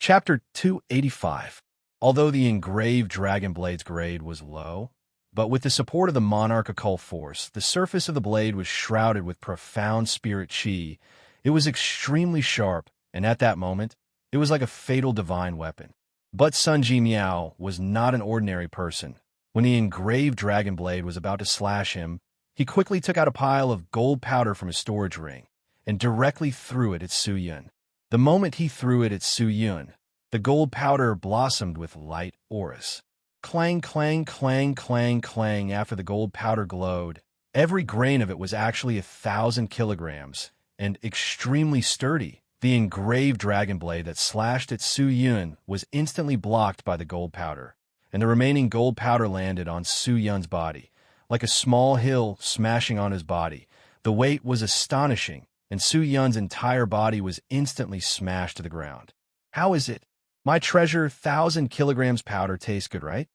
Chapter 285. Although the engraved dragon blade's grade was low, but with the support of the monarch occult force, the surface of the blade was shrouded with profound spirit chi. It was extremely sharp, and at that moment, it was like a fatal divine weapon. But Sun Ji Miao was not an ordinary person. When the engraved dragon blade was about to slash him, he quickly took out a pile of gold powder from his storage ring and directly threw it at Su Yun. The moment he threw it at Su Yun, the gold powder blossomed with light auras. Clang, clang, clang, clang, clang. After the gold powder glowed, every grain of it was actually 1,000 kilograms and extremely sturdy. The engraved dragon blade that slashed at Su Yun was instantly blocked by the gold powder, and the remaining gold powder landed on Su Yun's body, like a small hill smashing on his body. The weight was astonishing, and Su Yun's entire body was instantly smashed to the ground. How is it? My treasure, 1,000 kilograms powder tastes good, right?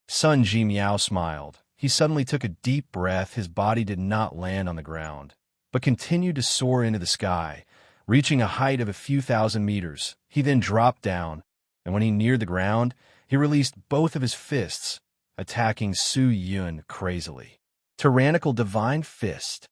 Sun Ji Miao smiled. He suddenly took a deep breath. His body did not land on the ground, but continued to soar into the sky, reaching a height of a few thousand meters. He then dropped down, and when he neared the ground, he released both of his fists, attacking Su Yun crazily. Tyrannical divine fist.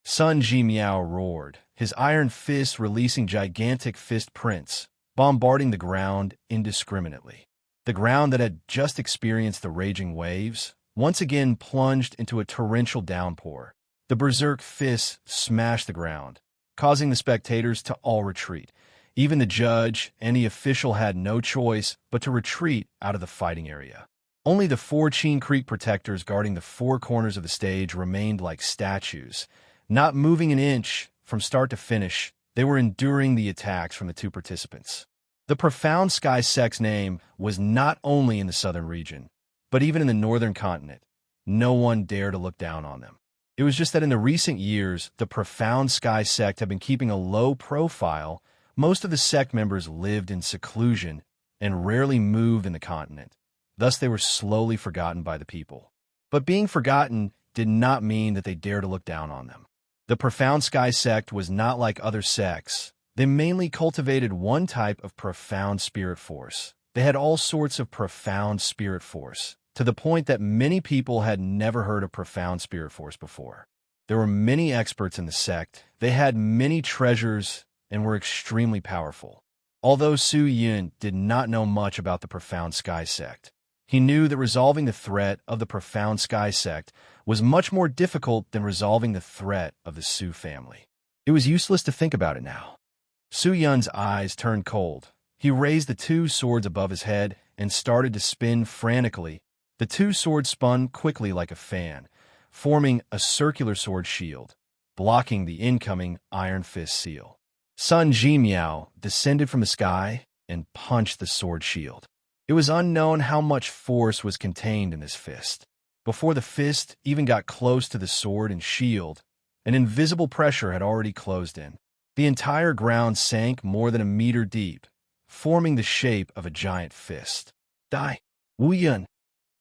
Sun Ji Miao roared, his iron fist releasing gigantic fist prints, bombarding the ground indiscriminately. The ground that had just experienced the raging waves once again plunged into a torrential downpour. The berserk fists smashed the ground, causing the spectators to all retreat. Even the judge and the official had no choice but to retreat out of the fighting area. Only the 4 Chin Creek protectors guarding the 4 corners of the stage remained like statues, not moving an inch from start to finish. They were enduring the attacks from the 2 participants. The Profound Sky sect's name was not only in the southern region, but even in the northern continent. No one dared to look down on them. It was just that in the recent years, the Profound Sky sect had been keeping a low profile. Most of the sect members lived in seclusion and rarely moved in the continent. Thus, they were slowly forgotten by the people. But being forgotten did not mean that they dared to look down on them. The Profound Sky sect was not like other sects. They mainly cultivated one type of profound spirit force. They had all sorts of profound spirit force, to the point that many people had never heard of profound spirit force before. There were many experts in the sect. They had many treasures and were extremely powerful. Although Su Yun did not know much about the Profound Sky sect, he knew that resolving the threat of the Profound Sky sect was much more difficult than resolving the threat of the Su family. It was useless to think about it now. Su Yun's eyes turned cold. He raised the 2 swords above his head and started to spin frantically. The 2 swords spun quickly like a fan, forming a circular sword shield, blocking the incoming Iron Fist seal. Sun Ji Miao descended from the sky and punched the sword shield. It was unknown how much force was contained in this fist. Before the fist even got close to the sword and shield, an invisible pressure had already closed in. The entire ground sank more than a meter deep, forming the shape of a giant fist. Die, Wu Yun!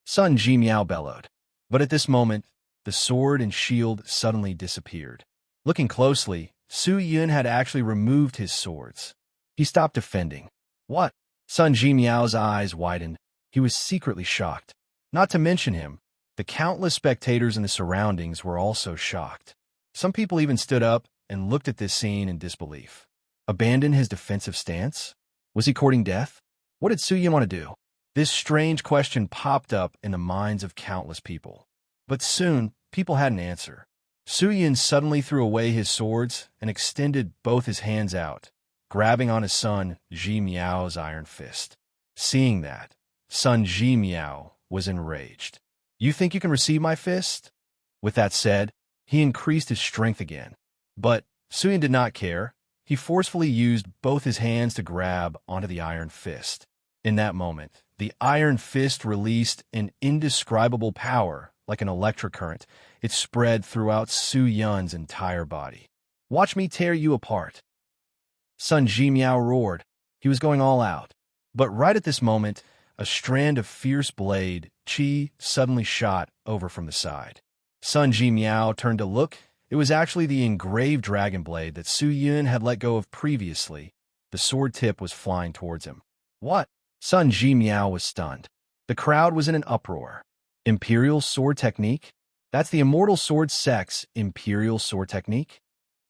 Sun Ji Miao bellowed. But at this moment, the sword and shield suddenly disappeared. Looking closely, Su Yun had actually removed his swords. He stopped defending. What? Sun Ji Miao's eyes widened. He was secretly shocked. Not to mention him, the countless spectators in the surroundings were also shocked. Some people even stood up and looked at this scene in disbelief. Abandon his defensive stance? Was he courting death? What did Su Yun want to do? This strange question popped up in the minds of countless people. But soon, people had an answer. Su Yun suddenly threw away his swords and extended both his hands out, grabbing on his son Ji Miao's iron fist. Seeing that, Sun Ji Miao was enraged. You think you can receive my fist? With that said, he increased his strength again. But Su Yun did not care. He forcefully used both his hands to grab onto the iron fist. In that moment, the iron fist released an indescribable power, like an electric current. It spread throughout Su Yun's entire body. Watch me tear you apart. Sun Ji Miao roared. He was going all out. But right at this moment, a strand of fierce blade chi suddenly shot over from the side. Sun Ji Miao turned to look. It was actually the engraved dragon blade that Su Yun had let go of previously. The sword tip was flying towards him. What? Sun Ji Miao was stunned. The crowd was in an uproar. Imperial sword technique? That's the immortal sword sect's imperial sword technique?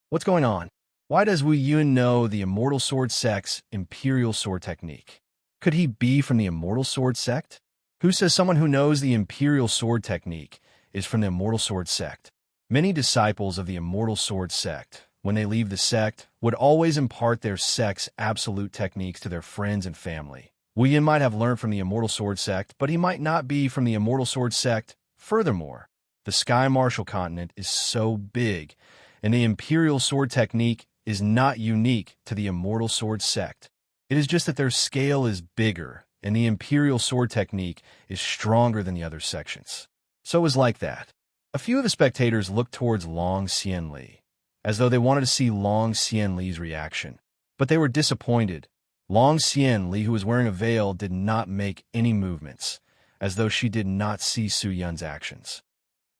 What's going on? Why does Wu Yun know the immortal sword sect's imperial sword technique? Could he be from the immortal sword sect? Who says someone who knows the imperial sword technique is from the immortal sword sect? Many disciples of the immortal sword sect, when they leave the sect, would always impart their sect's absolute techniques to their friends and family. Wu Yun might have learned from the immortal sword sect, but he might not be from the immortal sword sect. Furthermore, the Sky Martial continent is so big, and the imperial sword technique is not unique to the immortal sword sect. It is just that their scale is bigger, and the imperial sword technique is stronger than the other sections. So it was like that. A few of the spectators looked towards Long Xianli, as though they wanted to see Long Xianli's reaction. But they were disappointed. Long Xianli, who was wearing a veil, did not make any movements, as though she did not see Su Yun's actions.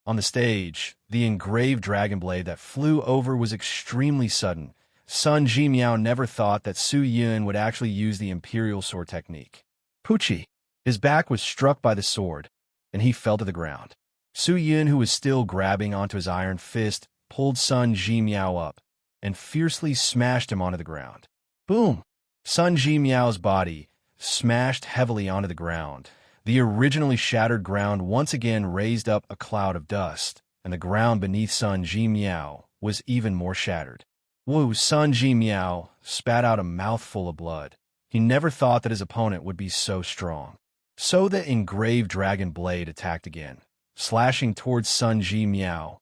On the stage, the engraved dragon blade that flew over was extremely sudden. Sun Ji Miao never thought that Su Yun would actually use the imperial sword technique. Pucci. His back was struck by the sword, and he fell to the ground. Su Yun, who was still grabbing onto his iron fist, pulled Sun Ji Miao up and fiercely smashed him onto the ground. Boom! Sun Ji Miao's body smashed heavily onto the ground. The originally shattered ground once again raised up a cloud of dust, and the ground beneath Sun Ji Miao was even more shattered. Woo! Sun Ji Miao spat out a mouthful of blood. He never thought that his opponent would be so strong. So the engraved dragon blade attacked again, slashing towards Sun Ji Miao.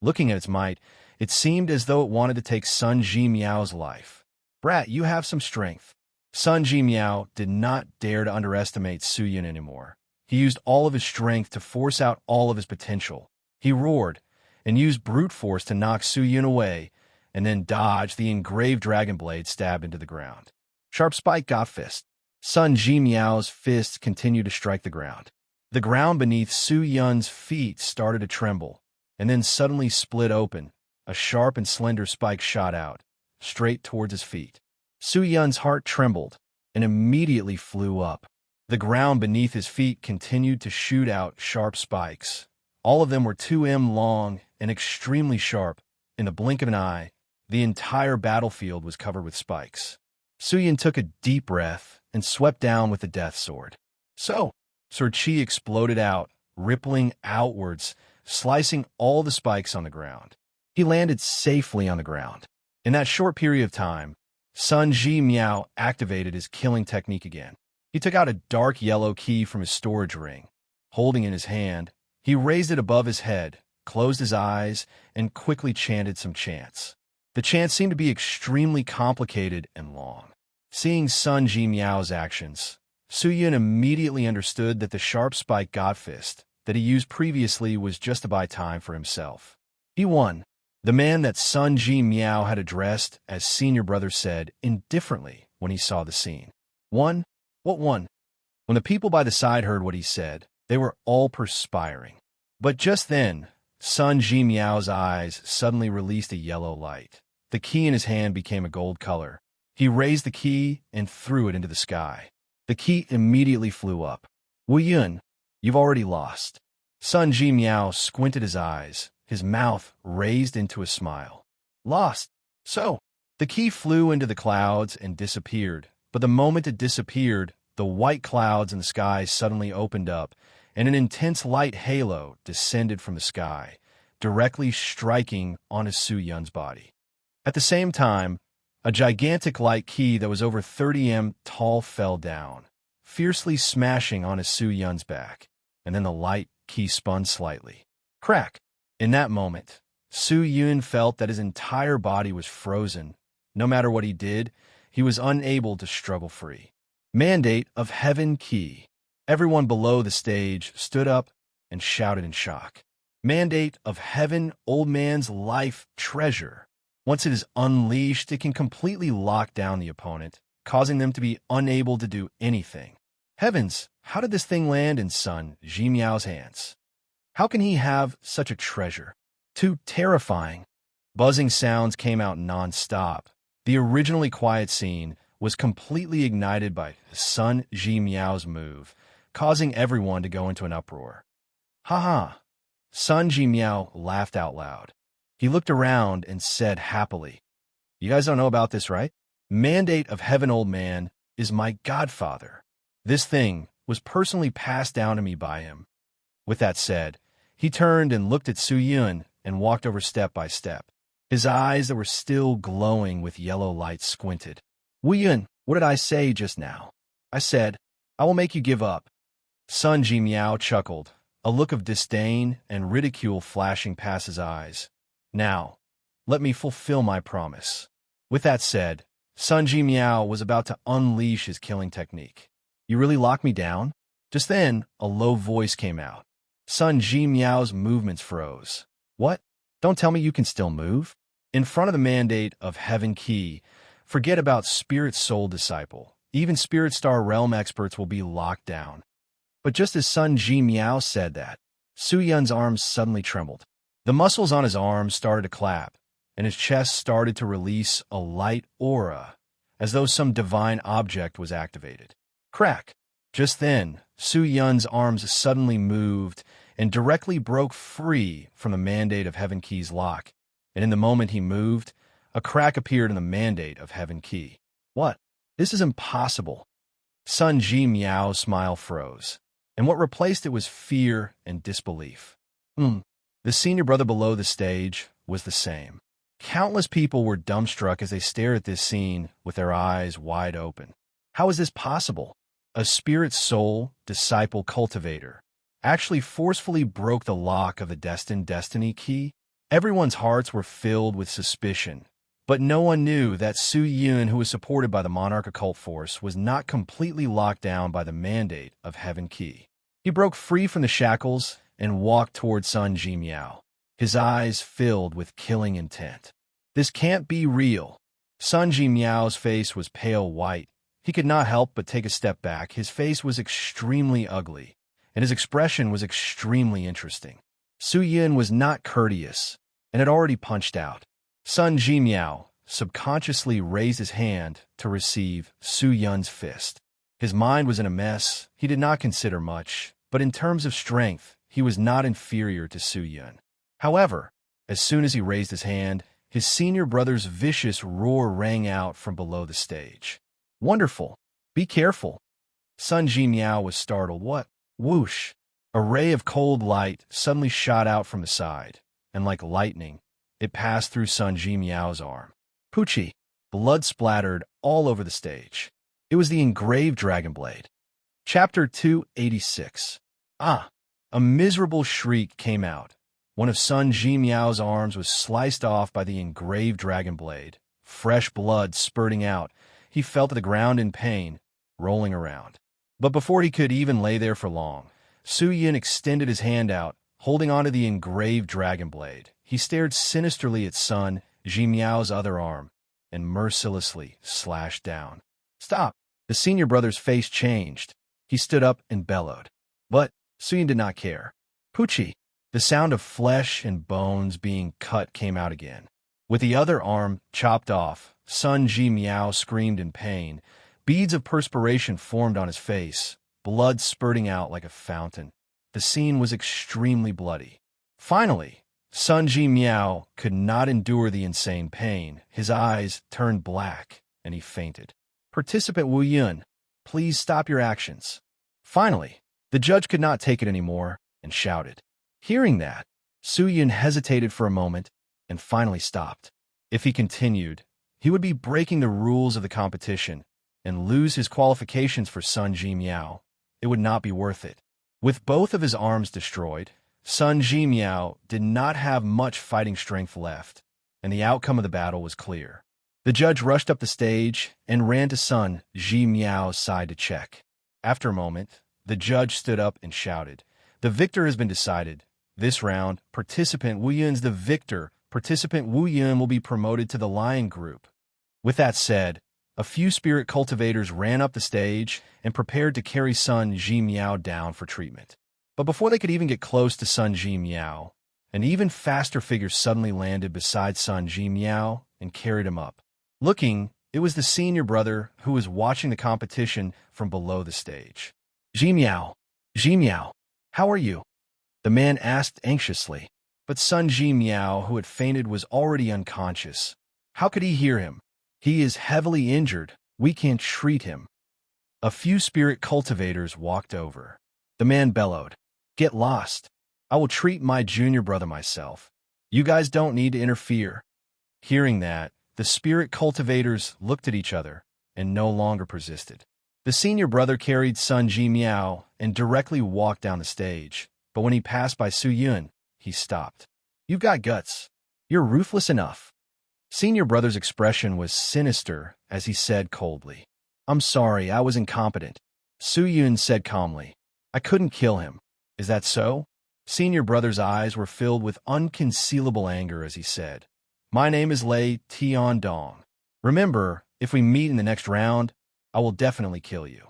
Looking at its might, it seemed as though it wanted to take Sun Ji Miao's life. Brat, you have some strength. Sun Ji Miao did not dare to underestimate Su Yun anymore. He used all of his strength to force out all of his potential. He roared and used brute force to knock Su Yun away, and then dodged the engraved dragon blade stabbed into the ground. Sharp spike got fist. Sun Ji Miao's fists continued to strike the ground. The ground beneath Su Yun's feet started to tremble, and then suddenly split open. A sharp and slender spike shot out, straight towards his feet. Su Yun's heart trembled and immediately flew up. The ground beneath his feet continued to shoot out sharp spikes. All of them were 2 m long and extremely sharp. In the blink of an eye, the entire battlefield was covered with spikes. Su Yun took a deep breath and swept down with the death sword. Sword chi exploded out, rippling outwards, slicing all the spikes on the ground. He landed safely on the ground. In that short period of time, Sun Ji Miao activated his killing technique again. He took out a dark yellow key from his storage ring. Holding it in his hand, he raised it above his head, closed his eyes, and quickly chanted some chants. The chants seemed to be extremely complicated and long. Seeing Sun Ji Miao's actions, Su Yun immediately understood that the sharp spike god fist that he used previously was just to buy time for himself. He won. The man that Sun Ji Miao had addressed as senior brother said indifferently when he saw the scene. Won? What won? When the people by the side heard what he said, they were all perspiring. But just then, Sun Ji Miao's eyes suddenly released a yellow light. The key in his hand became a gold color. He raised the key and threw it into the sky. The key immediately flew up. Wu Yun, you've already lost. Sun Ji Miao squinted his eyes, his mouth raised into a smile. Lost. So, the key flew into the clouds and disappeared. But the moment it disappeared, the white clouds in the sky suddenly opened up, and an intense light halo descended from the sky, directly striking onto Su Yun's body. At the same time, a gigantic light key that was over 30 m tall fell down, fiercely smashing onto Su Yun's back, and then the light key spun slightly. Crack! In that moment, Su Yun felt that his entire body was frozen. No matter what he did, he was unable to struggle free. Mandate of Heaven Key. Everyone below the stage stood up and shouted in shock. Mandate of Heaven, old man's life treasure. Once it is unleashed, it can completely lock down the opponent, causing them to be unable to do anything. Heavens, how did this thing land in Sun Ji Miao's hands? How can he have such a treasure? Too terrifying. Buzzing sounds came out non-stop. The originally quiet scene was completely ignited by Sun Ji Miao's move, causing everyone to go into an uproar. Ha ha! Sun Ji Miao laughed out loud. He looked around and said happily, "You guys don't know about this, right? Mandate of Heaven Old Man is my godfather. This thing was personally passed down to me by him." With that said, he turned and looked at Su Yun and walked over step by step. His eyes that were still glowing with yellow light squinted. "Wu Yun, what did I say just now? I said, I will make you give up." Sun Ji Miao chuckled, a look of disdain and ridicule flashing past his eyes. "Now, let me fulfill my promise." With that said, Sun Ji Miao was about to unleash his killing technique. "You really locked me down?" Just then, a low voice came out. Sun Ji Miao's movements froze. "What? Don't tell me you can still move?" In front of the mandate of Heaven Key, forget about Spirit Soul Disciple. Even Spirit Star Realm experts will be locked down. But just as Sun Ji Miao said that, Su Yun's arms suddenly trembled. The muscles on his arms started to clap, and his chest started to release a light aura, as though some divine object was activated. Crack! Just then, Su Yun's arms suddenly moved and directly broke free from the mandate of Heaven Key's lock, and in the moment he moved, a crack appeared in the mandate of Heaven Key. "What? This is impossible." Sun Ji Miao's smile froze, and what replaced it was fear and disbelief. The senior brother below the stage was the same. Countless people were dumbstruck as they stared at this scene with their eyes wide open. How is this possible? A spirit soul disciple cultivator actually forcefully broke the lock of the destined destiny key? Everyone's hearts were filled with suspicion, but no one knew that Su Yun, who was supported by the Monarch Occult Force, was not completely locked down by the mandate of Heaven Key. He broke free from the shackles and walked toward Sun Ji Miao, his eyes filled with killing intent. "This can't be real." Sun Ji Miao's face was pale white. He could not help but take a step back. His face was extremely ugly, and his expression was extremely interesting. Su Yun was not courteous, and had already punched out. Sun Ji Miao subconsciously raised his hand to receive Su Yun's fist. His mind was in a mess. He did not consider much, but in terms of strength, he was not inferior to Su Yun. However, as soon as he raised his hand, his senior brother's vicious roar rang out from below the stage. "Wonderful! Be careful!" Sun Ji Miao was startled. "What?" Whoosh! A ray of cold light suddenly shot out from the side, and like lightning, it passed through Sun Ji Miao's arm. Poochie! Blood splattered all over the stage. It was the engraved dragon blade. Chapter 286. Ah! A miserable shriek came out. One of Sun Ji Miao's arms was sliced off by the engraved dragon blade. Fresh blood spurting out, he fell to the ground in pain, rolling around. But before he could even lay there for long, Su Yun extended his hand out, holding onto the engraved dragon blade. He stared sinisterly at Sun Ji Miao's other arm and mercilessly slashed down. "Stop!" The senior brother's face changed. He stood up and bellowed. But Su Yun did not care. Poochie! The sound of flesh and bones being cut came out again. With the other arm chopped off, Sun Ji Miao screamed in pain. Beads of perspiration formed on his face, blood spurting out like a fountain. The scene was extremely bloody. Finally, Sun Ji Miao could not endure the insane pain. His eyes turned black, and he fainted. "Participant Wu Yun, please stop your actions." Finally, the judge could not take it anymore and shouted. Hearing that, Su Yun hesitated for a moment and finally stopped. If he continued, he would be breaking the rules of the competition and lose his qualifications for Sun Ji Miao. It would not be worth it. With both of his arms destroyed, Sun Ji Miao did not have much fighting strength left, and the outcome of the battle was clear. The judge rushed up the stage and ran to Sun Ji Miao's side to check. After a moment, the judge stood up and shouted, "The victor has been decided. This round, Participant Wu Yun's the victor. Participant Wu Yun will be promoted to the Lion Group." With that said, a few spirit cultivators ran up the stage and prepared to carry Sun Ji Miao down for treatment. But before they could even get close to Sun Ji Miao, an even faster figure suddenly landed beside Sun Ji Miao and carried him up. Looking It was the senior brother who was watching the competition from below the stage. Ji-meow, Ji-meow, how are you? The man asked anxiously. But Sun Ji-meow, who had fainted, was already unconscious. How could he hear him? He is heavily injured. We can't treat him. A few spirit cultivators walked over. The man bellowed, Get lost. I will treat my junior brother myself. You guys don't need to interfere. Hearing that, the spirit cultivators looked at each other and no longer persisted. The senior brother carried Sun Ji-meow and directly walked down the stage, but when he passed by Su Yun, he stopped. You've got guts. You're ruthless enough. Senior brother's expression was sinister as he said coldly, I'm sorry, I was incompetent. Su Yun said calmly, I couldn't kill him. Is that so? Senior brother's eyes were filled with unconcealable anger as he said, My name is Lei Tiandong. Remember, if we meet in the next round, I will definitely kill you.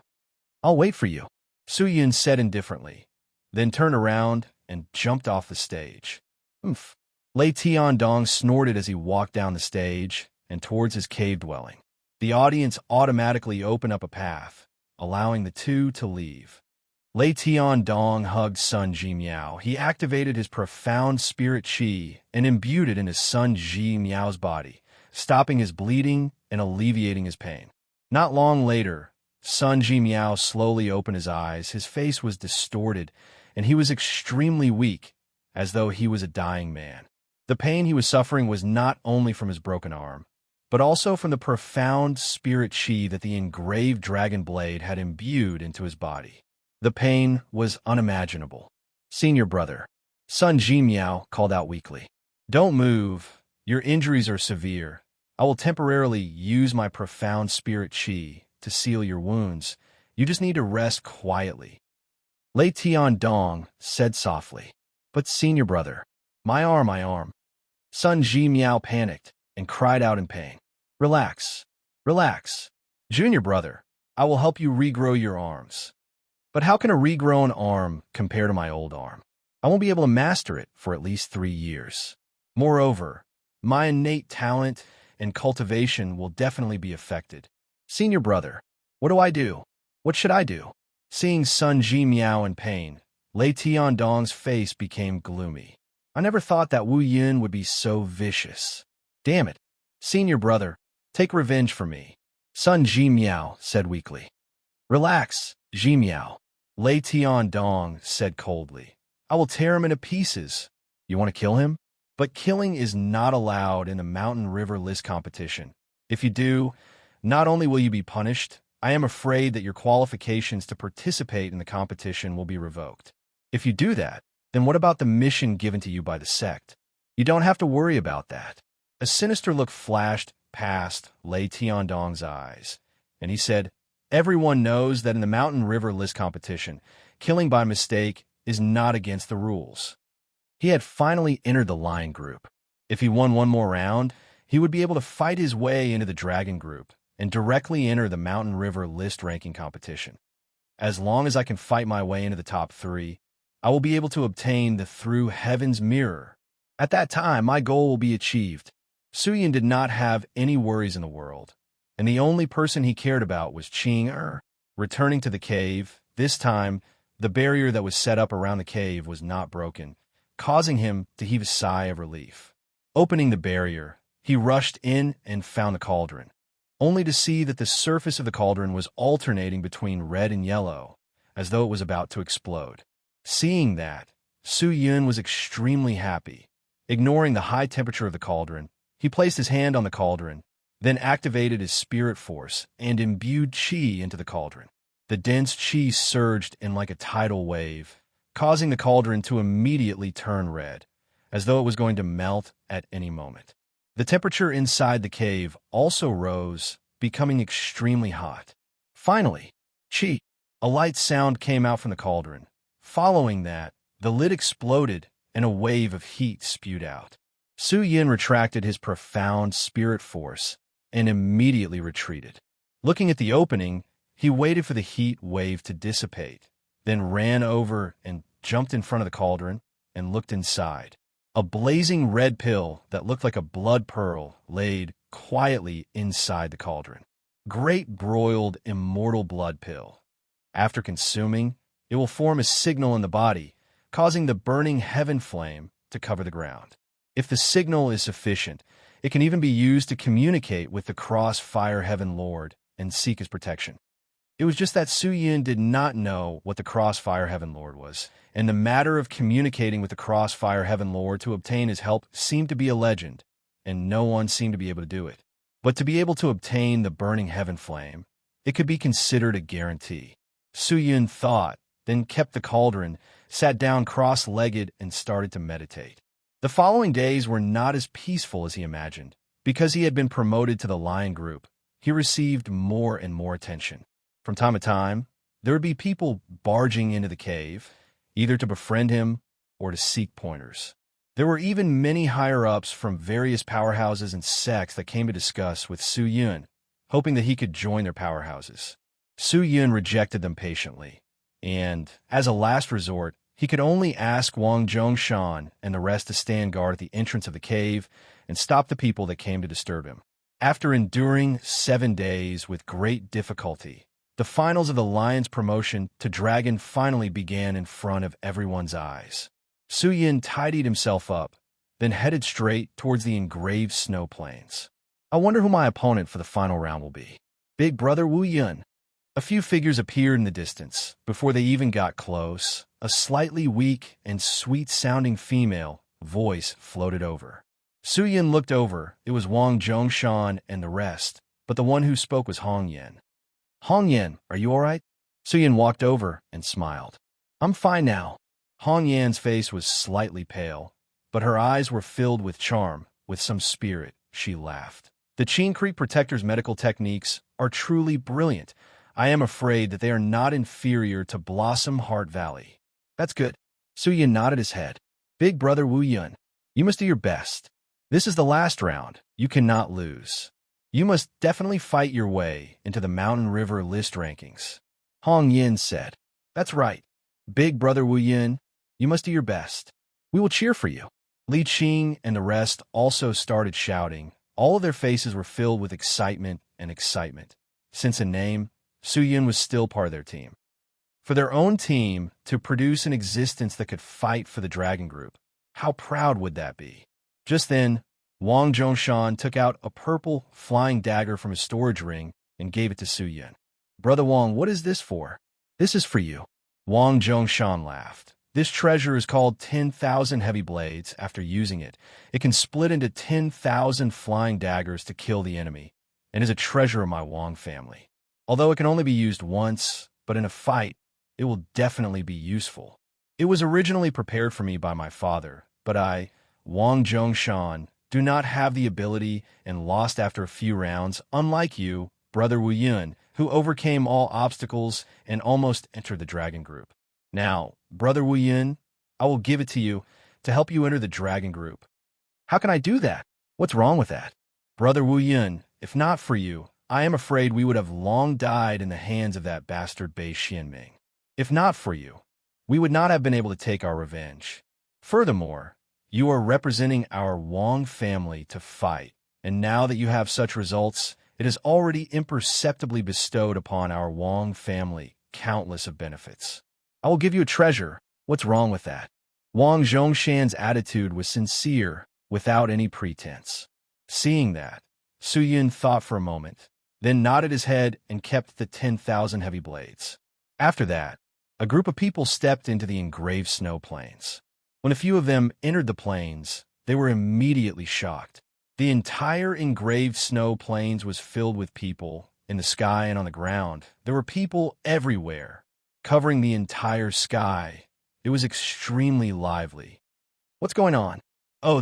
I'll wait for you, Su Yun said indifferently, then turned around and jumped off the stage. Oomph. Lei Tiandong snorted as he walked down the stage and towards his cave dwelling. The audience automatically opened up a path, allowing the two to leave. Lei Tiandong hugged Sun Ji-meow. He activated his profound spirit chi and imbued it into Sun Ji-meow's body, stopping his bleeding and alleviating his pain. Not long later, Sun Ji-meow slowly opened his eyes. His face was distorted, and he was extremely weak, as though he was a dying man. The pain he was suffering was not only from his broken arm, but also from the profound spirit chi that the engraved dragon blade had imbued into his body. The pain was unimaginable. Senior brother, Sun Ji-meow called out weakly. Don't move. Your injuries are severe. I will temporarily use my profound spirit chi to seal your wounds. You just need to rest quietly. Lei Tiandong said softly, But senior brother, my arm. Sun Ji-meow panicked and cried out in pain. Relax. Junior brother, I will help you regrow your arms. But how can a regrown arm compare to my old arm? I won't be able to master it for at least 3 years. Moreover, my innate talent and cultivation will definitely be affected. Senior brother, what do I do? What should I do? Seeing Sun Ji-meow in pain, Lei Tiandong's face became gloomy. I never thought that Wu Yun would be so vicious. Damn it. Senior brother, take revenge for me. Sun Ji-meow said weakly. Relax, Ji-meow. Lei Tiandong said coldly. I will tear him into pieces. You want to kill him? But killing is not allowed in the Mountain River List competition. If you do, not only will you be punished, I am afraid that your qualifications to participate in the competition will be revoked. If you do that, then what about the mission given to you by the sect? You don't have to worry about that. A sinister look flashed past Lei Tiandong's eyes, and he said, Everyone knows that in the Mountain River List competition, killing by mistake is not against the rules. He had finally entered the lion group. If he won one more round, he would be able to fight his way into the dragon group and directly enter the Mountain River List ranking competition. As long as I can fight my way into the top 3, I will be able to obtain the Through Heaven's Mirror. At that time, my goal will be achieved. Su Yun did not have any worries in the world, and the only person he cared about was Ching-er. Returning to the cave, this time, the barrier that was set up around the cave was not broken, causing him to heave a sigh of relief. Opening the barrier, he rushed in and found the cauldron, only to see that the surface of the cauldron was alternating between red and yellow, as though it was about to explode. Seeing that, Su Yun was extremely happy. Ignoring the high temperature of the cauldron, he placed his hand on the cauldron, then activated his spirit force and imbued chi into the cauldron. The dense chi surged in like a tidal wave, causing the cauldron to immediately turn red, as though it was going to melt at any moment. The temperature inside the cave also rose, becoming extremely hot. Finally, chi! A light sound came out from the cauldron. Following that, the lid exploded and a wave of heat spewed out. Su Yun retracted his profound spirit force and immediately retreated. Looking at the opening, he waited for the heat wave to dissipate, then ran over and jumped in front of the cauldron and looked inside. A blazing red pill that looked like a blood pearl laid quietly inside the cauldron. Great broiled immortal blood pill. After consuming, it will form a signal in the body, causing the burning heaven flame to cover the ground. If the signal is sufficient, it can even be used to communicate with the cross-fire heaven lord and seek his protection. It was just that Su Yun did not know what the crossfire heaven lord was, and the matter of communicating with the crossfire heaven lord to obtain his help seemed to be a legend, and no one seemed to be able to do it. But to be able to obtain the burning heaven flame, it could be considered a guarantee. Su Yun thought, then kept the cauldron, sat down cross-legged, and started to meditate. The following days were not as peaceful as he imagined. Because he had been promoted to the lion group, he received more and more attention. From time to time, there would be people barging into the cave, either to befriend him or to seek pointers. There were even many higher-ups from various powerhouses and sects that came to discuss with Su Yun, hoping that he could join their powerhouses. Su Yun rejected them patiently, and, as a last resort, he could only ask Wang Zhongshan and the rest to stand guard at the entrance of the cave and stop the people that came to disturb him. After enduring 7 days with great difficulty, the finals of the Lion's promotion to Dragon finally began in front of everyone's eyes. Su Yun tidied himself up, then headed straight towards the engraved snow plains. I wonder who my opponent for the final round will be. Big Brother Wu Yun. A few figures appeared in the distance. Before they even got close, a slightly weak and sweet-sounding female voice floated over. Su Yun looked over. It was Wang Zhongshan and the rest, but the one who spoke was Hong Yan. Hong Yan, are you all right? Su Yun walked over and smiled. I'm fine now. Hong Yan's face was slightly pale, but her eyes were filled with charm, with some spirit. She laughed. The Qin Creek Protector's medical techniques are truly brilliant. I am afraid that they are not inferior to Blossom Heart Valley. That's good. Su Yun nodded his head. Big Brother Wu Yun, you must do your best. This is the last round. You cannot lose. You must definitely fight your way into the Mountain River list rankings. Hong Yin said. That's right. Big Brother Wu Yun, you must do your best. We will cheer for you. Li Qing and the rest also started shouting. All of their faces were filled with excitement and excitement. Since a name, Su Yun was still part of their team. For their own team to produce an existence that could fight for the Dragon Group, how proud would that be? Just then, Wang Zhongshan took out a purple flying dagger from his storage ring and gave it to Su Yun. Brother Wang, what is this for? This is for you. Wang Zhongshan laughed. This treasure is called 10,000 heavy blades. After using it, it can split into 10,000 flying daggers to kill the enemy, and is a treasure of my Wang family. Although it can only be used once, but in a fight, it will definitely be useful. It was originally prepared for me by my father, but I, Wang Zhongshan, do not have the ability and lost after a few rounds, unlike you, Brother Wu Yun, who overcame all obstacles and almost entered the Dragon Group. Now, Brother Wu Yun, I will give it to you to help you enter the Dragon Group. How can I do that? What's wrong with that? Brother Wu Yun, if not for you, I am afraid we would have long died in the hands of that bastard Bei Xianming. If not for you, we would not have been able to take our revenge. Furthermore, you are representing our Wang family to fight, and now that you have such results, it has already imperceptibly bestowed upon our Wang family countless of benefits. I will give you a treasure. What's wrong with that? Wang Zhongshan's attitude was sincere, without any pretense. Seeing that, Su Yun thought for a moment, then nodded his head and kept the 10,000 heavy blades. After that, a group of people stepped into the engraved snow plains. When a few of them entered the plains, they were immediately shocked. The entire engraved snow plains was filled with people. In the sky and on the ground, there were people everywhere, covering the entire sky. It was extremely lively. What's going on? Oh,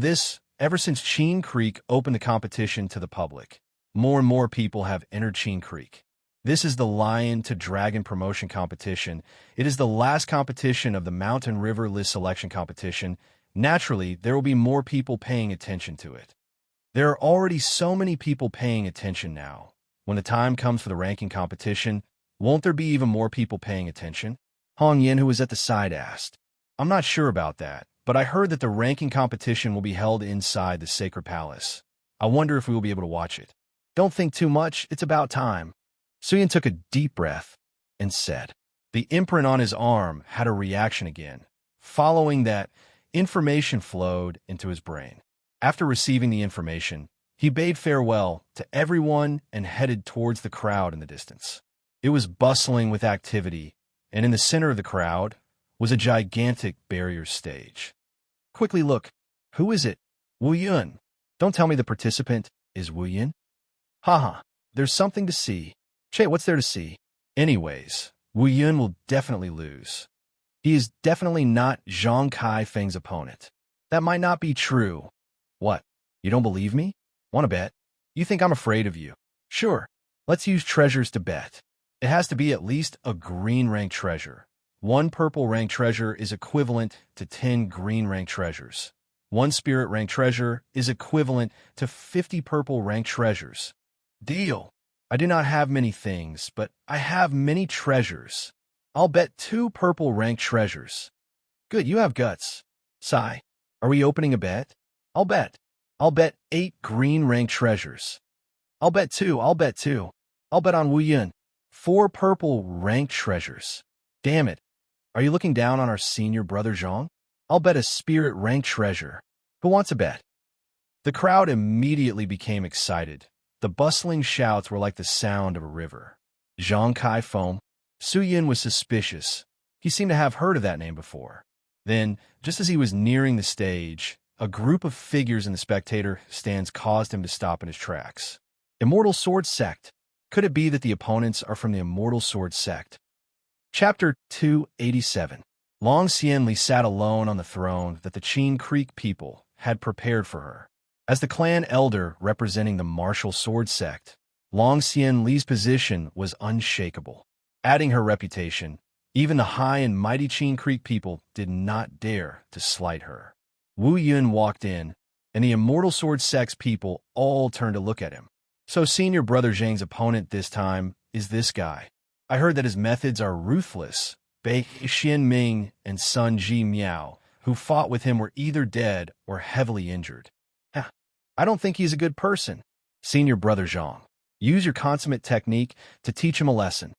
ever since Qin Creek opened the competition to the public, more and more people have entered Qin Creek. This is the Lion to Dragon promotion competition. It is the last competition of the Mountain River list selection competition. Naturally, there will be more people paying attention to it. There are already so many people paying attention now. When the time comes for the ranking competition, won't there be even more people paying attention? Hong Yin, who was at the side, asked. I'm not sure about that, but I heard that the ranking competition will be held inside the Sacred Palace. I wonder if we will be able to watch it. Don't think too much, it's about time. Soo-yin took a deep breath and said. The imprint on his arm had a reaction again. Following that, information flowed into his brain. After receiving the information, he bade farewell to everyone and headed towards the crowd in the distance. It was bustling with activity, and in the center of the crowd was a gigantic barrier stage. Quickly look. Who is it? Wu Yun. Don't tell me the participant is Wu Yun. Haha, there's something to see. Che, what's there to see? Anyways, Wu Yun will definitely lose. He is definitely not Zhang Kaifeng's opponent. That might not be true. What? You don't believe me? Want to bet? You think I'm afraid of you? Sure. Let's use treasures to bet. It has to be at least a green rank treasure. 1 purple rank treasure is equivalent to 10 green rank treasures. 1 spirit rank treasure is equivalent to 50 purple rank treasures. Deal. I do not have many things, but I have many treasures. I'll bet 2 purple rank treasures. Good, you have guts. Sigh. Are we opening a bet? I'll bet. I'll bet 8 green rank treasures. I'll bet 2. I'll bet on Wu Yun. 4 purple rank treasures. Damn it. Are you looking down on our senior brother Zhang? I'll bet a spirit rank treasure. Who wants a bet? The crowd immediately became excited. The bustling shouts were like the sound of a river. Zhang Kaifeng. Soo-yin was suspicious. He seemed to have heard of that name before. Then, just as he was nearing the stage, a group of figures in the spectator stands caused him to stop in his tracks. Immortal Sword Sect. Could it be that the opponents are from the Immortal Sword Sect? Chapter 287. Long Xianli sat alone on the throne that the Qin Creek people had prepared for her. As the clan elder representing the martial sword sect, Long Xianli's position was unshakable. Adding her reputation, even the high and mighty Qin Creek people did not dare to slight her. Wu Yun walked in, and the Immortal Sword Sect's people all turned to look at him. So senior brother Zhang's opponent this time is this guy. I heard that his methods are ruthless. Bei Xianming and Sun Ji Miao, who fought with him, were either dead or heavily injured. I don't think he's a good person. Senior brother Zhang, use your consummate technique to teach him a lesson.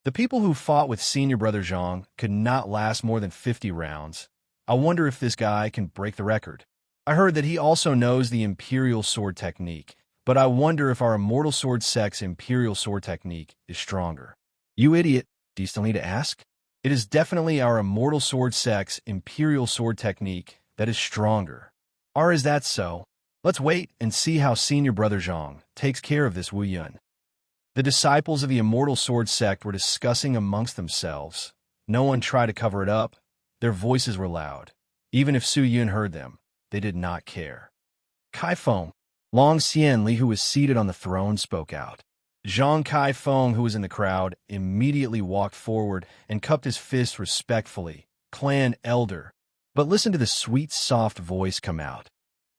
The people who fought with senior brother Zhang could not last more than 50 rounds. I wonder if this guy can break the record. I heard that he also knows the Imperial Sword Technique, but I wonder if our Immortal Sword Sect's Imperial Sword Technique is stronger. You idiot, do you still need to ask? It is definitely our Immortal Sword Sect's Imperial Sword Technique that is stronger. Or is that so? Let's wait and see how senior brother Zhang takes care of this Wu Yun. The disciples of the Immortal Sword Sect were discussing amongst themselves. No one tried to cover it up. Their voices were loud. Even if Su Yun heard them, they did not care. Kaifeng, Long Xianli, who was seated on the throne, spoke out. Zhang Kaifeng, who was in the crowd, immediately walked forward and cupped his fist respectfully. Clan elder. But listen to the sweet, soft voice come out.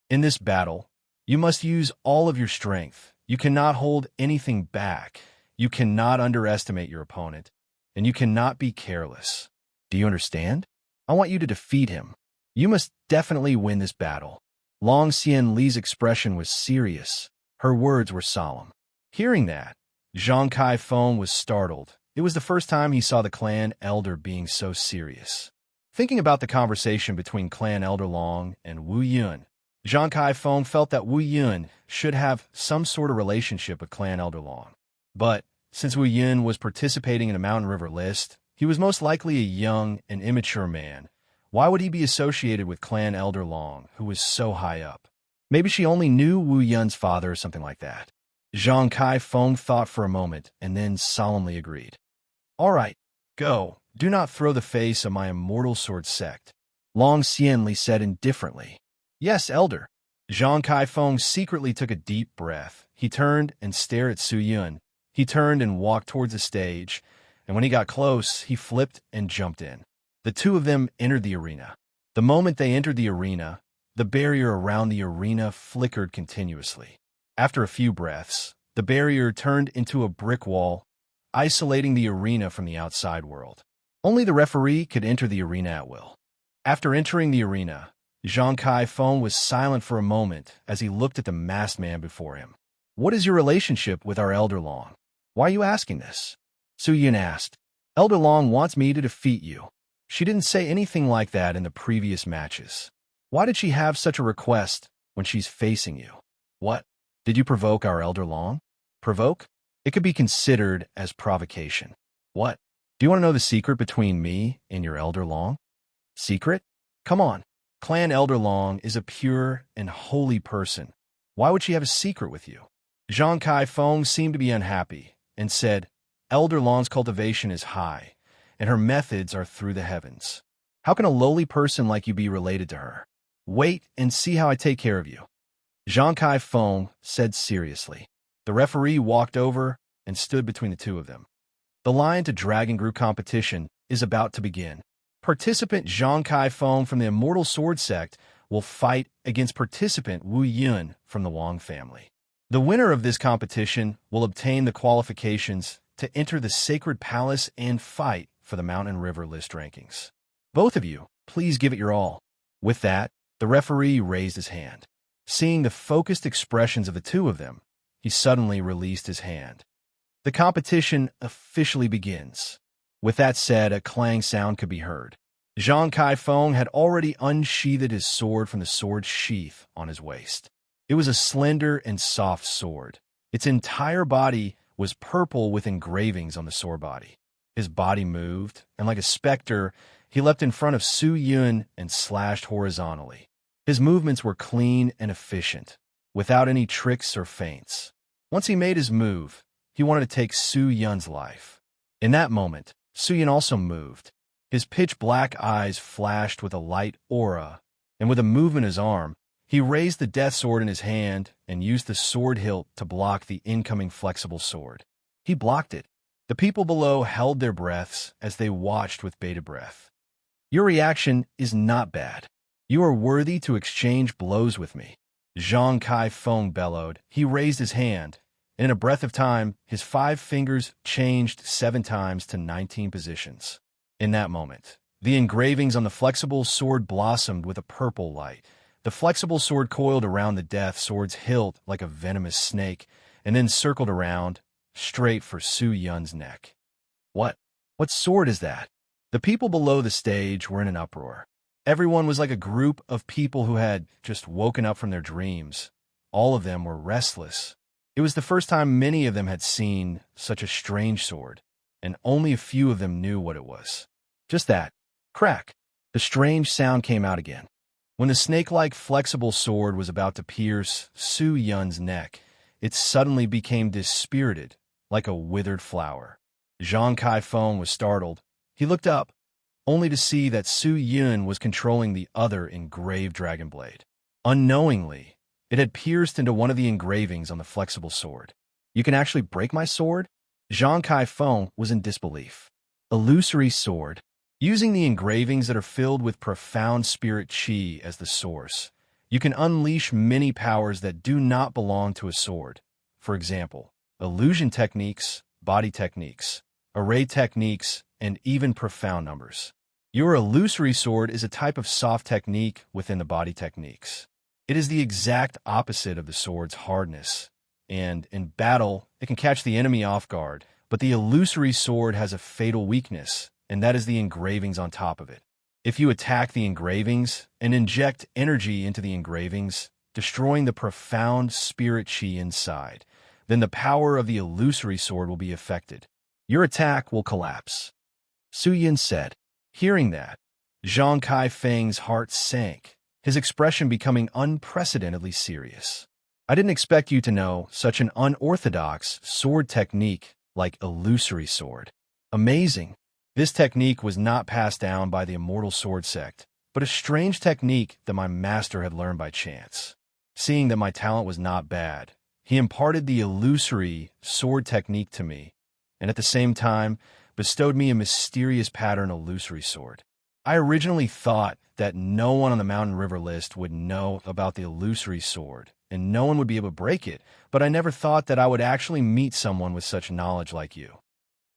In this battle, you must use all of your strength. You cannot hold anything back. You cannot underestimate your opponent, and you cannot be careless. Do you understand? I want you to defeat him. You must definitely win this battle. Long Xianli's expression was serious. Her words were solemn. Hearing that, Zhang Kaifeng was startled. It was the first time he saw the clan elder being so serious. Thinking about the conversation between clan elder Long and Wu Yun, Zhang Kaifeng felt that Wu Yun should have some sort of relationship with clan elder Long. But since Wu Yun was participating in a Mountain River list, he was most likely a young and immature man. Why would he be associated with clan elder Long, who was so high up? Maybe she only knew Wu Yun's father or something like that. Zhang Kaifeng thought for a moment and then solemnly agreed. All right, go. Do not throw the face of my Immortal Sword Sect. Long Xianli said indifferently. Yes, elder. Zhang Kaifeng secretly took a deep breath. He turned and stared at Su Yun. He turned and walked towards the stage, and when he got close, he flipped and jumped in. The two of them entered the arena. The moment they entered the arena, the barrier around the arena flickered continuously. After a few breaths, the barrier turned into a brick wall, isolating the arena from the outside world. Only the referee could enter the arena at will. After entering the arena, Zhang Kai-feng was silent for a moment as he looked at the masked man before him. What is your relationship with our Elder Long? Why are you asking this? Su Yun asked. Elder Long wants me to defeat you. She didn't say anything like that in the previous matches. Why did she have such a request when she's facing you? What? Did you provoke our Elder Long? Provoke? It could be considered as provocation. What? Do you want to know the secret between me and your Elder Long? Secret? Come on. Clan Elder Long is a pure and holy person. Why would she have a secret with you? Zhang Kai-feng seemed to be unhappy and said, Elder Long's cultivation is high, and her methods are through the heavens. How can a lowly person like you be related to her? Wait and see how I take care of you. Zhang Kai-feng said seriously. The referee walked over and stood between the two of them. The Lion to Dragon group competition is about to begin. Participant Zhang Kai-feng from the Immortal Sword Sect will fight against participant Wu Yun from the Wang family. The winner of this competition will obtain the qualifications to enter the Sacred Palace and fight for the Mountain River list rankings. Both of you, please give it your all. With that, the referee raised his hand. Seeing the focused expressions of the two of them, he suddenly released his hand. The competition officially begins. With that said, a clang sound could be heard. Zhang Kai-feng had already unsheathed his sword from the sword sheath on his waist. It was a slender and soft sword. Its entire body was purple with engravings on the sword body. His body moved, and like a specter, he leapt in front of Su Yun and slashed horizontally. His movements were clean and efficient, without any tricks or feints. Once he made his move, he wanted to take Su Yun's life. In that moment, Su Yun also moved. His pitch-black eyes flashed with a light aura, and with a movement of his arm, he raised the death sword in his hand and used the sword hilt to block the incoming flexible sword. He blocked it. The people below held their breaths as they watched with bated breath. Your reaction is not bad. You are worthy to exchange blows with me. Zhang Kai-feng bellowed. He raised his hand, and in a breath of time, his 5 fingers changed 7 times to 19 positions. In that moment, the engravings on the flexible sword blossomed with a purple light. The flexible sword coiled around the death sword's hilt like a venomous snake, and then circled around, straight for Su Yun's neck. What? What sword is that? The people below the stage were in an uproar. Everyone was like a group of people who had just woken up from their dreams. All of them were restless. It was the first time many of them had seen such a strange sword, and only a few of them knew what it was. Just that. Crack. The strange sound came out again. When the snake-like flexible sword was about to pierce Su Yun's neck, it suddenly became dispirited, like a withered flower. Zhang Kai-feng was startled. He looked up, only to see that Su Yun was controlling the other engraved dragon blade. Unknowingly, it had pierced into one of the engravings on the flexible sword. You can actually break my sword? Zhang Kai-feng was in disbelief. Illusory sword. Using the engravings that are filled with profound spirit chi as the source, you can unleash many powers that do not belong to a sword. For example, illusion techniques, body techniques, array techniques, and even profound numbers. Your illusory sword is a type of soft technique within the body techniques. It is the exact opposite of the sword's hardness, and in battle, it can catch the enemy off guard, but the illusory sword has a fatal weakness, and that is the engravings on top of it. If you attack the engravings and inject energy into the engravings, destroying the profound spirit chi inside, then the power of the illusory sword will be affected. Your attack will collapse. Su Yun said. Hearing that, Zhang Kai-feng's heart sank, his expression becoming unprecedentedly serious. I didn't expect you to know such an unorthodox sword technique like illusory sword. Amazing. This technique was not passed down by the Immortal Sword Sect, but a strange technique that my master had learned by chance. Seeing that my talent was not bad, he imparted the illusory sword technique to me, and at the same time bestowed me a mysterious pattern illusory sword. I originally thought that no one on the Mountain River list would know about the illusory sword, and no one would be able to break it, but I never thought that I would actually meet someone with such knowledge like you.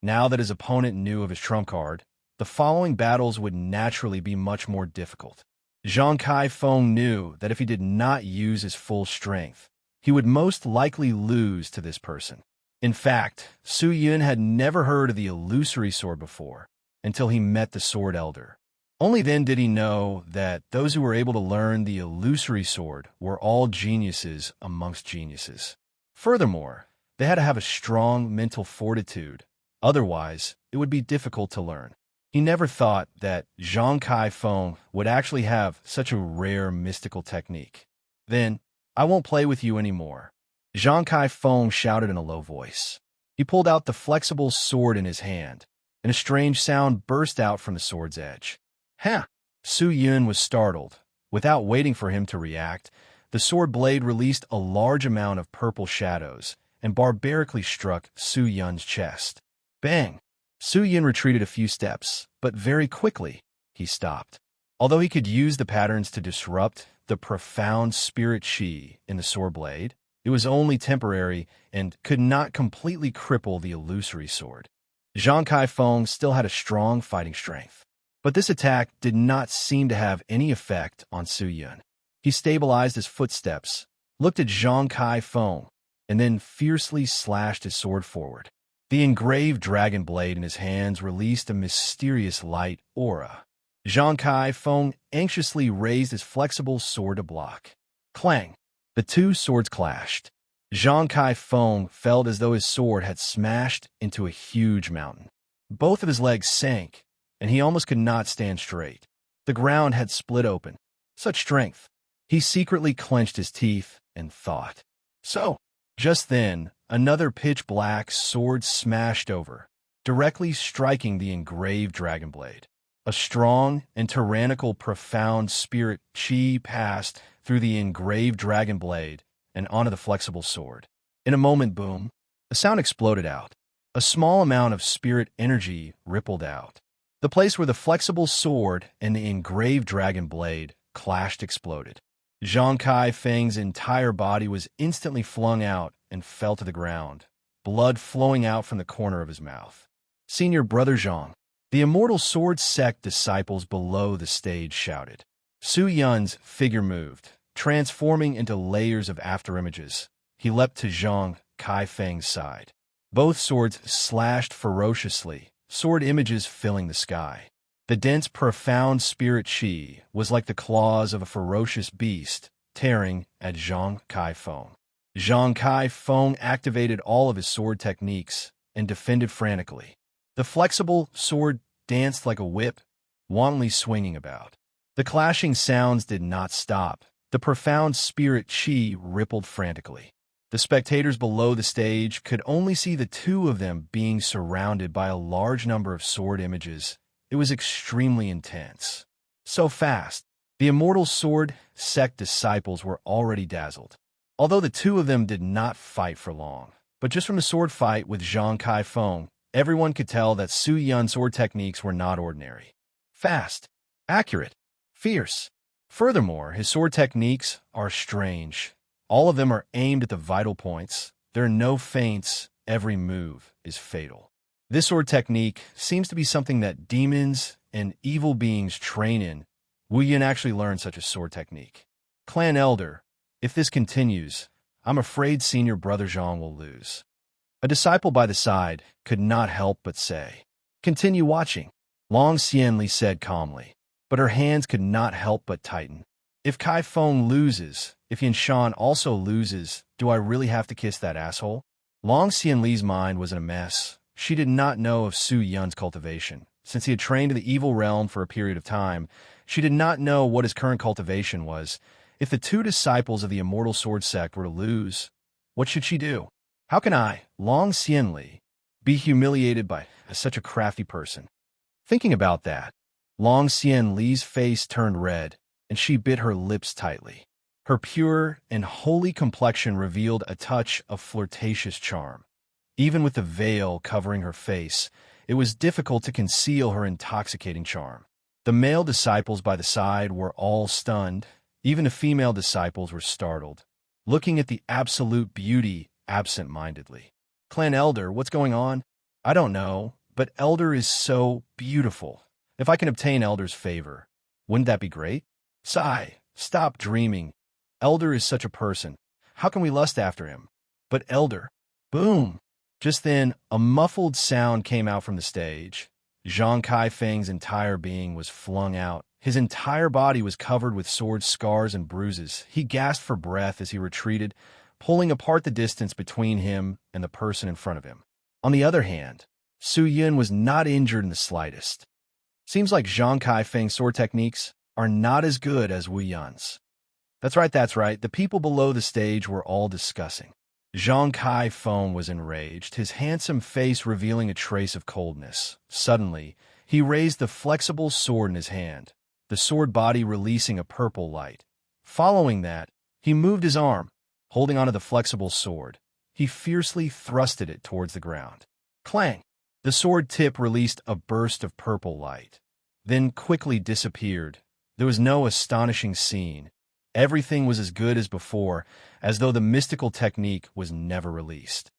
Now that his opponent knew of his trump card, the following battles would naturally be much more difficult. Zhang Kai Feng knew that if he did not use his full strength, he would most likely lose to this person. In fact, Su Yun had never heard of the illusory sword before until he met the Sword Elder. Only then did he know that those who were able to learn the illusory sword were all geniuses amongst geniuses. Furthermore, they had to have a strong mental fortitude. Otherwise, it would be difficult to learn. He never thought that Zhang Kai Feng would actually have such a rare mystical technique. Then, I won't play with you anymore. Zhang Kai Feng shouted in a low voice. He pulled out the flexible sword in his hand, and a strange sound burst out from the sword's edge. Ha! Su Yun was startled. Without waiting for him to react, the sword blade released a large amount of purple shadows and barbarically struck Su Yun's chest. Bang! Su Yun retreated a few steps, but very quickly, he stopped. Although he could use the patterns to disrupt the profound spirit chi in the sword blade, it was only temporary and could not completely cripple the illusory sword. Zhang Kai Feng still had a strong fighting strength. But this attack did not seem to have any effect on Su Yun. He stabilized his footsteps, looked at Zhang Kai Feng, and then fiercely slashed his sword forward. The engraved dragon blade in his hands released a mysterious light aura. Zhang Kai Feng anxiously raised his flexible sword to block. Clang! The two swords clashed. Zhang Kai Feng felt as though his sword had smashed into a huge mountain. Both of his legs sank, and he almost could not stand straight. The ground had split open. Such strength! He secretly clenched his teeth and thought. So, just then, another pitch-black sword smashed over, directly striking the engraved dragon blade. A strong and tyrannical profound spirit chi passed through the engraved dragon blade and onto the flexible sword. In a moment, boom, a sound exploded out. A small amount of spirit energy rippled out. The place where the flexible sword and the engraved dragon blade clashed exploded. Zhang Kai Feng's entire body was instantly flung out and fell to the ground, blood flowing out from the corner of his mouth. Senior Brother Zhang, the immortal sword sect disciples below the stage shouted. Su Yun's figure moved, transforming into layers of afterimages. He leapt to Zhang Kai Feng's side. Both swords slashed ferociously, sword images filling the sky. The dense, profound spirit chi was like the claws of a ferocious beast, tearing at Zhang Kai Feng. Zhang Kai Feng activated all of his sword techniques and defended frantically. The flexible sword danced like a whip, wantonly swinging about. The clashing sounds did not stop. The profound spirit chi rippled frantically. The spectators below the stage could only see the two of them being surrounded by a large number of sword images. It was extremely intense. So fast, the immortal sword sect disciples were already dazzled. Although the two of them did not fight for long, but just from the sword fight with Zhang Kai Feng, everyone could tell that Su Yun's sword techniques were not ordinary. Fast, accurate, fierce. Furthermore, his sword techniques are strange. All of them are aimed at the vital points. There are no feints. Every move is fatal. This sword technique seems to be something that demons and evil beings train in. Wu Yun actually learned such a sword technique. Clan Elder, if this continues, I'm afraid Senior Brother Zhang will lose. A disciple by the side could not help but say. Continue watching, Long Xianli said calmly, but her hands could not help but tighten. If Kai Feng loses, if Yanshan also loses, do I really have to kiss that asshole? Long Xianli's mind was in a mess. She did not know of Su Yun's cultivation. Since he had trained in the evil realm for a period of time, she did not know what his current cultivation was. If the two disciples of the immortal sword sect were to lose, what should she do? How can I, Long Xianli, be humiliated by such a crafty person? Thinking about that, Long Xianli's face turned red, and she bit her lips tightly. Her pure and holy complexion revealed a touch of flirtatious charm. Even with the veil covering her face, it was difficult to conceal her intoxicating charm. The male disciples by the side were all stunned. Even the female disciples were startled, looking at the absolute beauty absent-mindedly. Clan Elder, what's going on? I don't know, but Elder is so beautiful. If I can obtain Elder's favor, wouldn't that be great? Sigh, stop dreaming. Elder is such a person. How can we lust after him? But Elder, boom! Just then, a muffled sound came out from the stage. Zhang Kaifeng's entire being was flung out. His entire body was covered with sword scars and bruises. He gasped for breath as he retreated, pulling apart the distance between him and the person in front of him. On the other hand, Su Yun was not injured in the slightest. Seems like Zhang Kaifeng's sword techniques are not as good as Wu Yun's. That's right. The people below the stage were all discussing. Zhang Kaifeng was enraged, his handsome face revealing a trace of coldness. Suddenly, he raised the flexible sword in his hand, the sword body releasing a purple light. Following that, he moved his arm, holding onto the flexible sword. He fiercely thrusted it towards the ground. Clang! The sword tip released a burst of purple light, then quickly disappeared. There was no astonishing scene. Everything was as good as before, as though the mystical technique was never released.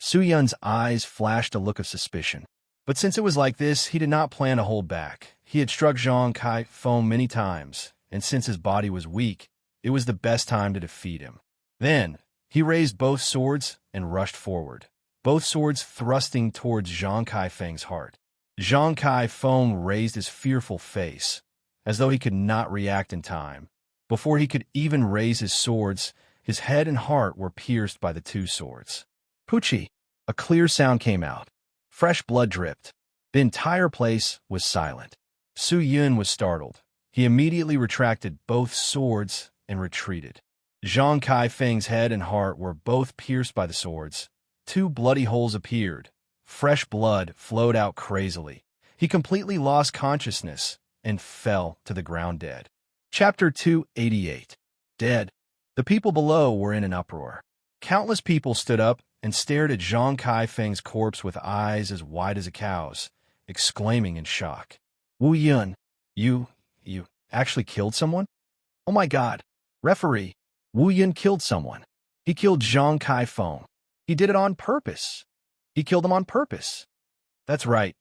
Su Yun's eyes flashed a look of suspicion. But since it was like this, he did not plan to hold back. He had struck Zhang Kaifeng many times, and since his body was weak, it was the best time to defeat him. Then, he raised both swords and rushed forward, both swords thrusting towards Zhang Kaifeng's heart. Zhang Kaifeng raised his fearful face, as though he could not react in time. Before he could even raise his swords, his head and heart were pierced by the two swords. Poochie! A clear sound came out. Fresh blood dripped. The entire place was silent. Su Yun was startled. He immediately retracted both swords and retreated. Zhang Kaifeng's head and heart were both pierced by the swords. Two bloody holes appeared. Fresh blood flowed out crazily. He completely lost consciousness and fell to the ground dead. Chapter 288. Dead. The people below were in an uproar. Countless people stood up and stared at Zhang Kaifeng's corpse with eyes as wide as a cow's, exclaiming in shock. Wu Yun, you actually killed someone? Oh my God. Referee, Wu Yun killed someone. He killed Zhang Kaifeng. He did it on purpose. He killed him on purpose. That's right.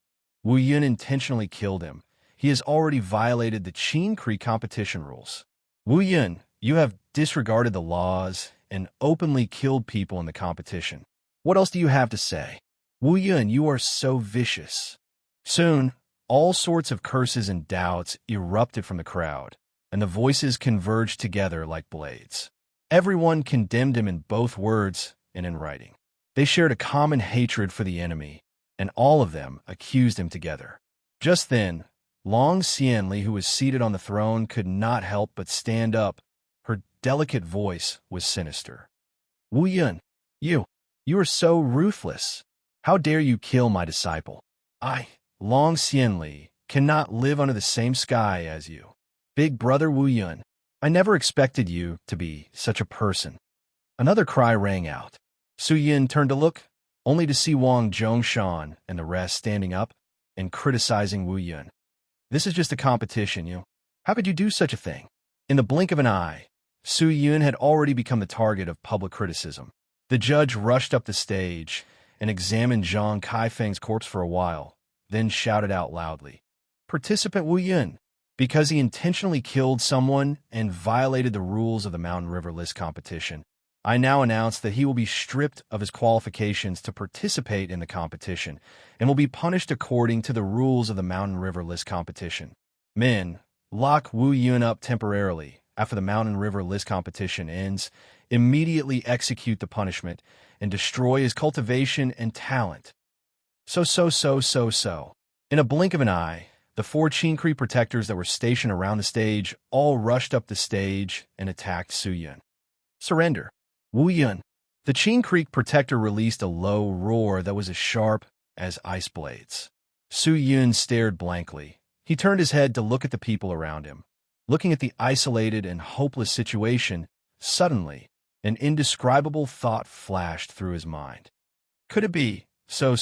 Wu Yun intentionally killed him. He has already violated the Qin Cree competition rules. Wu Yun, you have disregarded the laws and openly killed people in the competition. What else do you have to say? Wu Yun, you are so vicious. Soon, all sorts of curses and doubts erupted from the crowd, and the voices converged together like blades. Everyone condemned him in both words and in writing. They shared a common hatred for the enemy, and all of them accused him together. Just then, Long Xianli, who was seated on the throne, could not help but stand up. Her delicate voice was sinister. Wu Yun, you are so ruthless. How dare you kill my disciple? I, Long Xianli, cannot live under the same sky as you. Big brother Wu Yun, I never expected you to be such a person. Another cry rang out. Su Yun turned to look, only to see Wang Zhongshan and the rest standing up and criticizing Wu Yun. This is just a competition, How could you do such a thing? In the blink of an eye, Su Yun had already become the target of public criticism. The judge rushed up the stage and examined Zhang Kaifeng's corpse for a while, then shouted out loudly, Participant Wu Yun, because he intentionally killed someone and violated the rules of the Mountain River List competition, I now announce that he will be stripped of his qualifications to participate in the competition and will be punished according to the rules of the Mountain River List competition. Men, lock Wu Yun up temporarily after the Mountain River List competition ends, immediately execute the punishment, and destroy his cultivation and talent. So. In a blink of an eye, the 4 Qin Cree protectors that were stationed around the stage all rushed up the stage and attacked Su Yun. Surrender. Wu Yun. The Qin Creek protector released a low roar that was as sharp as ice blades. Su Yun stared blankly. He turned his head to look at the people around him. Looking at the isolated and hopeless situation, suddenly, an indescribable thought flashed through his mind. Could it be? So.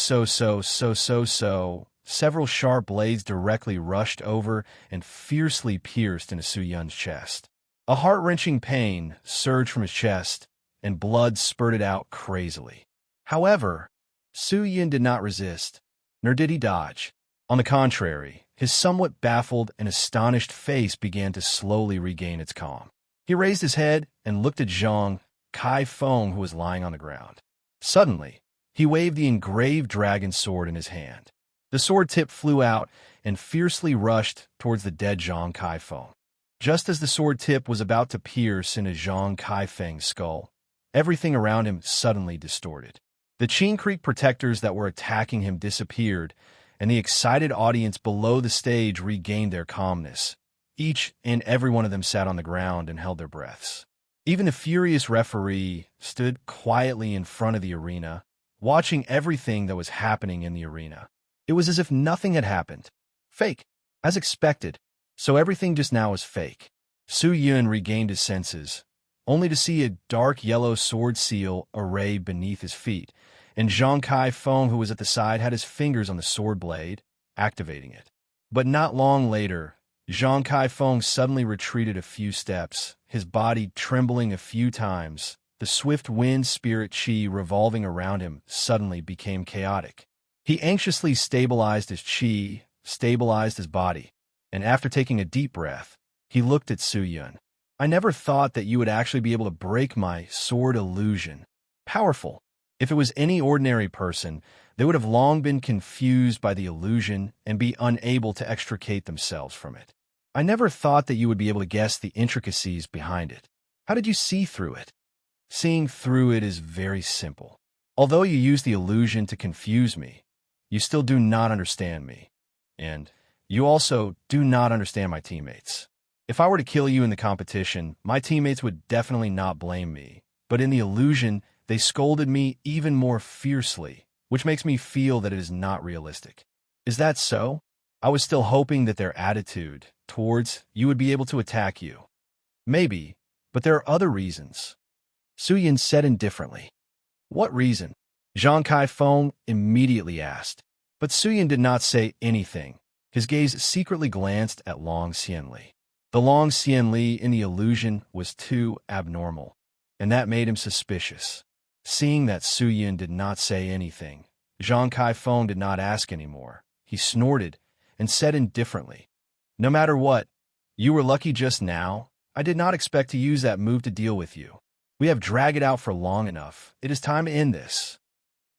Several sharp blades directly rushed over and fiercely pierced into Su Yun's chest. A heart-wrenching pain surged from his chest, and blood spurted out crazily. However, Su Yun did not resist, nor did he dodge. On the contrary, his somewhat baffled and astonished face began to slowly regain its calm. He raised his head and looked at Zhang Kai-Feng, who was lying on the ground. Suddenly, he waved the engraved dragon sword in his hand. The sword tip flew out and fiercely rushed towards the dead Zhang Kai-Feng. Just as the sword tip was about to pierce into Zhang Kai-Feng's skull, everything around him suddenly distorted. The Qin Creek protectors that were attacking him disappeared, and the excited audience below the stage regained their calmness. Each and every one of them sat on the ground and held their breaths. Even the furious referee stood quietly in front of the arena, watching everything that was happening in the arena. It was as if nothing had happened. Fake, as expected. So everything just now was fake. Su Yun regained his senses, only to see a dark yellow sword seal arrayed beneath his feet, and Zhang Kai-Feng, who was at the side, had his fingers on the sword blade, activating it. But not long later, Zhang Kai-Feng suddenly retreated a few steps, his body trembling a few times. The swift wind spirit qi revolving around him suddenly became chaotic. He anxiously stabilized his qi, stabilized his body, and after taking a deep breath, he looked at Su Yun. I never thought that you would actually be able to break my sword illusion. Powerful. If it was any ordinary person, they would have long been confused by the illusion and be unable to extricate themselves from it. I never thought that you would be able to guess the intricacies behind it. How did you see through it? Seeing through it is very simple. Although you use the illusion to confuse me, you still do not understand me. And you also do not understand my teammates. If I were to kill you in the competition, my teammates would definitely not blame me. But in the illusion, they scolded me even more fiercely, which makes me feel that it is not realistic. Is that so? I was still hoping that their attitude towards you would be able to attack you. Maybe, but there are other reasons. Su Yun said indifferently. What reason? Zhang Kai-Feng immediately asked. But Su Yun did not say anything. His gaze secretly glanced at Long Xianli. The Long Xianli in the illusion was too abnormal, and that made him suspicious. Seeing that Su Yun did not say anything, Zhang Kai-Feng did not ask anymore. He snorted and said indifferently, no matter what, you were lucky just now. I did not expect to use that move to deal with you. We have dragged it out for long enough. It is time to end this.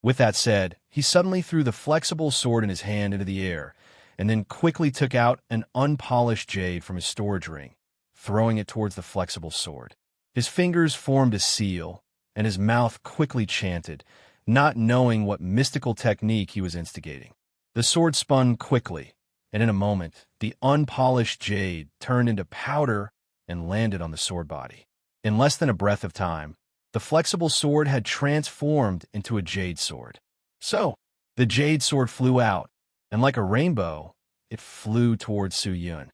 With that said, he suddenly threw the flexible sword in his hand into the air, and then quickly took out an unpolished jade from his storage ring, throwing it towards the flexible sword. His fingers formed a seal, and his mouth quickly chanted, not knowing what mystical technique he was instigating. The sword spun quickly, and in a moment, the unpolished jade turned into powder and landed on the sword body. In less than a breath of time, the flexible sword had transformed into a jade sword. So, the jade sword flew out, and like a rainbow, it flew towards Su Yun.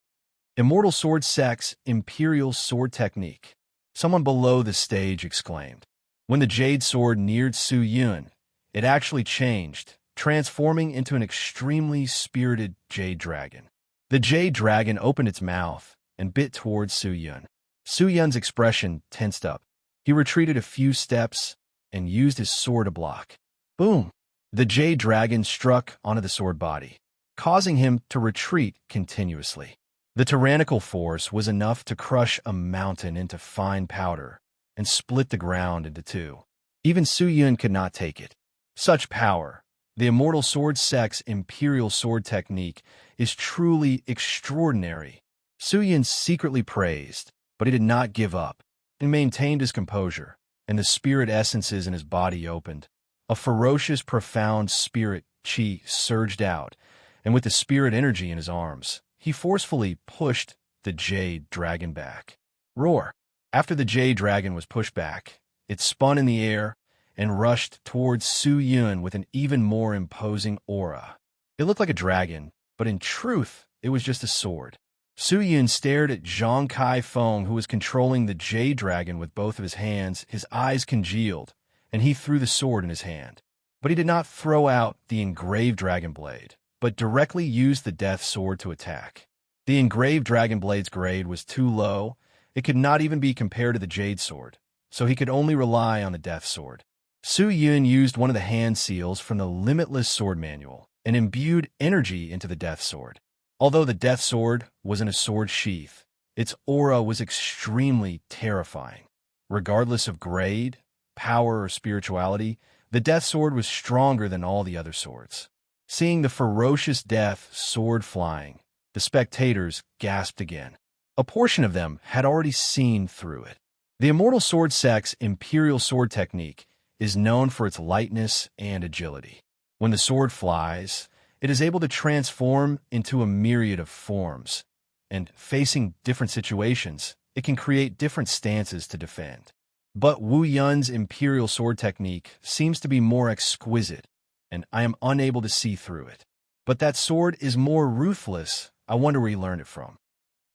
Immortal Sword Sex Imperial Sword Technique. Someone below the stage exclaimed. When the jade sword neared Su Yun, it actually changed, transforming into an extremely spirited jade dragon. The jade dragon opened its mouth and bit towards Su Yun. Su Yun's expression tensed up. He retreated a few steps and used his sword to block. Boom! The jade dragon struck onto the sword body, causing him to retreat continuously. The tyrannical force was enough to crush a mountain into fine powder and split the ground into two. Even Su Yun could not take it. Such power, the Immortal Sword Sex Imperial Sword Technique, is truly extraordinary. Su Yun secretly praised, but he did not give up. He maintained his composure, and the spirit essences in his body opened. A ferocious, profound spirit qi surged out, and with the spirit energy in his arms, he forcefully pushed the jade dragon back. Roar! After the jade dragon was pushed back, it spun in the air and rushed towards Su Yun with an even more imposing aura. It looked like a dragon, but in truth, it was just a sword. Su Yun stared at Zhang Kai-Feng, who was controlling the jade dragon with both of his hands. His eyes congealed, and he threw the sword in his hand. But he did not throw out the engraved dragon blade, but directly used the death sword to attack. The engraved dragon blade's grade was too low. It could not even be compared to the jade sword, so he could only rely on the death sword. Su Yun used one of the hand seals from the Limitless Sword Manual and imbued energy into the death sword. Although the death sword was in a sword sheath, its aura was extremely terrifying. Regardless of grade, power, or spirituality, the death sword was stronger than all the other swords. Seeing the ferocious death sword flying, the spectators gasped again. A portion of them had already seen through it. The Immortal Sword Sect's Imperial Sword Technique is known for its lightness and agility. When the sword flies, it is able to transform into a myriad of forms, and facing different situations, it can create different stances to defend. But Wu Yun's Imperial Sword Technique seems to be more exquisite, and I am unable to see through it. But that sword is more ruthless. I wonder where he learned it from.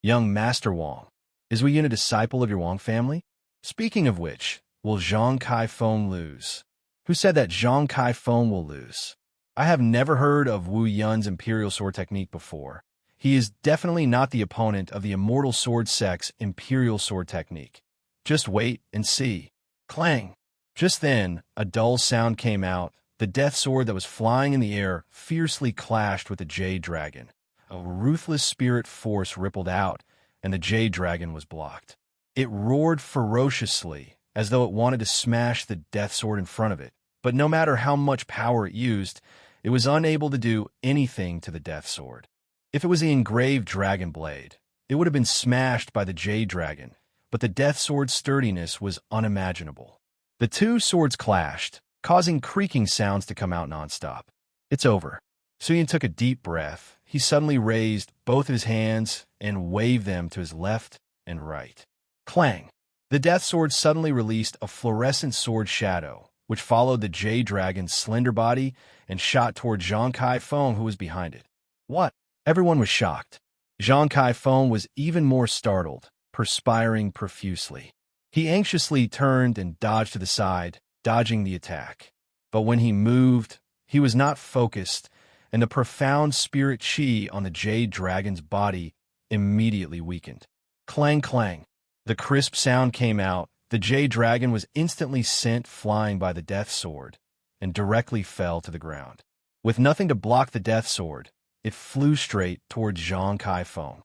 Young Master Wang, is Wu Yun a disciple of your Wang family? Speaking of which, will Zhang Kai-feng lose? Who said that Zhang Kai-feng will lose? I have never heard of Wu Yun's Imperial Sword Technique before. He is definitely not the opponent of the Immortal Sword Sect's Imperial Sword Technique. Just wait and see. Clang! Just then, a dull sound came out. The death sword that was flying in the air fiercely clashed with the Jade Dragon. A ruthless spirit force rippled out, and the Jade Dragon was blocked. It roared ferociously, as though it wanted to smash the death sword in front of it. But no matter how much power it used, it was unable to do anything to the death sword. If it was the engraved dragon blade, it would have been smashed by the Jade Dragon, but the death sword's sturdiness was unimaginable. The two swords clashed, causing creaking sounds to come out nonstop. It's over. Suyin took a deep breath. He suddenly raised both of his hands and waved them to his left and right. Clang! The death sword suddenly released a fluorescent sword shadow, which followed the Jade Dragon's slender body and shot toward Zhang Kai-feng, who was behind it. What? Everyone was shocked. Zhang Kai-feng was even more startled, perspiring profusely. He anxiously turned and dodged to the side, dodging the attack. But when he moved, he was not focused, and the profound spirit chi on the Jade Dragon's body immediately weakened. Clang, clang. The crisp sound came out. The Jade Dragon was instantly sent flying by the death sword and directly fell to the ground. With nothing to block the death sword, it flew straight towards Zhang Kai-feng.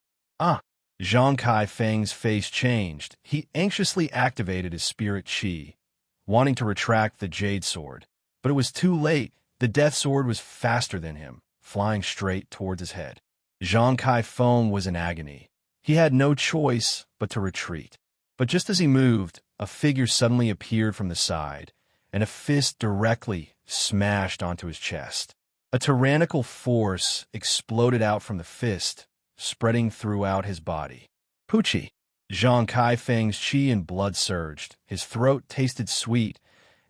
Zhang Kai-feng's face changed. He anxiously activated his spirit chi, wanting to retract the jade sword. But it was too late. The death sword was faster than him, flying straight towards his head. Zhang Kai-feng was in agony. He had no choice but to retreat. But just as he moved, a figure suddenly appeared from the side, and a fist directly smashed onto his chest. A tyrannical force exploded out from the fist, spreading throughout his body. Pucci! Zhang Kai-feng's chi and blood surged. His throat tasted sweet,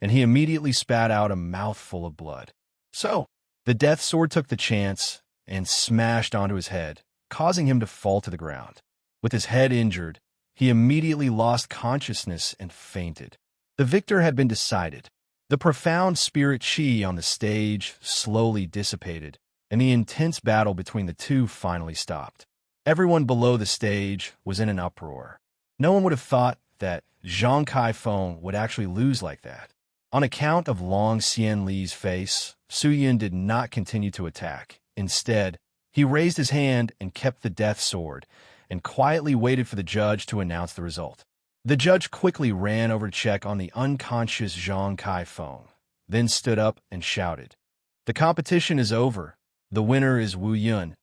and he immediately spat out a mouthful of blood. So, the death sword took the chance and smashed onto his head, causing him to fall to the ground. With his head injured, he immediately lost consciousness and fainted. The victor had been decided. The profound spirit chi on the stage slowly dissipated, and the intense battle between the two finally stopped. Everyone below the stage was in an uproar. No one would have thought that Zhang Kai-feng would actually lose like that. On account of Long Xianli's face, Suyin did not continue to attack. Instead, he raised his hand and kept the death sword, and quietly waited for the judge to announce the result. The judge quickly ran over to check on the unconscious Zhang Kai-feng, then stood up and shouted, "The competition is over. The winner is Wu Yun.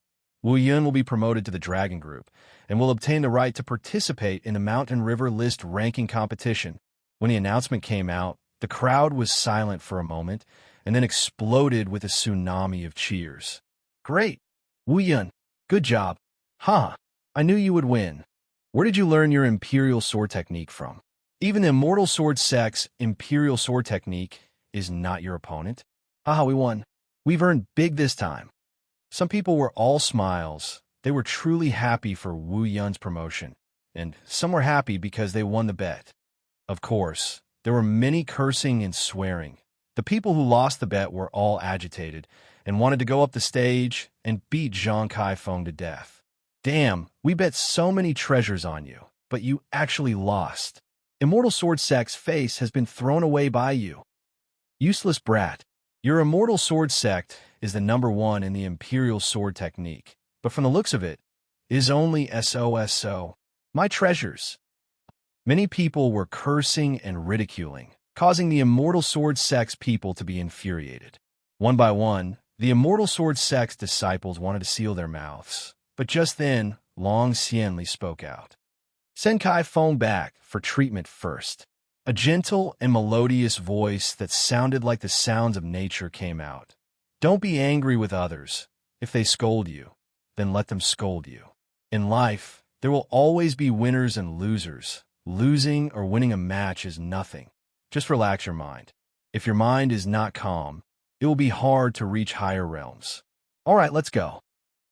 Wu Yun will be promoted to the Dragon Group and will obtain the right to participate in the Mountain River List ranking competition." When the announcement came out, the crowd was silent for a moment and then exploded with a tsunami of cheers. "Great! Wu Yun, good job. I knew you would win. Where did you learn your Imperial Sword Technique from? Even the Immortal Sword Sect's Imperial Sword Technique is not your opponent. We won. We've earned big this time." Some people were all smiles. They were truly happy for Wu Yun's promotion, and some were happy because they won the bet. Of course, there were many cursing and swearing. The people who lost the bet were all agitated and wanted to go up the stage and beat Zhang Kai-feng to death. "Damn, we bet so many treasures on you, but you actually lost. Immortal Sword Sect's face has been thrown away by you. Useless brat. Your Immortal Sword Sect is the #1 in the Imperial Sword Technique. but from the looks of it, is only SOSO. My treasures. Many people were cursing and ridiculing, causing the immortal sword sect's people to be infuriated. One by one, the immortal sword sect's disciples wanted to seal their mouths, but just then, Long Xianli spoke out. Senkai phoned back for treatment first. A gentle and melodious voice that sounded like the sounds of nature came out. Don't be angry with others. If they scold you, then let them scold you. In life, there will always be winners and losers. Losing or winning a match is nothing. Just relax your mind. If your mind is not calm, it will be hard to reach higher realms. All right, let's go.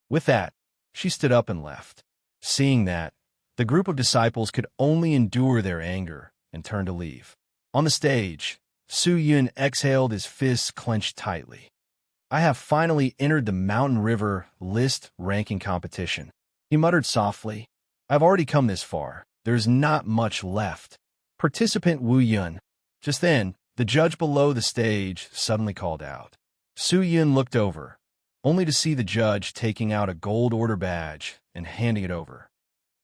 With that, she stood up and left. Seeing that, the group of disciples could only endure their anger and turned to leave. On the stage, Su Yun exhaled, his fists clenched tightly. I have finally entered the Mountain River list ranking competition. He muttered softly. I've already come this far. There's not much left. Participant Wu Yun. Just then, the judge below the stage suddenly called out. Su Yun looked over, only to see the judge taking out a gold order badge and handing it over.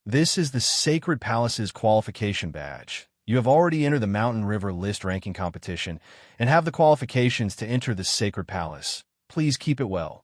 This is the Sacred Palace's qualification badge. You have already entered the Mountain River list ranking competition and have the qualifications to enter the Sacred Palace. Please keep it well.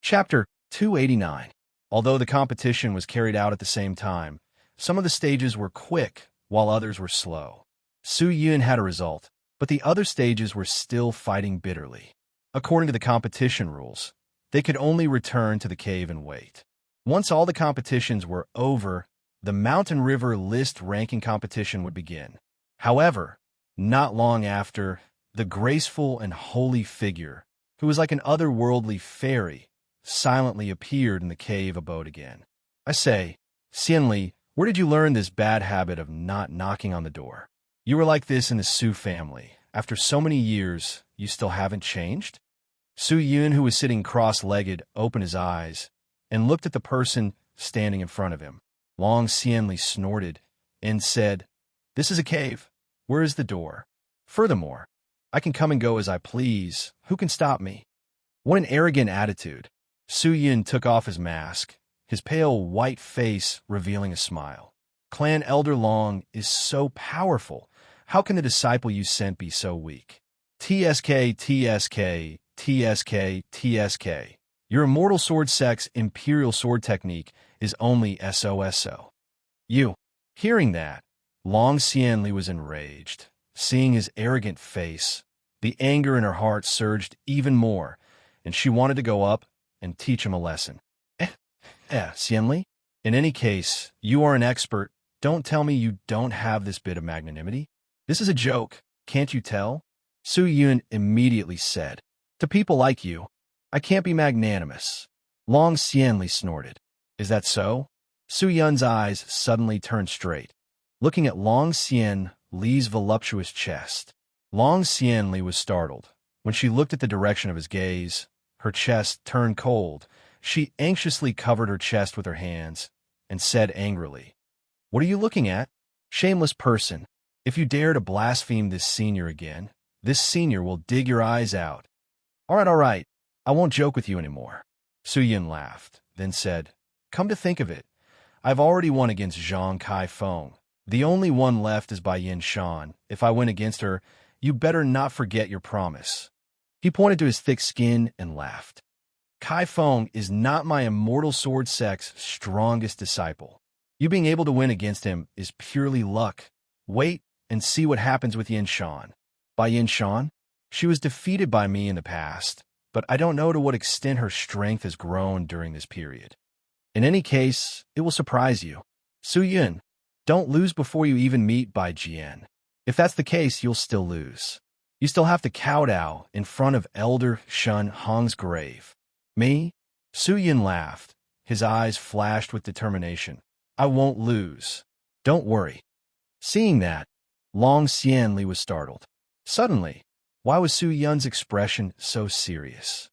Chapter 289. Although the competition was carried out at the same time, some of the stages were quick while others were slow. Su Yun had a result, but the other stages were still fighting bitterly. According to the competition rules, they could only return to the cave and wait. Once all the competitions were over, the Mountain River list ranking competition would begin. However, not long after, the graceful and holy figure, who was like an otherworldly fairy, silently appeared in the cave abode again. I say, Xianli, where did you learn this bad habit of not knocking on the door? You were like this in the Su family. After so many years, you still haven't changed? Su Yun, who was sitting cross-legged, opened his eyes and looked at the person standing in front of him. Long Xianli snorted and said, This is a cave. Where is the door? Furthermore, I can come and go as I please. Who can stop me? What an arrogant attitude. Su Yun took off his mask, his pale white face revealing a smile. Clan Elder Long is so powerful. How can the disciple you sent be so weak? TSK, TSK, TSK, TSK. Your immortal sword sect's imperial sword technique is only SOSO. You. Hearing that, Long Xianli was enraged. Seeing his arrogant face, the anger in her heart surged even more, and she wanted to go up and teach him a lesson. Xianli? In any case, you are an expert. Don't tell me you don't have this bit of magnanimity. This is a joke, can't you tell? Su Yun immediately said. To people like you, I can't be magnanimous. Long Xianli snorted. Is that so? Su Yun's eyes suddenly turned straight, looking at Long Xianli's voluptuous chest. Long Xianli was startled. When she looked at the direction of his gaze, her chest turned cold. She anxiously covered her chest with her hands and said angrily, What are you looking at? Shameless person. If you dare to blaspheme this senior again, this senior will dig your eyes out. All right. I won't joke with you anymore. Su Yun laughed, then said, Come to think of it, I've already won against Zhang Kaifeng. The only one left is by Yin Shan. If I win against her, you better not forget your promise. He pointed to his thick skin and laughed. Kaifeng is not my immortal sword sect's strongest disciple. You being able to win against him is purely luck. Wait and see what happens with Yin Shan. By Yin Shan? She was defeated by me in the past, but I don't know to what extent her strength has grown during this period. In any case, it will surprise you. Su Yun, don't lose before you even meet Bai Jian. If that's the case, you'll still lose. You still have to kowtow in front of Elder Shun Hong's grave. Me? Su Yun laughed. His eyes flashed with determination. I won't lose. Don't worry. Seeing that, Long Xianli was startled. Suddenly, why was Su Yun's expression so serious?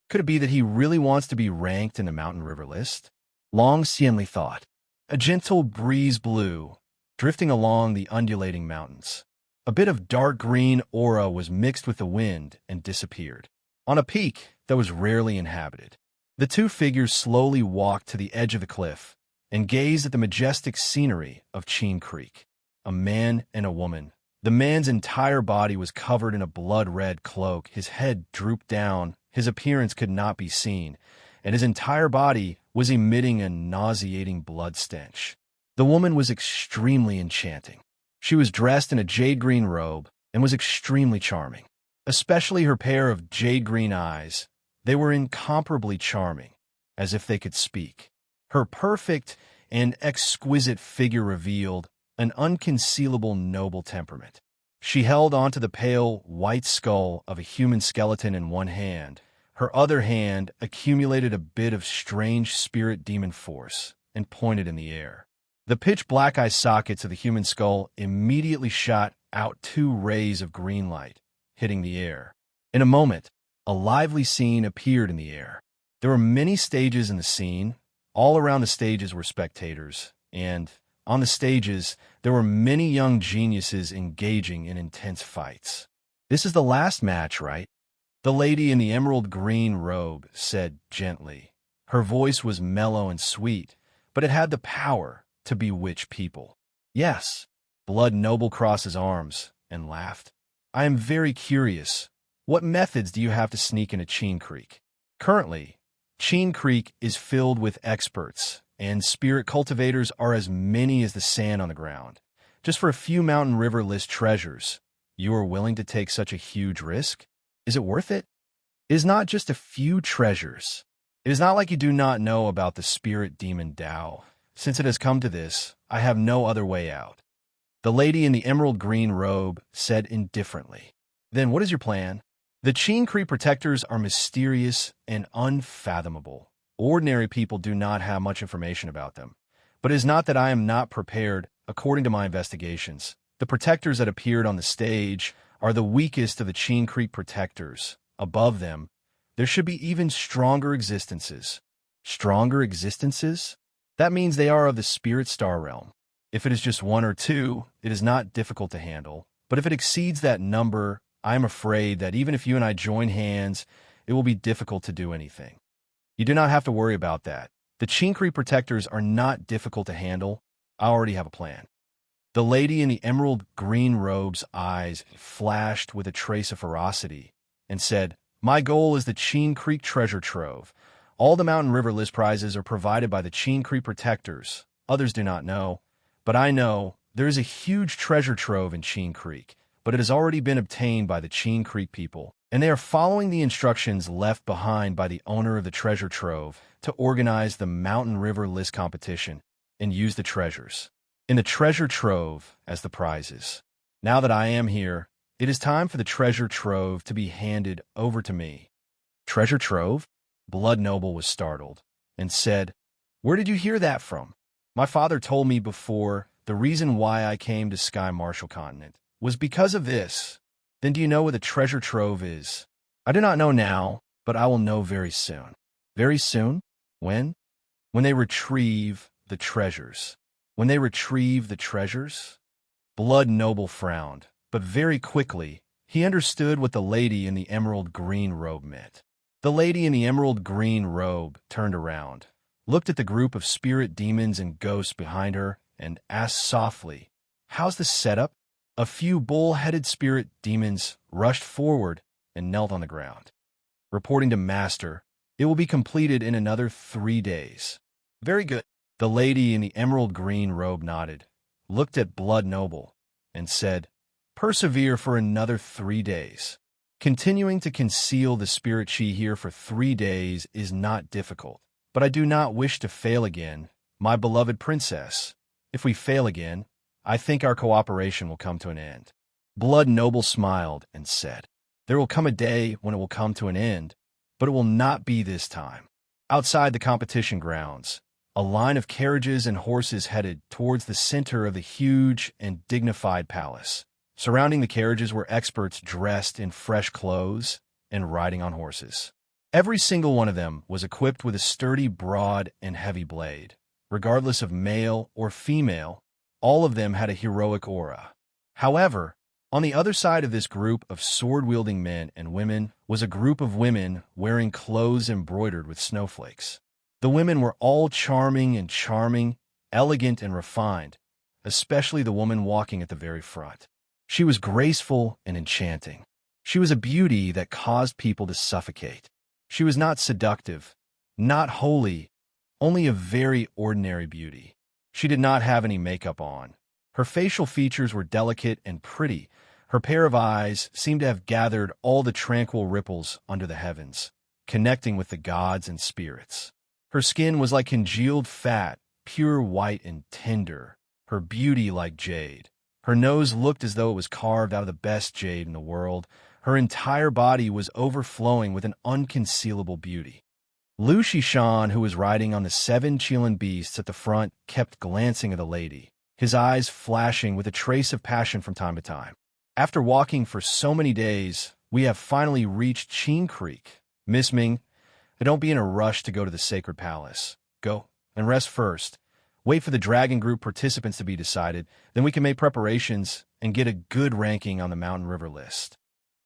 Could it be that he really wants to be ranked in the Mountain River list? Long Xianli thought. A gentle breeze blew, drifting along the undulating mountains. A bit of dark green aura was mixed with the wind and disappeared. On a peak that was rarely inhabited, The two figures slowly walked to the edge of the cliff and gazed at the majestic scenery of Cheen Creek. A man and a woman. The man's entire body was covered in a blood-red cloak. His head drooped down, his appearance could not be seen, and his entire body was emitting a nauseating blood stench. The woman was extremely enchanting. She was dressed in a jade-green robe and was extremely charming. Especially her pair of jade-green eyes. They were incomparably charming, as if they could speak. Her perfect and exquisite figure revealed an unconcealable noble temperament. She held onto the pale white skull of a human skeleton in one hand. Her other hand accumulated a bit of strange spirit demon force and pointed in the air. The pitch-black eye sockets of the human skull immediately shot out two rays of green light, hitting the air. In a moment, a lively scene appeared in the air. There were many stages in the scene. All around the stages were spectators, and on the stages, there were many young geniuses engaging in intense fights. "This is the last match, right?" The lady in the emerald green robe said gently. Her voice was mellow and sweet, but it had the power to bewitch people. "Yes." Blood Noble crossed his arms and laughed. "I am very curious. What methods do you have to sneak into Cheen Creek?" Currently, Cheen Creek is filled with experts, and spirit cultivators are as many as the sand on the ground. Just for a few mountain river-list treasures, you are willing to take such a huge risk? Is it worth it? It is not just a few treasures. It is not like you do not know about the spirit demon Tao. Since it has come to this, I have no other way out. The lady in the emerald green robe said indifferently. "Then what is your plan?" The Cheen Creek protectors are mysterious and unfathomable. Ordinary people do not have much information about them. But it is not that I am not prepared. According to my investigations, the protectors that appeared on the stage are the weakest of the Cheen Creek protectors. Above them, there should be even stronger existences. Stronger existences? That means they are of the spirit star realm. If it is just one or two, it is not difficult to handle. But if it exceeds that number, I am afraid that even if you and I join hands, it will be difficult to do anything. You do not have to worry about that. The Cheen Creek protectors are not difficult to handle. I already have a plan. The lady in the emerald green robe's eyes flashed with a trace of ferocity and said, "My goal is the Cheen Creek treasure trove. All the Mountain River list prizes are provided by the Cheen Creek protectors. Others do not know, but I know there is a huge treasure trove in Cheen Creek, but it has already been obtained by the Cheen Creek people, and they are following the instructions left behind by the owner of the treasure trove to organize the Mountain River list competition and use the treasures in the treasure trove as the prizes. Now that I am here, it is time for the treasure trove to be handed over to me." "Treasure trove?" Blood Noble was startled and said, "Where did you hear that from?" "My father told me before. The reason why I came to Sky Marshall Continent was because of this." "Then do you know what the treasure trove is?" "I do not know now, but I will know very soon." "Very soon? When?" "When they retrieve the treasures." "When they retrieve the treasures?" Blood Noble frowned, but very quickly he understood what the lady in the emerald green robe meant. The lady in the emerald green robe turned around, looked at the group of spirit demons and ghosts behind her, and asked softly, "How's the setup?" A few bull-headed spirit demons rushed forward and knelt on the ground. "Reporting to Master, it will be completed in another 3 days." "Very good." The lady in the emerald green robe nodded, looked at Blood Noble, and said, "Persevere for another 3 days. Continuing to conceal the spirit chi here for 3 days is not difficult, but I do not wish to fail again, my beloved princess. If we fail again, I think our cooperation will come to an end." Blood Noble smiled and said, "There will come a day when it will come to an end, but it will not be this time." Outside the competition grounds, a line of carriages and horses headed towards the center of the huge and dignified palace. Surrounding the carriages were experts dressed in fresh clothes and riding on horses. Every single one of them was equipped with a sturdy, broad, and heavy blade. Regardless of male or female, all of them had a heroic aura. However, On the other side of this group of sword-wielding men and women was a group of women wearing clothes embroidered with snowflakes. The women were all charming, elegant and refined, especially the woman walking at the very front. She was graceful and enchanting. She was a beauty that caused people to suffocate. She was not seductive, not holy, only a very ordinary beauty. She did not have any makeup on. Her facial features were delicate and pretty. Her pair of eyes seemed to have gathered all the tranquil ripples under the heavens, connecting with the gods and spirits. Her skin was like congealed fat, pure white and tender, her beauty like jade. Her nose looked as though it was carved out of the best jade in the world. Her entire body was overflowing with an unconcealable beauty. Lu Shishan, who was riding on the 7 Qilin beasts at the front, kept glancing at the lady, his eyes flashing with a trace of passion from time to time. After walking for so many days, we have finally reached Qin Creek. Miss Ming, don't be in a rush to go to the sacred palace. Go and rest first. Wait for the dragon group participants to be decided, then we can make preparations and get a good ranking on the Mountain River list.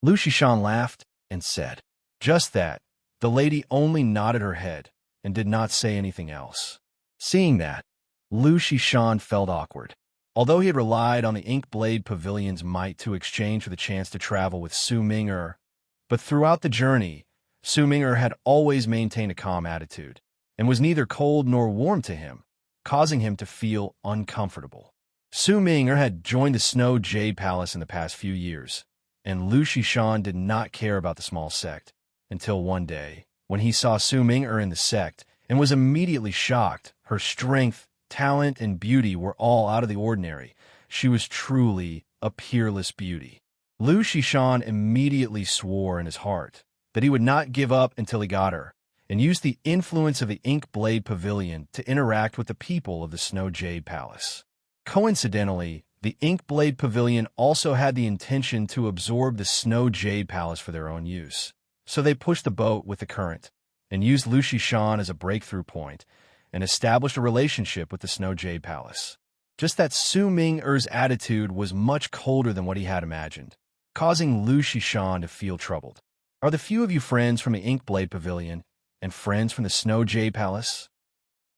Lu Shishan laughed and said, "Just that." The lady only nodded her head and did not say anything else. Seeing that, Lu Shishan felt awkward. Although he had relied on the Ink Blade Pavilion's might to exchange for the chance to travel with Su Ming'er, but throughout the journey, Su Ming'er had always maintained a calm attitude and was neither cold nor warm to him, causing him to feel uncomfortable. Su Ming'er had joined the Snow Jade Palace in the past few years, and Lu Shishan did not care about the small sect until one day, when he saw Su Ming'er in the sect and was immediately shocked. Her strength, talent, and beauty were all out of the ordinary. She was truly a peerless beauty. Lu Shishan immediately swore in his heart that he would not give up until he got her, and used the influence of the Ink Blade Pavilion to interact with the people of the Snow Jade Palace. Coincidentally, the Ink Blade Pavilion also had the intention to absorb the Snow Jade Palace for their own use. So they pushed the boat with the current, and used Lu Shishan as a breakthrough point, and established a relationship with the Snow Jade Palace. Just that Su Ming'er's attitude was much colder than what he had imagined, causing Lu Shishan to feel troubled. Are the few of you friends from the Ink Blade Pavilion and friends from the Snow Jade Palace?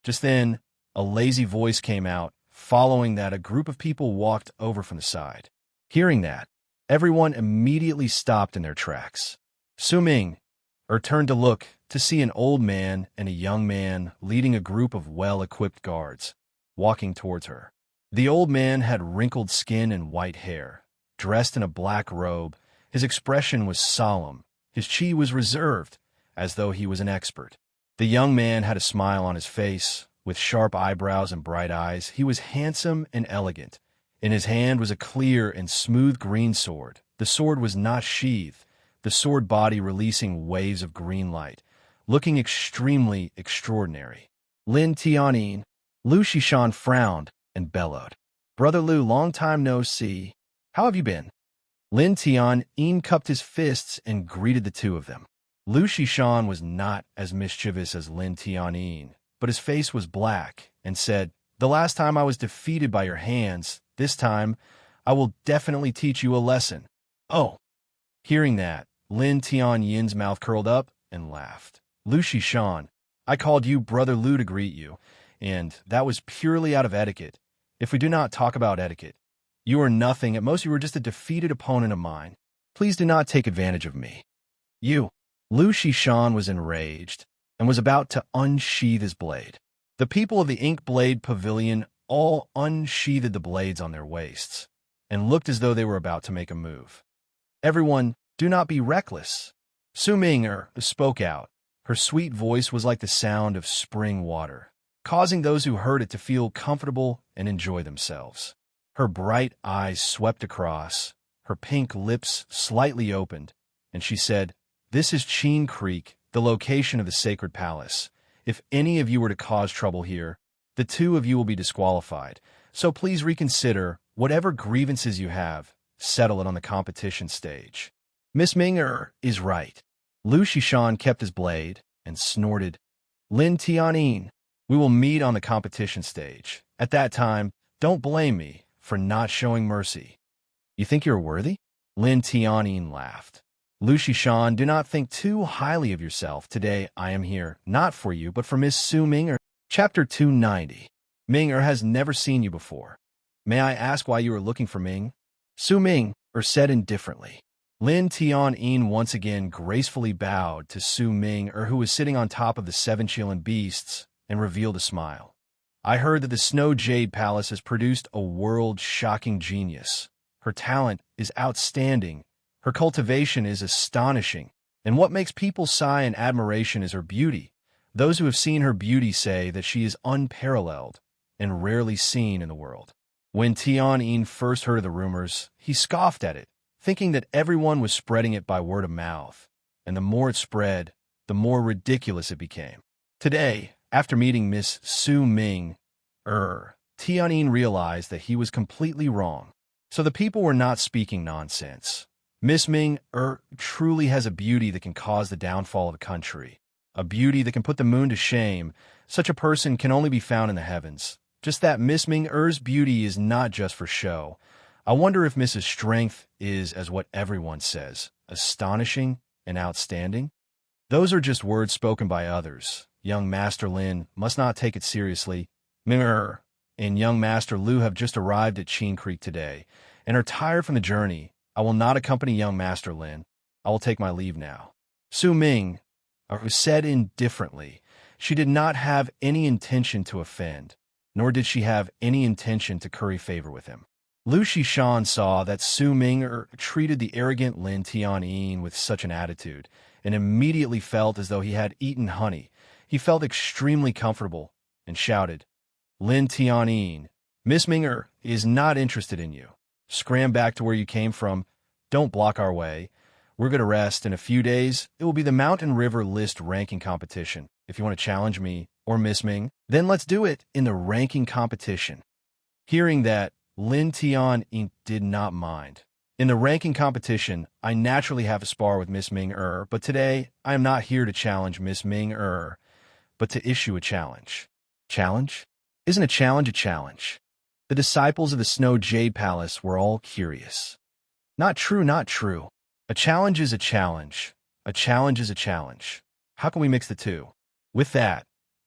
Just then, a lazy voice came out. Following that, a group of people walked over from the side. Hearing that, everyone immediately stopped in their tracks. Su Ming'er turned to look to see an old man and a young man leading a group of well-equipped guards, walking towards her. The old man had wrinkled skin and white hair. Dressed in a black robe, his expression was solemn. His chi was reserved, as though he was an expert. The young man had a smile on his face, with sharp eyebrows and bright eyes. He was handsome and elegant. In his hand was a clear and smooth green sword. The sword was not sheathed, the sword body releasing waves of green light, looking extremely extraordinary. Lin Tianyin, Lu Shishan frowned and bellowed. "Brother Lu, long time no see. How have you been?" Lin Tianyin cupped his fists and greeted the two of them. Lu Shishan was not as mischievous as Lin Tianyin, but his face was black, and said, "The last time I was defeated by your hands. This time, I will definitely teach you a lesson." "Oh." Hearing that, Lin Tianyin's mouth curled up and laughed. "Lu Shishan, I called you Brother Lu to greet you, and that was purely out of etiquette. If we do not talk about etiquette, you are nothing. At most, you were just a defeated opponent of mine. Please do not take advantage of me." "You." Lu Shishan was enraged and was about to unsheath his blade. The people of the Ink Blade Pavilion all unsheathed the blades on their waists and looked as though they were about to make a move. "Everyone, do not be reckless." Su Ming'er spoke out. Her sweet voice was like the sound of spring water, causing those who heard it to feel comfortable and enjoy themselves. Her bright eyes swept across, her pink lips slightly opened, and she said, "This is Qin Creek, the location of the sacred palace. If any of you were to cause trouble here, the two of you will be disqualified. So please reconsider. Whatever grievances you have, settle it on the competition stage." Miss Ming'er is right. Lu Shishan kept his blade and snorted. "Lin Tianyin, we will meet on the competition stage. At that time, don't blame me for not showing mercy." "You think you're worthy?" Lin Tianyin laughed. Lu Shan, do not think too highly of yourself. Today I am here, not for you, but for Miss Su Ming'er. Chapter 290. Ming'er has never seen you before. May I ask why you are looking for Ming? Su Ming'er said indifferently. Lin Tianyin once again gracefully bowed to Su Ming'er, who was sitting on top of the 7 Qilin beasts, and revealed a smile. I heard that the Snow Jade Palace has produced a world-shocking genius. Her talent is outstanding. Her cultivation is astonishing. And what makes people sigh in admiration is her beauty. Those who have seen her beauty say that she is unparalleled and rarely seen in the world. When Tianyin first heard of the rumors, he scoffed at it, thinking that everyone was spreading it by word of mouth. And the more it spread, the more ridiculous it became. Today, after meeting Miss Su Ming'er, Tianyin realized that he was completely wrong. So the people were not speaking nonsense. Miss Ming'er truly has a beauty that can cause the downfall of a country. A beauty that can put the moon to shame. Such a person can only be found in the heavens. Just that Miss Ming'er's beauty is not just for show. I wonder if Mrs. Strength is, as what everyone says, astonishing and outstanding? Those are just words spoken by others. Young Master Lin must not take it seriously. Ming'er and young Master Lu have just arrived at Qin Creek today and are tired from the journey. I will not accompany young Master Lin. I will take my leave now. Su Ming'er said indifferently. She did not have any intention to offend, nor did she have any intention to curry favor with him. Lu Shan saw that Su Ming'er treated the arrogant Lin Tianyin with such an attitude, and immediately felt as though he had eaten honey. He felt extremely comfortable and shouted, Lin Tianyin, Miss Ming'er is not interested in you. Scram back to where you came from. Don't block our way. We're going to rest. In a few days, it will be the Mountain River List ranking competition. If you want to challenge me or Miss Ming, then let's do it in the ranking competition. Hearing that, Lin Tianyin did not mind. In the ranking competition, I naturally have a spar with Miss Ming'er, but today I am not here to challenge Miss Ming'er, but to issue a challenge. Challenge? Isn't a challenge a challenge? The disciples of the Snow Jade Palace were all curious. Not true, not true. A challenge is a challenge. A challenge is a challenge. How can we mix the two? With that,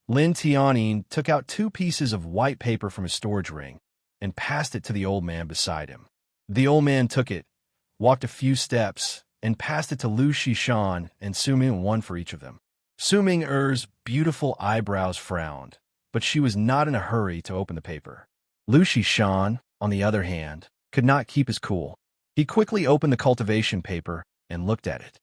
Lin Tianyin took out 2 pieces of white paper from his storage ring and passed it to the old man beside him. The old man took it, walked a few steps, and passed it to Lu Shan and Su Ming, one for each of them. Su Ming'er's beautiful eyebrows frowned, but she was not in a hurry to open the paper. Lu Shan, on the other hand, could not keep his cool. He quickly opened the cultivation paper and looked at it.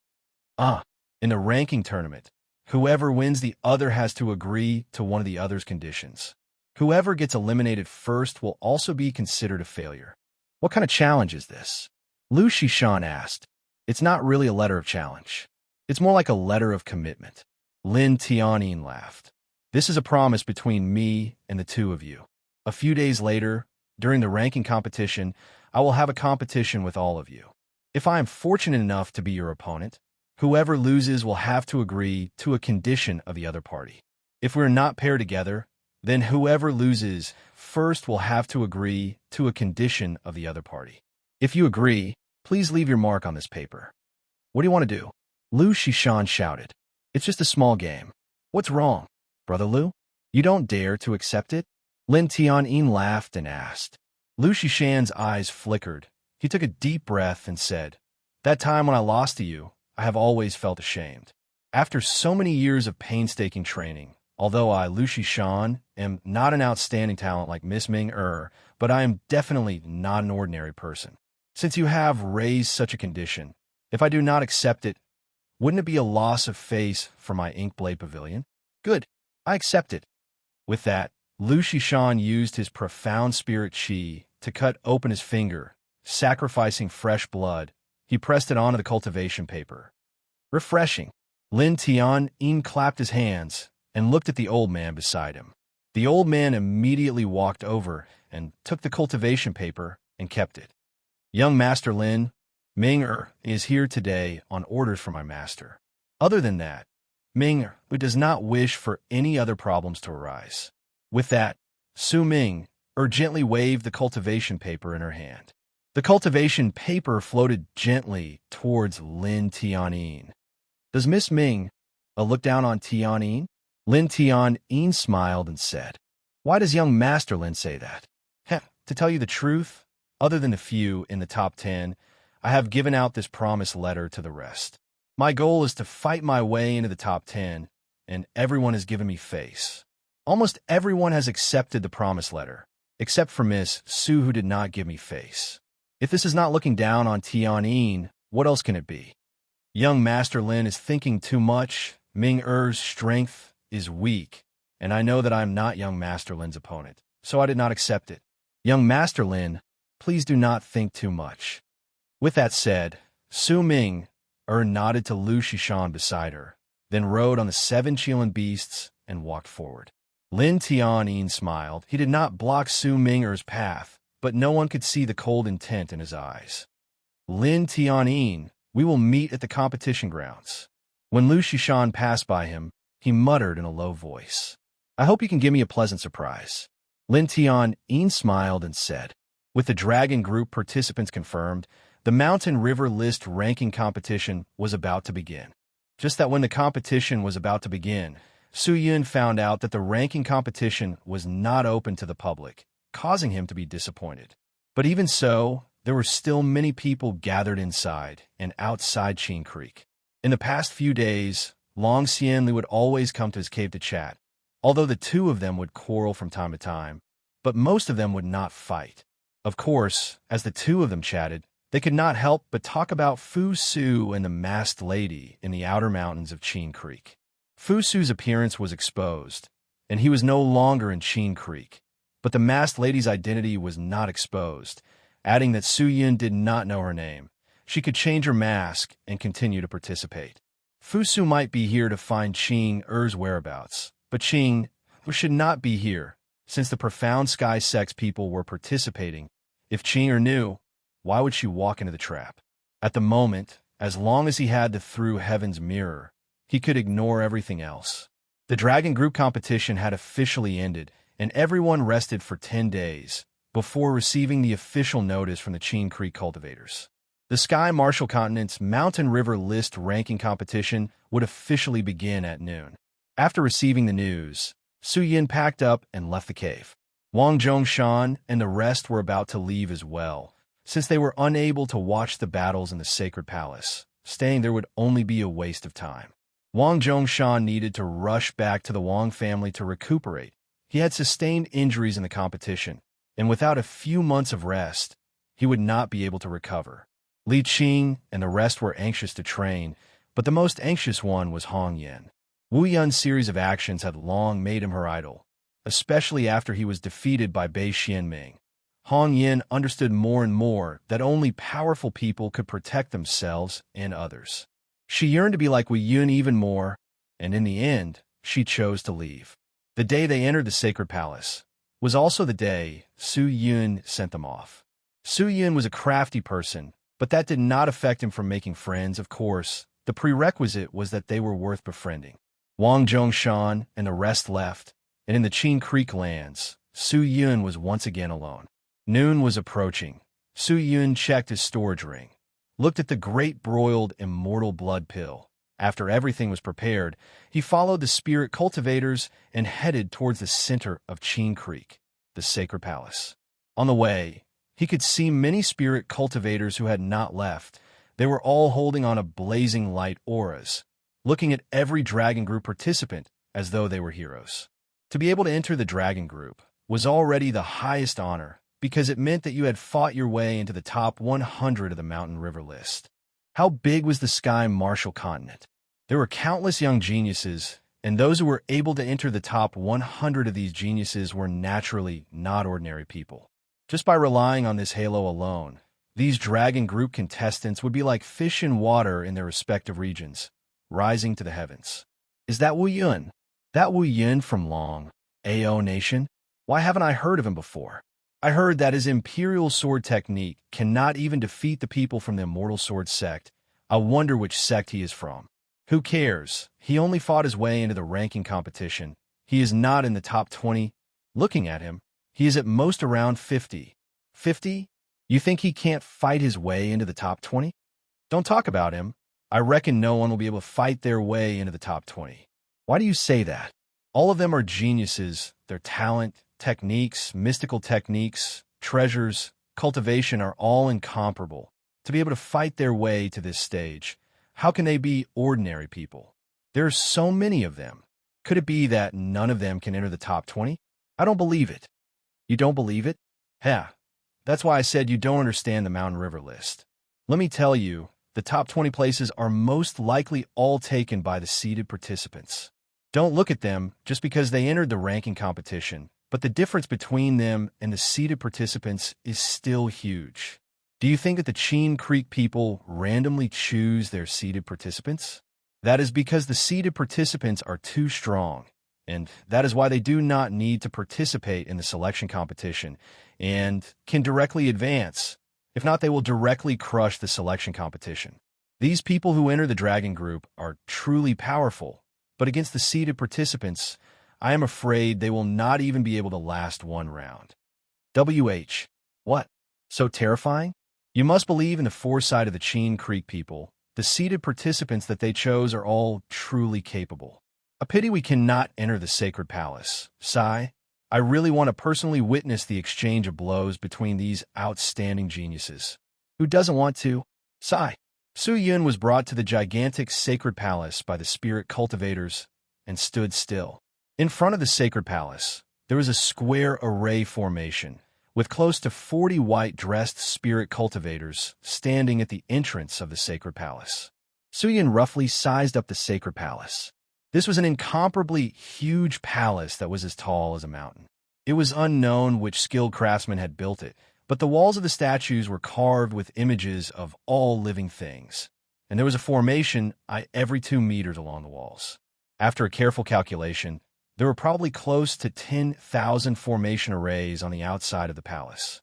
In the ranking tournament, whoever wins the other has to agree to one of the other's conditions. Whoever gets eliminated first will also be considered a failure. What kind of challenge is this? Lu Shan asked. It's not really a letter of challenge. It's more like a letter of commitment. Lin Tianyin laughed. This is a promise between me and the 2 of you. A few days later, during the ranking competition, I will have a competition with all of you. If I am fortunate enough to be your opponent, whoever loses will have to agree to a condition of the other party. If we're not paired together, then whoever loses first will have to agree to a condition of the other party. If you agree, please leave your mark on this paper. What do you want to do? Lu Shan shouted. It's just a small game. What's wrong, Brother Lu? You don't dare to accept it? Lin Tianyin laughed and asked. Lu Shan's eyes flickered. He took a deep breath and said, That time when I lost to you, I have always felt ashamed. After so many years of painstaking training, although I, Lu Shan, am not an outstanding talent like Miss Ming'er, but I am definitely not an ordinary person. Since you have raised such a condition, if I do not accept it, wouldn't it be a loss of face for my Inkblade Pavilion? Good, I accept it. With that, Lu Shan used his profound spirit qi to cut open his finger, sacrificing fresh blood. He pressed it onto the cultivation paper. Refreshing. Lin Tianyin clapped his hands and looked at the old man beside him. The old man immediately walked over and took the cultivation paper and kept it. Young Master Lin, Ming'er is here today on orders from my master. Other than that, Ming'er does not wish for any other problems to arise. With that, Su Ming'er gently waved the cultivation paper in her hand. The cultivation paper floated gently towards Lin Tianyin. Does Miss Ming look down on Tianyin? Lin Tianyin smiled and said, "Why does young Master Lin say that?" Heh, to tell you the truth, other than the few in the top 10, I have given out this promise letter to the rest. My goal is to fight my way into the top 10, and everyone has given me face. Almost everyone has accepted the promise letter, except for Miss Su, who did not give me face. If this is not looking down on Tianyin, what else can it be? Young Master Lin is thinking too much. Ming Er's strength is weak, and I know that I am not young Master Lin's opponent, so I did not accept it. Young Master Lin, please do not think too much. With that said, Su Ming nodded to Lu Shishan beside her, then rode on the 7 Qilin beasts and walked forward. Lin Tianyin smiled. He did not block Su Ming's path, but no one could see the cold intent in his eyes. Lin Tianyin, we will meet at the competition grounds. When Lu Shishan passed by him, he muttered in a low voice, I hope you can give me a pleasant surprise. Lin Tianyin smiled and said, with the dragon group participants confirmed, the Mountain River List ranking competition was about to begin. Just that when the competition was about to begin, Su Yun found out that the ranking competition was not open to the public, causing him to be disappointed. But even so, there were still many people gathered inside and outside Qin Creek. In the past few days, Long Xianli would always come to his cave to chat, although the two of them would quarrel from time to time, but most of them would not fight. Of course, as the two of them chatted, they could not help but talk about Fu Su and the masked lady in the outer mountains of Qin Creek. Fu Su's appearance was exposed, and he was no longer in Qin Creek, but the masked lady's identity was not exposed, adding that Su Yun did not know her name. She could change her mask and continue to participate. Fu Su might be here to find Qing Er's whereabouts, but Qing should not be here, since the profound sky sex people were participating. If Qing Er knew, why would she walk into the trap? At the moment, as long as he had the Through Heaven's mirror, he could ignore everything else. The Dragon Group competition had officially ended, and everyone rested for 10 days before receiving the official notice from the Qin Creek cultivators. The Sky Martial Continent's Mountain River List ranking competition would officially begin at noon. After receiving the news, Su Yin packed up and left the cave. Wang Zhongshan and the rest were about to leave as well, since they were unable to watch the battles in the Sacred Palace. Staying there would only be a waste of time. Wang Zhongshan needed to rush back to the Wang family to recuperate. He had sustained injuries in the competition, and without a few months of rest, he would not be able to recover. Li Qing and the rest were anxious to train, but the most anxious one was Hong Yin. Wu Yun's series of actions had long made him her idol, especially after he was defeated by Bei Xianming. Hong Yin understood more and more that only powerful people could protect themselves and others. She yearned to be like Wu Yun even more, and in the end, she chose to leave. The day they entered the Sacred Palace was also the day Su Yun sent them off. Su Yun was a crafty person, but that did not affect him from making friends. Of course, the prerequisite was that they were worth befriending. Wang Zhongshan and the rest left, and in the Qin Creek lands, Su Yun was once again alone. Noon was approaching. Su Yun checked his storage ring, looked at the great broiled immortal blood pill. After everything was prepared, he followed the spirit cultivators and headed towards the center of Qin Creek, the Sacred Palace. On the way, he could see many spirit cultivators who had not left. They were all holding on a blazing light auras, looking at every Dragon Group participant as though they were heroes. To be able to enter the Dragon Group was already the highest honor, because it meant that you had fought your way into the top 100 of the Mountain River List. How big was the Sky Martial Continent? There were countless young geniuses, and those who were able to enter the top 100 of these geniuses were naturally not ordinary people. Just by relying on this halo alone, these Dragon Group contestants would be like fish in water in their respective regions, rising to the heavens. Is that Wu Yun? That Wu Yun from Long Ao Nation? Why haven't I heard of him before? I heard that his Imperial Sword technique cannot even defeat the people from the Immortal Sword sect. I wonder which sect he is from. Who cares? He only fought his way into the ranking competition. He is not in the top 20. Looking at him, he is at most around 50. 50? You think he can't fight his way into the top 20? Don't talk about him. I reckon no one will be able to fight their way into the top 20. Why do you say that? All of them are geniuses. Their talent, techniques, mystical techniques, treasures, cultivation are all incomparable. To be able to fight their way to this stage, how can they be ordinary people? There are so many of them. Could it be that none of them can enter the top 20? I don't believe it. You don't believe it? Yeah, that's why I said you don't understand the Mountain River list. Let me tell you, the top 20 places are most likely all taken by the seeded participants. Don't look at them just because they entered the ranking competition, but the difference between them and the seeded participants is still huge. Do you think that the Cheen Creek people randomly choose their seeded participants? That is because the seeded participants are too strong, and that is why they do not need to participate in the selection competition and can directly advance. If not, they will directly crush the selection competition. These people who enter the dragon group are truly powerful, but against the seeded participants, I am afraid they will not even be able to last one round. What? So terrifying? You must believe in the foresight of the Cheen Creek people. The seeded participants that they chose are all truly capable. A pity we cannot enter the sacred palace. Sigh. I really want to personally witness the exchange of blows between these outstanding geniuses. Who doesn't want to? Sigh. Su Yun was brought to the gigantic sacred palace by the spirit cultivators and stood still. In front of the sacred palace, there was a square array formation with close to 40 white-dressed spirit cultivators standing at the entrance of the sacred palace. Su Yun roughly sized up the sacred palace. This was an incomparably huge palace that was as tall as a mountain. It was unknown which skilled craftsman had built it, but the walls of the statues were carved with images of all living things, and there was a formation every 2 meters along the walls. After a careful calculation, there were probably close to 10,000 formation arrays on the outside of the palace.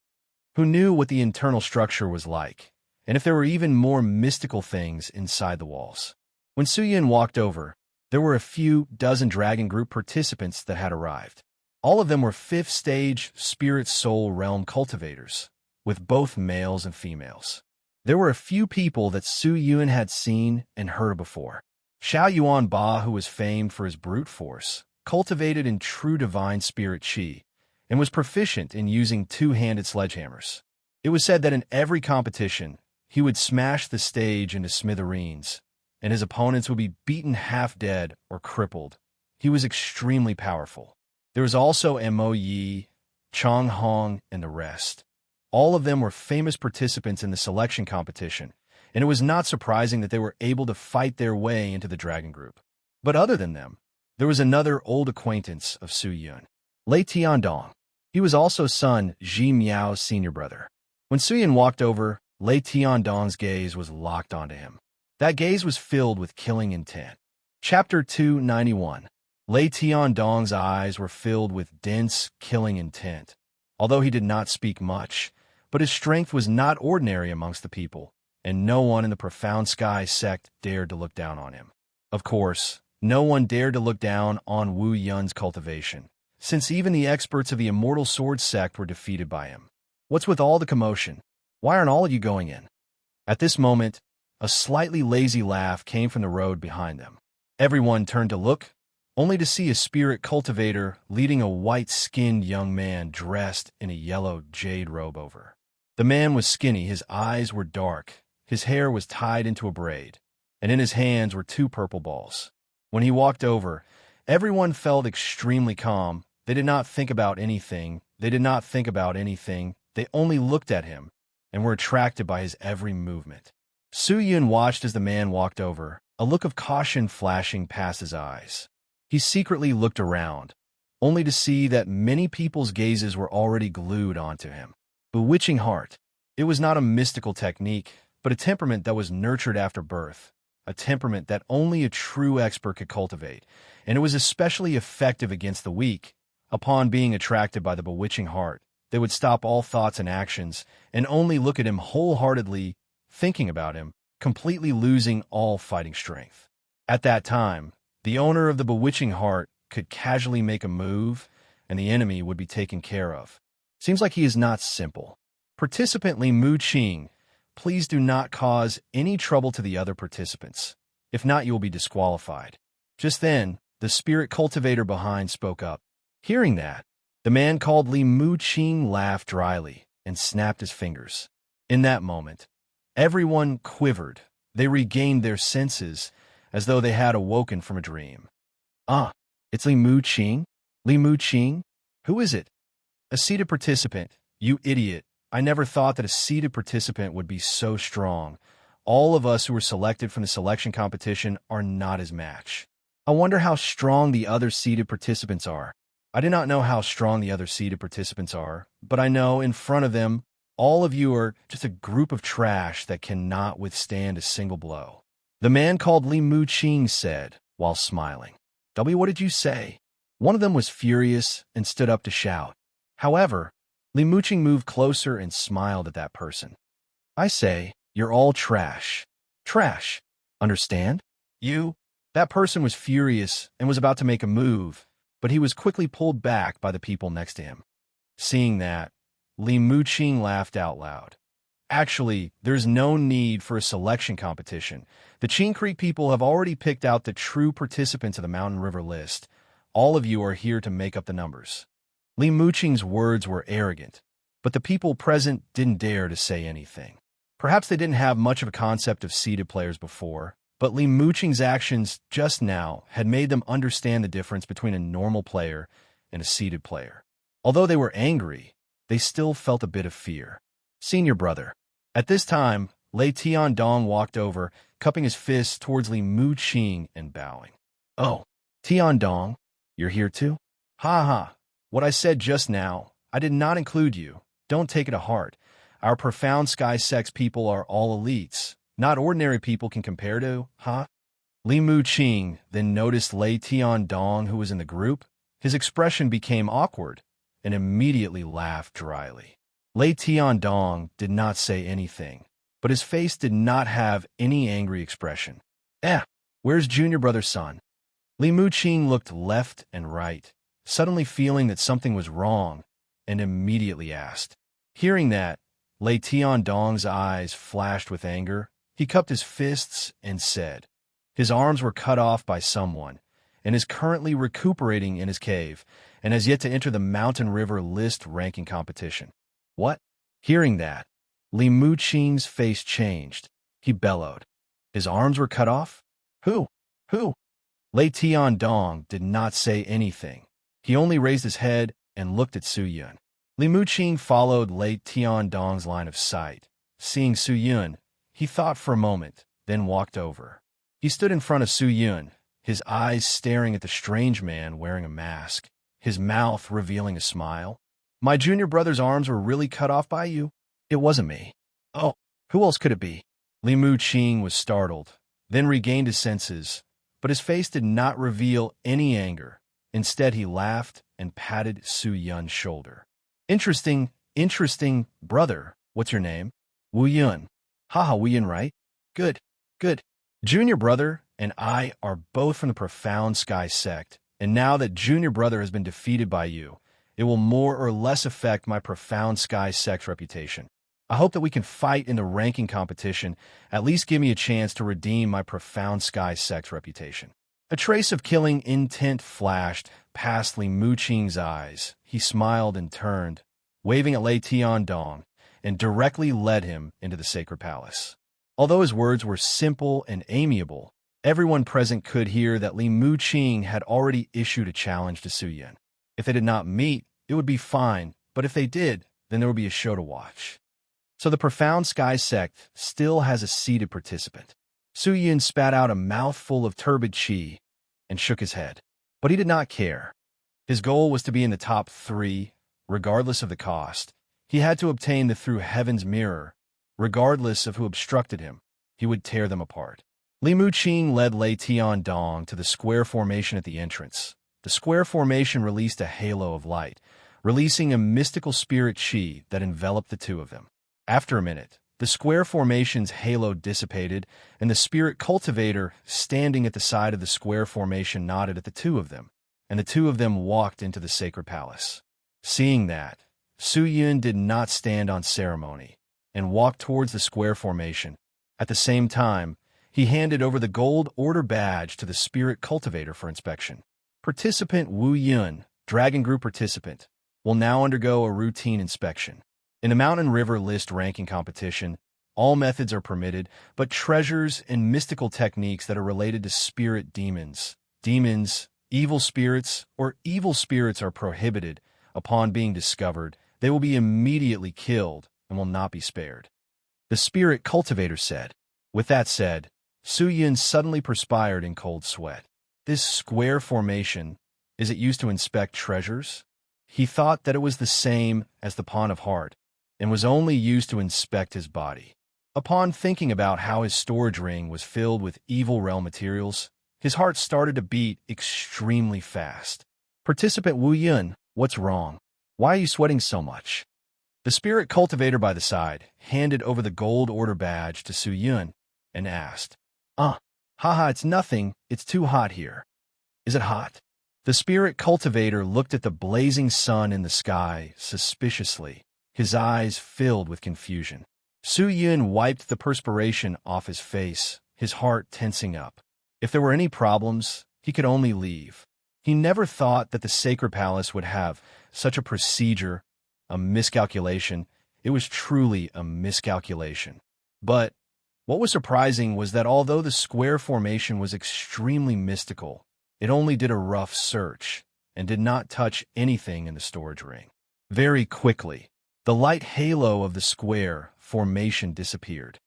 Who knew what the internal structure was like, and if there were even more mystical things inside the walls? When Su Yun walked over, there were a few dozen Dragon Group participants that had arrived. All of them were 5th stage Spirit Soul Realm cultivators, with both males and females. There were a few people that Su Yun had seen and heard of before. Xiao Yuan Ba, who was famed for his brute force, cultivated in true divine spirit Qi, and was proficient in using 2-handed sledgehammers. It was said that in every competition, he would smash the stage into smithereens, and his opponents would be beaten half dead or crippled. He was extremely powerful. There was also Mo Yi, Chong Hong, and the rest. All of them were famous participants in the selection competition, and it was not surprising that they were able to fight their way into the Dragon Group. But other than them, there was another old acquaintance of Su Yun, Lei Tiandong. He was also son Ji Miao's senior brother. When Su Yun walked over, Lei Tiandong's gaze was locked onto him. That gaze was filled with killing intent. Chapter 291. Lei Tiandong's eyes were filled with dense, killing intent. Although he did not speak much, but his strength was not ordinary amongst the people, and no one in the Profound Sky sect dared to look down on him. Of course, no one dared to look down on Wu Yun's cultivation, since even the experts of the Immortal Sword sect were defeated by him. What's with all the commotion? Why aren't all of you going in? At this moment, a slightly lazy laugh came from the road behind them. Everyone turned to look, only to see a spirit cultivator leading a white-skinned young man dressed in a yellow jade robe over. The man was skinny, his eyes were dark, his hair was tied into a braid, and in his hands were 2 purple balls. When he walked over, everyone felt extremely calm. They did not think about anything. They only looked at him and were attracted by his every movement. Su Yun watched as the man walked over, a look of caution flashing past his eyes. He secretly looked around, only to see that many people's gazes were already glued onto him. Bewitching heart. It was not a mystical technique, but a temperament that was nurtured after birth, a temperament that only a true expert could cultivate, and it was especially effective against the weak. Upon being attracted by the bewitching heart, they would stop all thoughts and actions and only look at him wholeheartedly, thinking about him, completely losing all fighting strength. At that time, the owner of the bewitching heart could casually make a move, and the enemy would be taken care of. Seems like he is not simple. Participant Li Mu Qing, please do not cause any trouble to the other participants. If not, you will be disqualified. Just then, the spirit cultivator behind spoke up. Hearing that, the man called Li Mu Qing laughed dryly and snapped his fingers. In that moment, everyone quivered. They regained their senses as though they had awoken from a dream. Ah, it's Li Mu Qing? Li Mu Qing? Who is it? A seated participant. You idiot. I never thought that a seated participant would be so strong. All of us who were selected from the selection competition are not his match. I wonder how strong the other seated participants are. I do not know how strong the other seated participants are, but I know in front of them, all of you are just a group of trash that cannot withstand a single blow. The man called Li Mu Qing said, while smiling. What did you say? One of them was furious and stood up to shout. However, Li Mu Qing moved closer and smiled at that person. I say, you're all trash. Trash. Understand? You? That person was furious and was about to make a move, but he was quickly pulled back by the people next to him. Seeing that, Li Mu Qing laughed out loud. Actually, there's no need for a selection competition. The Qing Creek people have already picked out the true participants of the Mountain River list. All of you are here to make up the numbers. Li Mu Qing's words were arrogant, but the people present didn't dare to say anything. Perhaps they didn't have much of a concept of seeded players before, but Li Mu Qing's actions just now had made them understand the difference between a normal player and a seeded player. Although they were angry, they still felt a bit of fear. Senior brother. At this time, Lei Tiandong walked over, cupping his fists towards Li Mu Qing and bowing. Oh, Tiandong, you're here too? Ha ha. What I said just now, I did not include you. Don't take it to heart. Our profound sky sex people are all elites. Not ordinary people can compare to, huh? Li Mu Qing then noticed Lei Tiandong, who was in the group. His expression became awkward and immediately laughed dryly. Lei Tiandong did not say anything, but his face did not have any angry expression. Where's junior brother's son? Li Mu Qing looked left and right, suddenly feeling that something was wrong, and immediately asked. Hearing that, Lei Tiandong's eyes flashed with anger. He cupped his fists and said, his arms were cut off by someone, and is currently recuperating in his cave, and has yet to enter the Mountain River list ranking competition. What? Hearing that, Li Mu Qing's face changed. He bellowed. His arms were cut off? Who? Lei Tiandong did not say anything. He only raised his head and looked at Su Yun. Li Mu Qing followed Lei Tiandong's line of sight. Seeing Su Yun, he thought for a moment, then walked over. He stood in front of Su Yun, his eyes staring at the strange man wearing a mask, his mouth revealing a smile. My junior brother's arms were really cut off by you? It wasn't me. Oh, who else could it be? Li Mu Qing was startled, then regained his senses, but his face did not reveal any anger. Instead, he laughed and patted Su Yun's shoulder. Interesting, brother. What's your name? Wu Yun. Haha, Wu Yun, right? Good. Junior brother and I are both from the Profound Sky sect, and now that junior brother has been defeated by you, it will more or less affect my Profound Sky sect reputation. I hope that we can fight in the ranking competition, at least give me a chance to redeem my Profound Sky sect reputation. A trace of killing intent flashed past Li Mu Qing's eyes. He smiled and turned, waving at Lei Tiandong, and directly led him into the sacred palace. Although his words were simple and amiable, everyone present could hear that Li Mu Qing had already issued a challenge to Su Yun. If they did not meet, it would be fine, but if they did, then there would be a show to watch. So the Profound Sky sect still has a seated participant. Su Yun spat out a mouthful of turbid qi and shook his head. But he did not care. His goal was to be in the top 3, regardless of the cost. He had to obtain the Through Heaven's Mirror. Regardless of who obstructed him, he would tear them apart. Li Mu Qing led Lei Tiandong to the square formation at the entrance. The square formation released a halo of light, releasing a mystical spirit qi that enveloped the two of them. After a minute, the square formation's halo dissipated, and the spirit cultivator standing at the side of the square formation nodded at the two of them, and the two of them walked into the sacred palace. Seeing that, Su Yun did not stand on ceremony and walked towards the square formation. At the same time, he handed over the gold order badge to the spirit cultivator for inspection. Participant Wu Yun, Dragon Group participant, will now undergo a routine inspection. In the Mountain River List ranking competition, all methods are permitted, but treasures and mystical techniques that are related to spirit demons, evil spirits, or evil spirits are prohibited. Upon being discovered, they will be immediately killed and will not be spared. The spirit cultivator said. With that said, Su Yun suddenly perspired in cold sweat. This square formation, is it used to inspect treasures? He thought that it was the same as the Pawn of Heart, and was only used to inspect his body. Upon thinking about how his storage ring was filled with evil realm materials, his heart started to beat extremely fast. Participant Wu Yun, what's wrong? Why are you sweating so much? The spirit cultivator by the side handed over the gold order badge to Su Yun and asked, haha, it's nothing, it's too hot here. Is it hot? The spirit cultivator looked at the blazing sun in the sky suspiciously, his eyes filled with confusion. Su Yun wiped the perspiration off his face, his heart tensing up. If there were any problems, he could only leave. He never thought that the sacred palace would have such a procedure, a miscalculation. It was truly a miscalculation. But what was surprising was that although the square formation was extremely mystical, it only did a rough search and did not touch anything in the storage ring. Very quickly, the light halo of the square formation disappeared.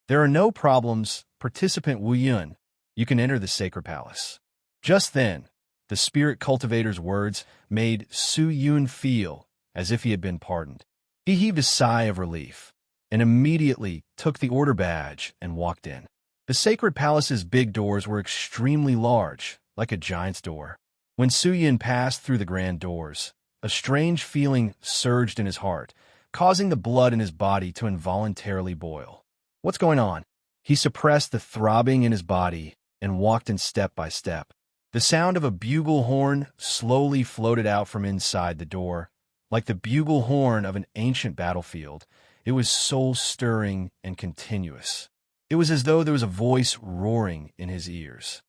There are no problems, participant Wu Yun. You can enter the sacred palace. Just then, the spirit cultivator's words made Su Yun feel as if he had been pardoned. He heaved a sigh of relief and immediately took the order badge and walked in. The sacred palace's big doors were extremely large, like a giant's door. When Su Yun passed through the grand doors, a strange feeling surged in his heart, causing the blood in his body to involuntarily boil. What's going on? He suppressed the throbbing in his body and walked in step by step. The sound of a bugle horn slowly floated out from inside the door, like the bugle horn of an ancient battlefield. It was soul-stirring and continuous. It was as though there was a voice roaring in his ears.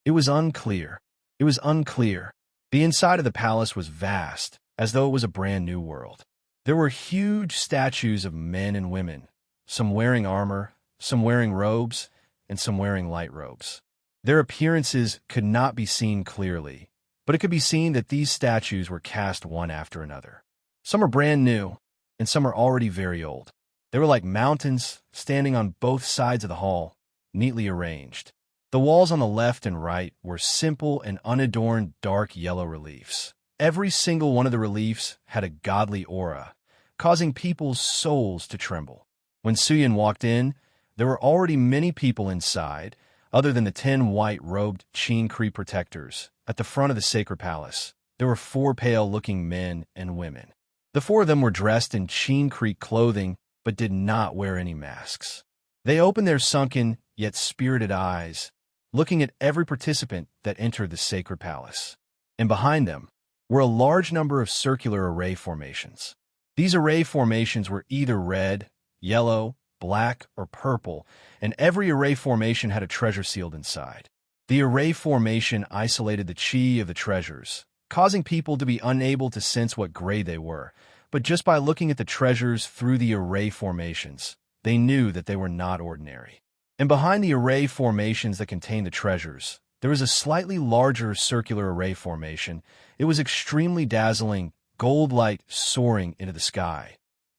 It was unclear. The inside of the palace was vast, as though it was a brand new world. There were huge statues of men and women, some wearing armor, some wearing robes, and some wearing light robes. Their appearances could not be seen clearly, but it could be seen that these statues were cast one after another. Some are brand new, and some are already very old. They were like mountains standing on both sides of the hall, neatly arranged. The walls on the left and right were simple and unadorned dark yellow reliefs. Every single one of the reliefs had a godly aura, causing people's souls to tremble. When Su Yun walked in, there were already many people inside, other than the 10 white-robed Qin Kree protectors. At the front of the sacred palace, there were 4 pale-looking men and women. The 4 of them were dressed in Qin Kree clothing, but did not wear any masks. They opened their sunken, yet spirited eyes, looking at every participant that entered the sacred palace. And behind them were a large number of circular array formations. These array formations were either red, yellow, black, or purple, and every array formation had a treasure sealed inside. The array formation isolated the chi of the treasures, causing people to be unable to sense what grade they were, but just by looking at the treasures through the array formations, they knew that they were not ordinary. And behind the array formations that contained the treasures, there was a slightly larger circular array formation. It was extremely dazzling, gold light soaring into the sky.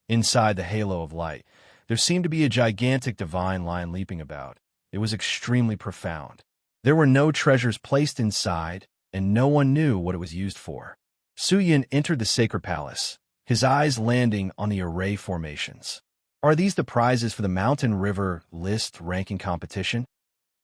Inside the halo of light, there seemed to be a gigantic divine line leaping about. It was extremely profound. There were no treasures placed inside, and no one knew what it was used for. Su Yun entered the sacred palace, his eyes landing on the array formations. Are these the prizes for the Mountain River List ranking competition?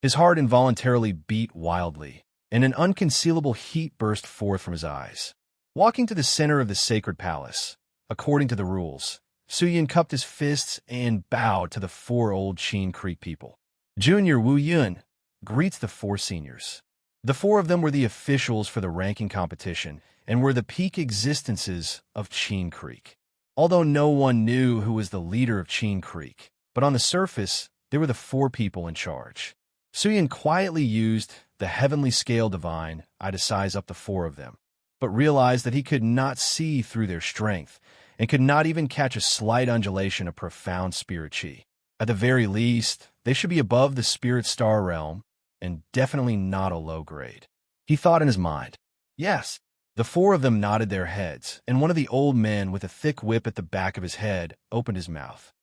His heart involuntarily beat wildly, and an unconcealable heat burst forth from his eyes. Walking to the center of the sacred palace, according to the rules, Su Yun cupped his fists and bowed to the 4 old Qin Kree people. Junior Wu Yun greets the 4 seniors. The 4 of them were the officials for the ranking competition and were the peak existences of Qin Creek. although no one knew who was the leader of Chin Creek. But on the surface, they were the 4 people in charge. Suyin quietly used the heavenly scale divine eye to size up the 4 of them, but realized that he could not see through their strength and could not even catch a slight undulation of profound spirit chi. At the very least, they should be above the spirit star realm and definitely not a low grade. He thought in his mind. Yes. The 4 of them nodded their heads, and one of the old men with a thick whip at the back of his head opened his mouth.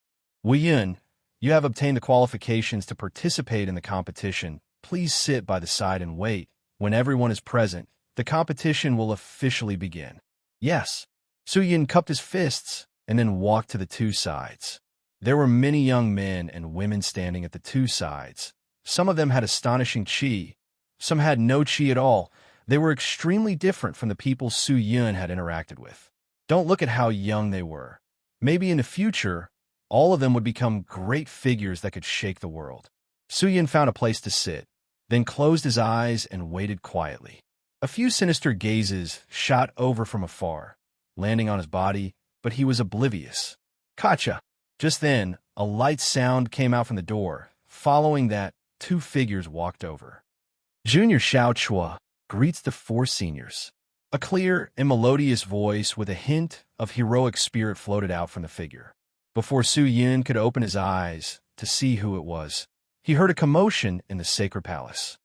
Wu Yun, you have obtained the qualifications to participate in the competition. Please sit by the side and wait. When everyone is present, the competition will officially begin. Yes. Su Yun cupped his fists and then walked to the 2 sides. There were many young men and women standing at the 2 sides. Some of them had astonishing chi. Some had no chi at all. They were extremely different from the people Su Yun had interacted with. Don't look at how young they were. Maybe in the future, all of them would become great figures that could shake the world. Su Yun found a place to sit, then closed his eyes and waited quietly. A few sinister gazes shot over from afar, landing on his body, but he was oblivious. Kacha! Just then, a light sound came out from the door. Following that, 2 figures walked over. Junior Xiao Chua greets the 4 seniors. A clear and melodious voice with a hint of heroic spirit floated out from the figure. Before Su Yun could open his eyes to see who it was, he heard a commotion in the sacred palace.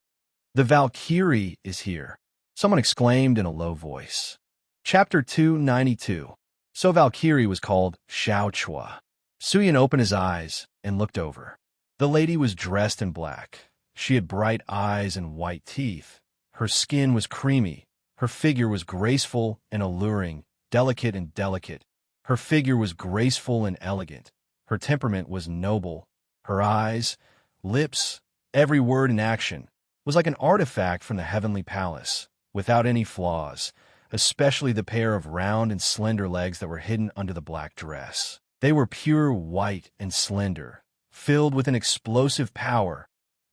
The Valkyrie is here, someone exclaimed in a low voice. Chapter 292. So Valkyrie was called Xiao Chua. Su Yun opened his eyes and looked over. The lady was dressed in black. She had bright eyes and white teeth. Her skin was creamy. Her figure was graceful and alluring, delicate and delicate. Her figure was graceful and elegant. Her temperament was noble. Her eyes, lips, every word and action was like an artifact from the heavenly palace, without any flaws, especially the pair of round and slender legs that were hidden under the black dress. They were pure white and slender, filled with an explosive power,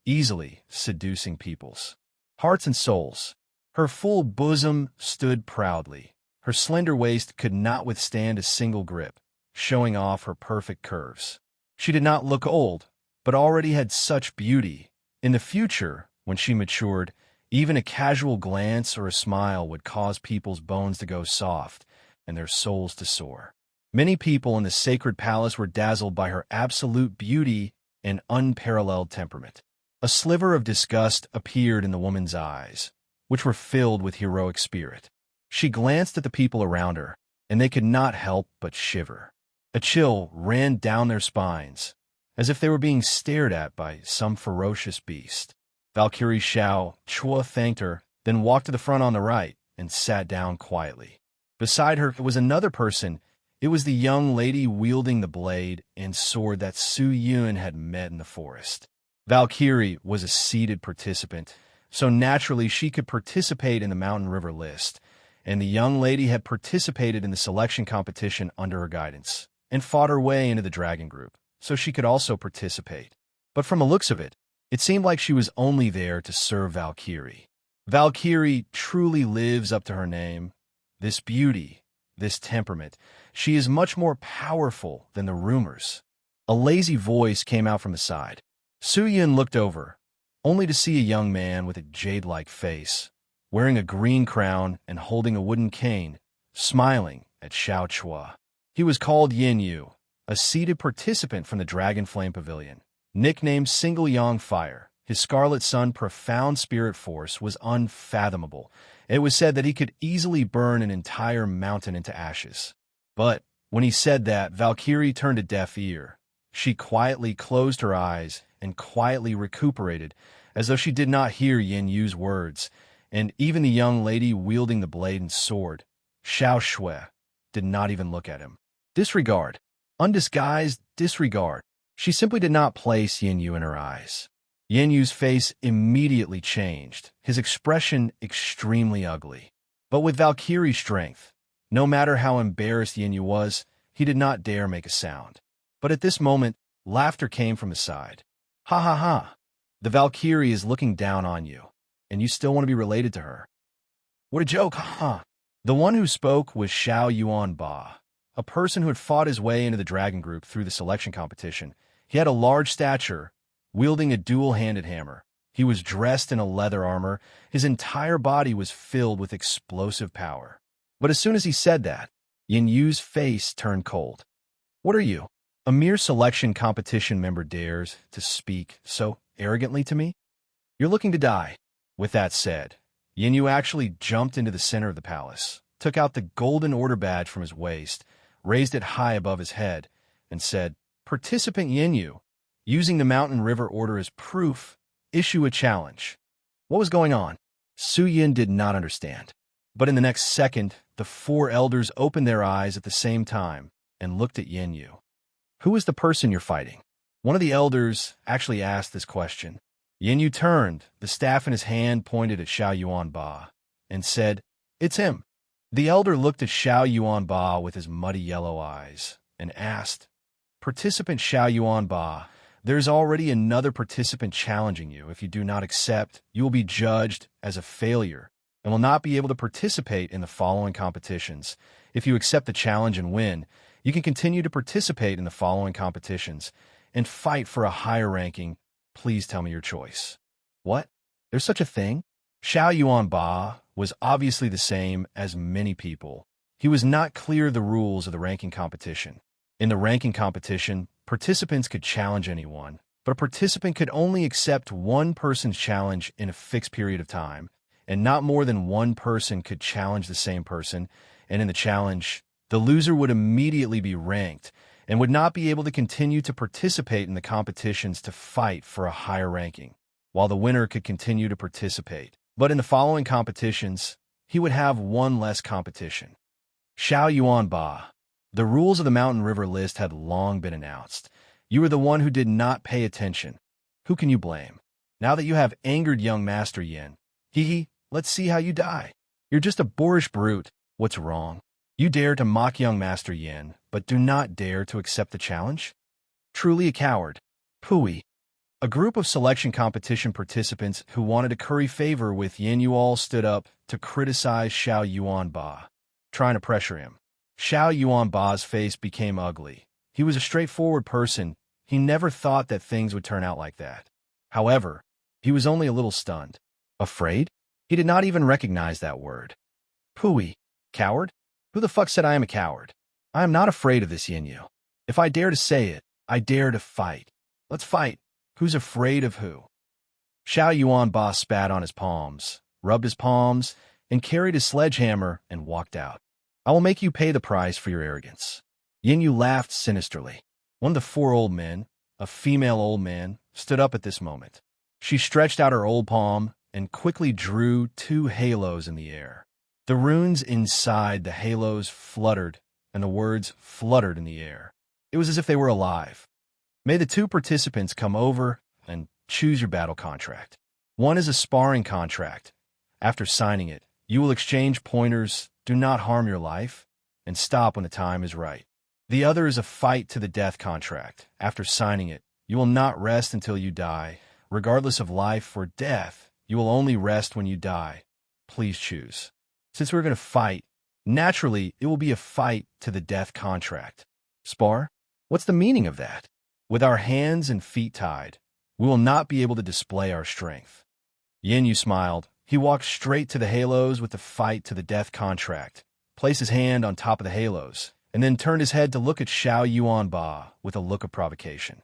easily seducing people's hearts and souls. Her full bosom stood proudly. Her slender waist could not withstand a single grip, showing off her perfect curves. She did not look old, but already had such beauty. In the future, when she matured, even a casual glance or a smile would cause people's bones to go soft and their souls to soar. Many people in the sacred palace were dazzled by her absolute beauty and unparalleled temperament. A sliver of disgust appeared in the woman's eyes, which were filled with heroic spirit. She glanced at the people around her, and they could not help but shiver. A chill ran down their spines, as if they were being stared at by some ferocious beast. Valkyrie Xiao Chua thanked her, then walked to the front on the right and sat down quietly. Beside her was another person. It was the young lady wielding the blade and sword that Su Yun had met in the forest. Valkyrie was a seated participant, so naturally she could participate in the Mountain River list, and the young lady had participated in the selection competition under her guidance, and fought her way into the dragon group, so she could also participate. But from the looks of it, it seemed like she was only there to serve Valkyrie. Valkyrie truly lives up to her name. This beauty, this temperament, she is much more powerful than the rumors. A lazy voice came out from the side. Su Yun looked over, only to see a young man with a jade-like face, wearing a green crown and holding a wooden cane, smiling at Xiao Chua. He was called Yin Yu, a seated participant from the Dragon Flame Pavilion. Nicknamed Single Yang Fire, his Scarlet Sun profound spirit force was unfathomable. It was said that he could easily burn an entire mountain into ashes. But when he said that, Valkyrie turned a deaf ear. She quietly closed her eyes and quietly recuperated, as though she did not hear Yin Yu's words, and even the young lady wielding the blade and sword, Xiao Shui, did not even look at him. Disregard. Undisguised disregard. She simply did not place Yin Yu in her eyes. Yin Yu's face immediately changed, his expression extremely ugly. But with Valkyrie's strength, no matter how embarrassed Yin Yu was, he did not dare make a sound. But at this moment, laughter came from his side. Ha ha ha! The Valkyrie is looking down on you, and you still want to be related to her. What a joke, ha ha! The one who spoke was Xiao Yuan Ba, a person who had fought his way into the dragon group through the selection competition. He had a large stature, wielding a dual-handed hammer. He was dressed in a leather armor. His entire body was filled with explosive power. But as soon as he said that, Yin Yu's face turned cold. "What are you? A mere selection competition member dares to speak so arrogantly to me? You're looking to die." With that said, Yin Yu actually jumped into the center of the palace, took out the golden order badge from his waist, raised it high above his head, and said, "Participant Yin Yu, using the Mountain River Order as proof, issue a challenge." What was going on? Su Yin did not understand. But in the next second, the four elders opened their eyes at the same time and looked at Yin Yu. "Who is the person you're fighting?" One of the elders actually asked this question. Yin Yu turned, the staff in his hand pointed at Xiao Yuan Ba, and said, "It's him." The elder looked at Xiao Yuan Ba with his muddy yellow eyes and asked, "Participant Xiao Yuan Ba, there's already another participant challenging you. If you do not accept, you will be judged as a failure and will not be able to participate in the following competitions. If you accept the challenge and win, you can continue to participate in the following competitions and fight for a higher ranking. Please tell me your choice." What? There's such a thing? Xiao Yuan Ba was obviously the same as many people. He was not clear of the rules of the ranking competition. In the ranking competition, participants could challenge anyone, but a participant could only accept one person's challenge in a fixed period of time, and not more than one person could challenge the same person, and in the challenge, the loser would immediately be ranked and would not be able to continue to participate in the competitions to fight for a higher ranking, while the winner could continue to participate. But in the following competitions, he would have one less competition. Xiao Yuan Ba, the rules of the Mountain River list had long been announced. You were the one who did not pay attention. Who can you blame? Now that you have angered young Master Yin, let's see how you die. You're just a boorish brute. What's wrong? You dare to mock young Master Yin, but do not dare to accept the challenge? Truly a coward. Pooey. A group of selection competition participants who wanted to curry favor with Yin Yu all stood up to criticize Xiao Yuan Ba, trying to pressure him. Xiao Yuan Ba's face became ugly. He was a straightforward person. He never thought that things would turn out like that. However, he was only a little stunned. Afraid? He did not even recognize that word. Pooey. Coward? Who the fuck said I am a coward? I am not afraid of this Yin Yu. If I dare to say it, I dare to fight. Let's fight. Who's afraid of who? Xiao Yuan Ba spat on his palms, rubbed his palms, and carried his sledgehammer and walked out. "I will make you pay the price for your arrogance." Yin Yu laughed sinisterly. One of the four old men, a female old man, stood up at this moment. She stretched out her old palm and quickly drew two halos in the air. The runes inside the halos fluttered, and the words fluttered in the air. It was as if they were alive. "May the two participants come over and choose your battle contract. One is a sparring contract. After signing it, you will exchange pointers, do not harm your life, and stop when the time is right. The other is a fight to the death contract. After signing it, you will not rest until you die. Regardless of life or death, you will only rest when you die. Please choose." Since we're going to fight, naturally, it will be a fight to the death contract. Spar? What's the meaning of that? With our hands and feet tied, we will not be able to display our strength. Yin Yu smiled. He walked straight to the halos with the fight to the death contract, placed his hand on top of the halos, and then turned his head to look at Xiao Yuan Ba with a look of provocation.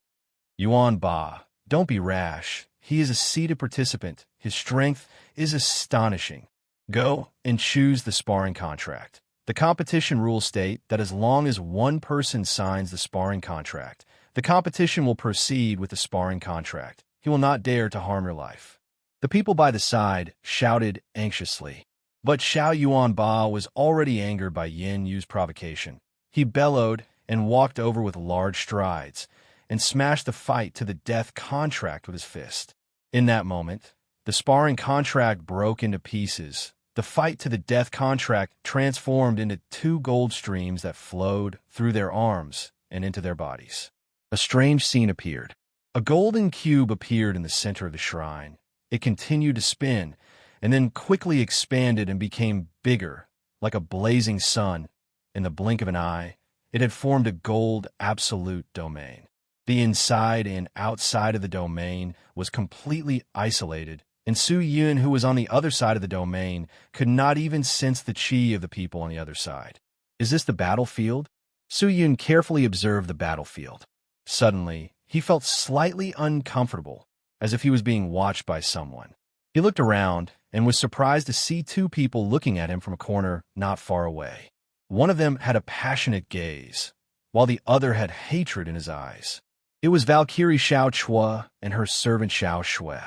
"Yuan Ba, don't be rash. He is a seated participant. His strength is astonishing. Go and choose the sparring contract. The competition rules state that as long as one person signs the sparring contract, the competition will proceed with the sparring contract. He will not dare to harm your life." The people by the side shouted anxiously. But Xiao Yuan Ba was already angered by Yin Yu's provocation. He bellowed and walked over with large strides and smashed the fight to the death contract with his fist. In that moment, the sparring contract broke into pieces. The fight to the death contract transformed into two gold streams that flowed through their arms and into their bodies. A strange scene appeared. A golden cube appeared in the center of the shrine. It continued to spin, and then quickly expanded and became bigger, like a blazing sun. In the blink of an eye, It had formed a gold absolute domain. The inside and outside of the domain was completely isolated, and Su Yun, who was on the other side of the domain, could not even sense the chi of the people on the other side. Is this the battlefield? Su Yun carefully observed the battlefield. Suddenly, he felt slightly uncomfortable, as if he was being watched by someone. He looked around and was surprised to see two people looking at him from a corner not far away. One of them had a passionate gaze, while the other had hatred in his eyes. It was Valkyrie Xiao Chua and her servant Xiao Shui.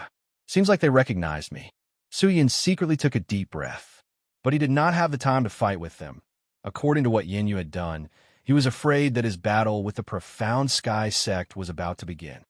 Seems like they recognized me. Su Yin secretly took a deep breath, but he did not have the time to fight with them. According to what Yin Yu had done, he was afraid that his battle with the profound sky sect was about to begin.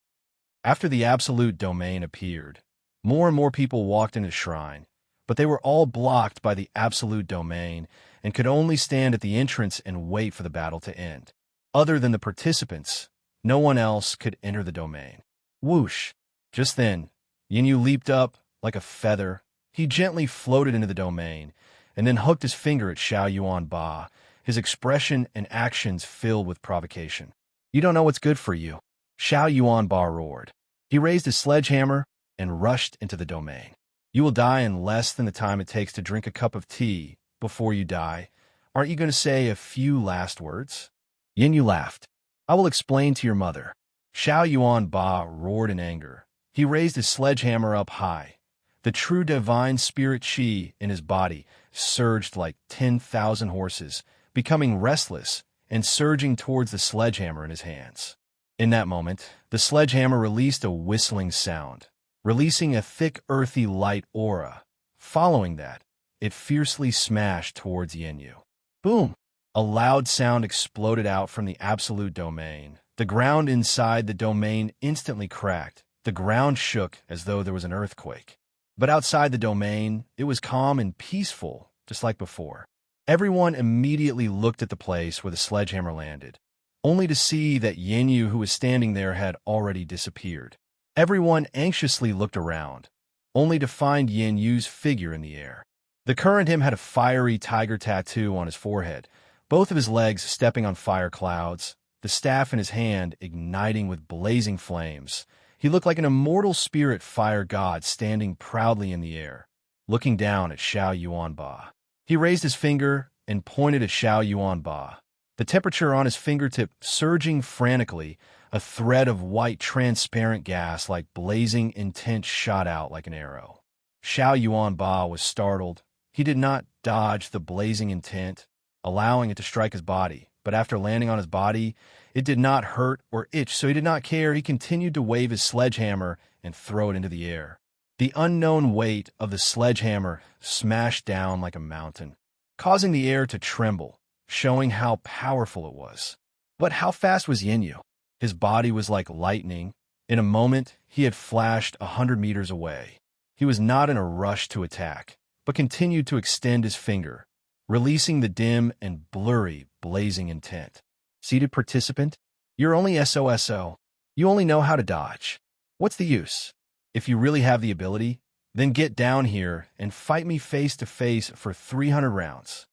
After the absolute domain appeared, more and more people walked into the shrine, but they were all blocked by the absolute domain and could only stand at the entrance and wait for the battle to end. Other than the participants, no one else could enter the domain. Whoosh! Just then, Yin Yu leaped up like a feather. He gently floated into the domain and then hooked his finger at Xiao Yuan Ba, his expression and actions filled with provocation. You don't know what's good for you, Xiao Yuan Ba roared. He raised his sledgehammer and rushed into the domain. You will die in less than the time it takes to drink a cup of tea. Before you die, aren't you going to say a few last words? Yin Yu laughed. I will explain to your mother. Xiao Yuan Ba roared in anger. He raised his sledgehammer up high. The true divine spirit chi in his body surged like 10,000 horses, becoming restless and surging towards the sledgehammer in his hands. In that moment, the sledgehammer released a whistling sound, releasing a thick earthy light aura. Following that, it fiercely smashed towards Yin Yu. Boom! A loud sound exploded out from the absolute domain. The ground inside the domain instantly cracked. The ground shook as though there was an earthquake. But outside the domain, it was calm and peaceful, just like before. Everyone immediately looked at the place where the sledgehammer landed, only to see that Yin Yu, who was standing there, had already disappeared. Everyone anxiously looked around, only to find Yin Yu's figure in the air. The current him had a fiery tiger tattoo on his forehead, both of his legs stepping on fire clouds, the staff in his hand igniting with blazing flames. He looked like an immortal spirit fire god standing proudly in the air, looking down at Xiao Yuan Ba. He raised his finger and pointed at Xiao Yuan Ba. The temperature on his fingertip surging frantically, a thread of white transparent gas like blazing intent shot out like an arrow. Xiao Yuan Ba was startled. He did not dodge the blazing intent, allowing it to strike his body, but after landing on his body, it did not hurt or itch, so he did not care. He continued to wave his sledgehammer and throw it into the air. The unknown weight of the sledgehammer smashed down like a mountain, causing the air to tremble, showing how powerful it was. But how fast was Yin Yu? His body was like lightning. In a moment, he had flashed 100 meters away. He was not in a rush to attack, but continued to extend his finger, releasing the dim and blurry blazing intent. Seated participant, you're only SOSO. You only know how to dodge. What's the use? If you really have the ability, then get down here and fight me face to face for 300 rounds.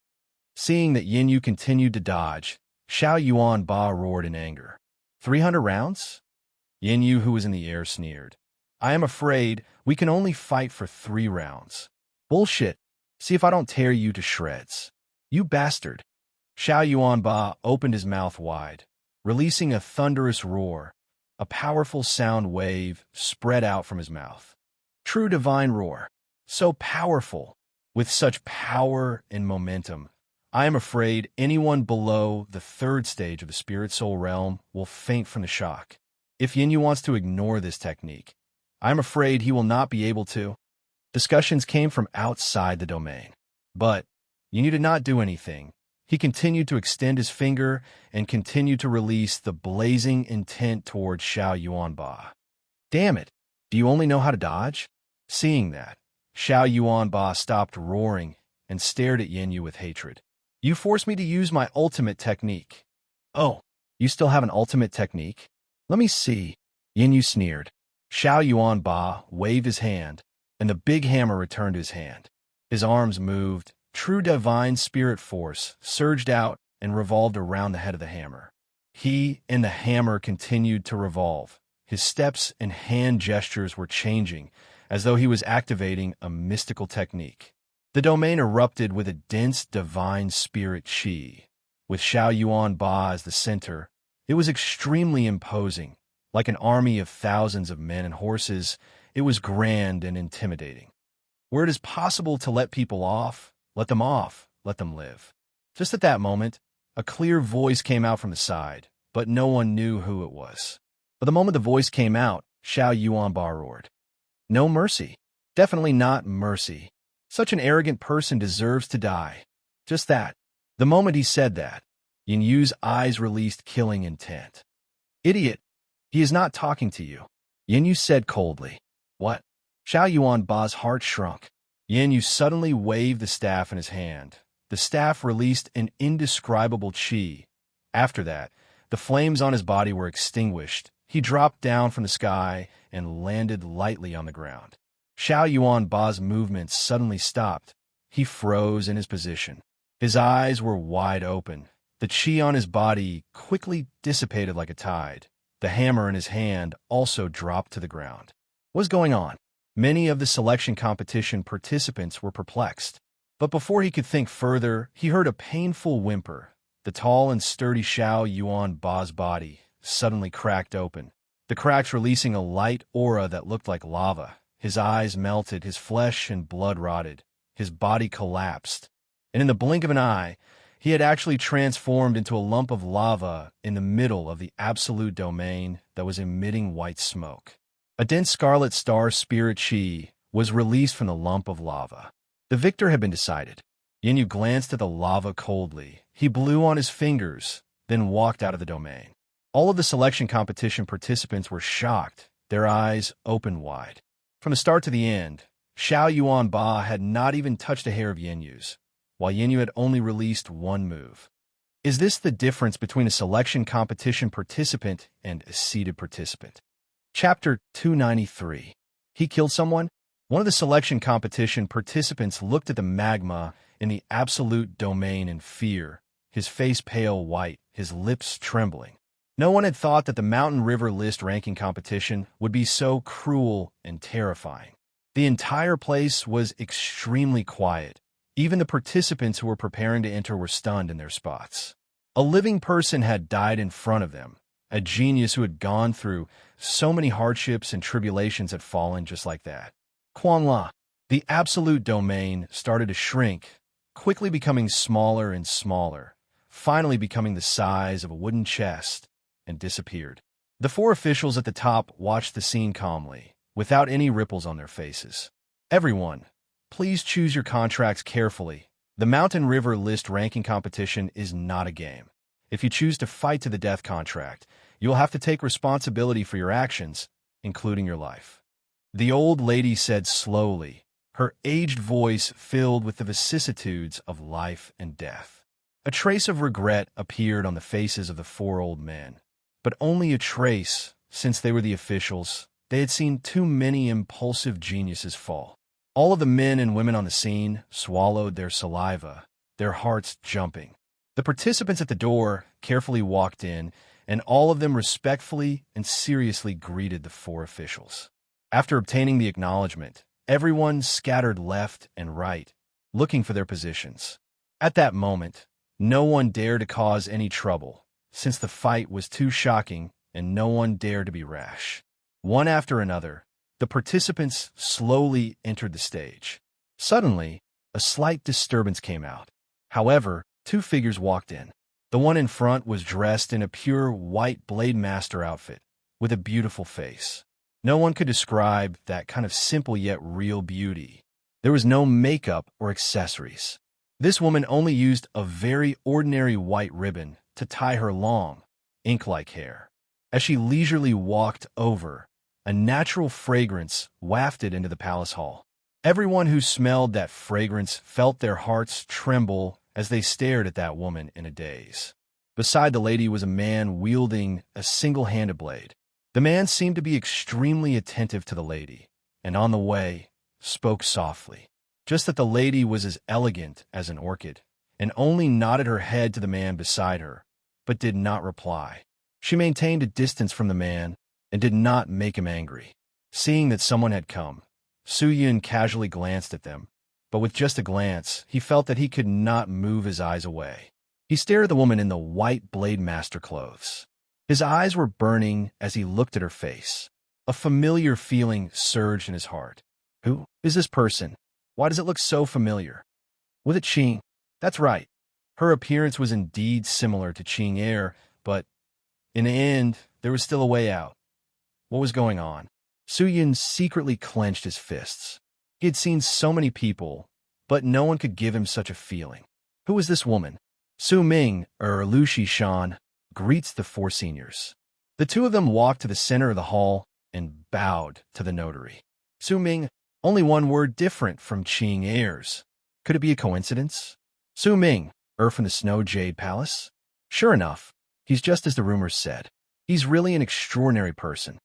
Seeing that Yin Yu continued to dodge, Xiao Yuan Ba roared in anger. 300 rounds? Yin Yu, who was in the air, sneered. I am afraid we can only fight for 3 rounds. Bullshit. See if I don't tear you to shreds. You bastard. Xiao Yuan Ba opened his mouth wide, releasing a thunderous roar. A powerful sound wave spread out from his mouth. True divine roar. So powerful. With such power and momentum, I am afraid anyone below the 3rd stage of the spirit soul realm will faint from the shock. If Yin Yu wants to ignore this technique, I am afraid he will not be able to. Discussions came from outside the domain. But Yin Yu did not do anything. He continued to extend his finger and continued to release the blazing intent towards Xiao Yuan Ba. Damn it! Do you only know how to dodge? Seeing that, Xiao Yuan Ba stopped roaring and stared at Yin Yu with hatred. You forced me to use my ultimate technique. Oh, you still have an ultimate technique? Let me see. Yin Yu sneered. Xiao Yuan Ba waved his hand, and the big hammer returned to his hand. His arms moved. True divine spirit force surged out, and revolved around the head of the hammer. He and the hammer continued to revolve. His steps and hand gestures were changing, as though he was activating a mystical technique. The domain erupted with a dense divine spirit qi. With Xiao Yuan Ba as the center, it was extremely imposing. Like an army of thousands of men and horses, it was grand and intimidating. Where it is possible to let people off, let them off, let them live. Just at that moment, a clear voice came out from the side, but no one knew who it was. But the moment the voice came out, Xiao Yuan Ba roared, "No mercy. Definitely not mercy. Such an arrogant person deserves to die." Just that. The moment he said that, Yin Yu's eyes released killing intent. "Idiot! He is not talking to you," Yin Yu said coldly. "What?" Xiao Yuan Ba's heart shrunk. Yin Yu suddenly waved the staff in his hand. The staff released an indescribable qi. After that, the flames on his body were extinguished. He dropped down from the sky and landed lightly on the ground. Xiao Yuan Ba's movements suddenly stopped. He froze in his position. His eyes were wide open. The qi on his body quickly dissipated like a tide. The hammer in his hand also dropped to the ground. What was going on? Many of the selection competition participants were perplexed. But before he could think further, he heard a painful whimper. The tall and sturdy Xiao Yuan Ba's body suddenly cracked open, the cracks releasing a light aura that looked like lava. His eyes melted, his flesh and blood rotted, his body collapsed, and in the blink of an eye, he had actually transformed into a lump of lava in the middle of the absolute domain that was emitting white smoke. A dense scarlet star spirit qi was released from the lump of lava. The victor had been decided. Yin Yu glanced at the lava coldly. He blew on his fingers, then walked out of the domain. All of the selection competition participants were shocked, their eyes open wide. From the start to the end, Xiao Yuan Ba had not even touched a hair of Yin Yu's, while Yin Yu had only released one move. Is this the difference between a selection competition participant and a seated participant? Chapter 293. He killed someone? One of the selection competition participants looked at the magma in the absolute domain in fear, his face pale white, his lips trembling. No one had thought that the Mountain River List ranking competition would be so cruel and terrifying. The entire place was extremely quiet. Even the participants who were preparing to enter were stunned in their spots. A living person had died in front of them. A genius who had gone through so many hardships and tribulations had fallen just like that. Quan La. The absolute domain started to shrink, quickly becoming smaller and smaller, finally becoming the size of a wooden chest, and disappeared. The four officials at the top watched the scene calmly, without any ripples on their faces. Everyone, please choose your contracts carefully. The Mountain River List ranking competition is not a game. If you choose to fight to the death contract, you will have to take responsibility for your actions, including your life. The old lady said slowly, her aged voice filled with the vicissitudes of life and death. A trace of regret appeared on the faces of the four old men, but only a trace, since they were the officials. They had seen too many impulsive geniuses fall. All of the men and women on the scene swallowed their saliva, their hearts jumping. The participants at the door carefully walked in, and all of them respectfully and seriously greeted the four officials. After obtaining the acknowledgement, everyone scattered left and right, looking for their positions. At that moment, no one dared to cause any trouble, since the fight was too shocking and no one dared to be rash. One after another, the participants slowly entered the stage. Suddenly, a slight disturbance came out. However, two figures walked in. The one in front was dressed in a pure white Blade Master outfit, with a beautiful face. No one could describe that kind of simple yet real beauty. There was no makeup or accessories. This woman only used a very ordinary white ribbon to tie her long, ink-like hair. As she leisurely walked over, a natural fragrance wafted into the palace hall. Everyone who smelled that fragrance felt their hearts tremble as they stared at that woman in a daze. Beside the lady was a man wielding a single-handed blade. The man seemed to be extremely attentive to the lady, and on the way, spoke softly. Just that the lady was as elegant as an orchid. and only nodded her head to the man beside her, but did not reply. She maintained a distance from the man and did not make him angry. Seeing that someone had come, Su Yun casually glanced at them, but with just a glance, he felt that he could not move his eyes away. He stared at the woman in the white blade master clothes. His eyes were burning as he looked at her face. A familiar feeling surged in his heart. Who is this person? Why does it look so familiar? Was it Qing? That's right. Her appearance was indeed similar to Qing Er, but in the end, there was still a way out. What was going on? Su Yun secretly clenched his fists. He had seen so many people, but no one could give him such a feeling. Who was this woman? Su Ming, Lu Shan, greets the four seniors. The two of them walked to the center of the hall and bowed to the notary. Su Ming, only one word different from Qing Er's. Could it be a coincidence? Su Ming, from the Snow Jade Palace? Sure enough, he's just as the rumors said. He's really an extraordinary person.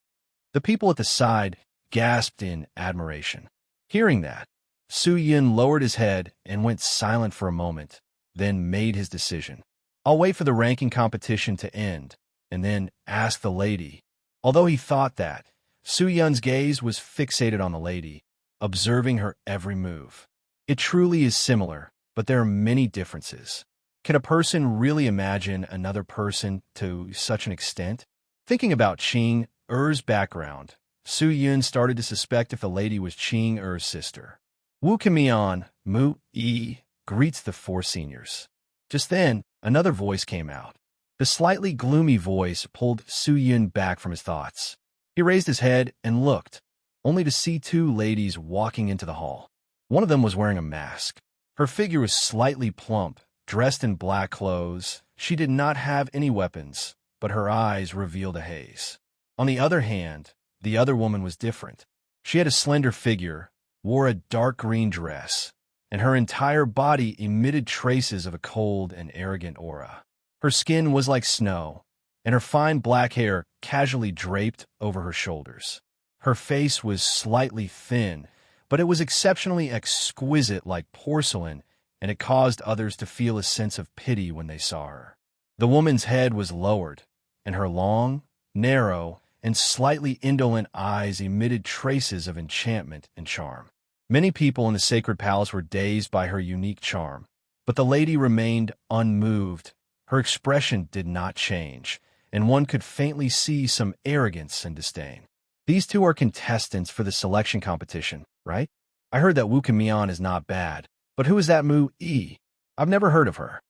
The people at the side gasped in admiration. Hearing that, Su Yun lowered his head and went silent for a moment, then made his decision. I'll wait for the ranking competition to end, and then ask the lady. Although he thought that, Su Yun's gaze was fixated on the lady, observing her every move. It truly is similar, but there are many differences. Can a person really imagine another person to such an extent? Thinking about Qing Er's background, Su Yun started to suspect if the lady was Qing Er's sister. Wu Kamian, Mu Yi, greets the four seniors. Just then, another voice came out. The slightly gloomy voice pulled Su Yun back from his thoughts. He raised his head and looked, only to see two ladies walking into the hall. One of them was wearing a mask. Her figure was slightly plump, dressed in black clothes. She did not have any weapons, but her eyes revealed a haze. On the other hand, the other woman was different. She had a slender figure, wore a dark green dress, and her entire body emitted traces of a cold and arrogant aura. Her skin was like snow, and her fine black hair casually draped over her shoulders. Her face was slightly thin, but it was exceptionally exquisite like porcelain, and it caused others to feel a sense of pity when they saw her. The woman's head was lowered, and her long, narrow, and slightly indolent eyes emitted traces of enchantment and charm. Many people in the sacred palace were dazed by her unique charm, but the lady remained unmoved. Her expression did not change, and one could faintly see some arrogance and disdain. These two are contestants for the selection competition, right? I heard that Wu Kamian is not bad, but who is that Mu Yi? I've never heard of her.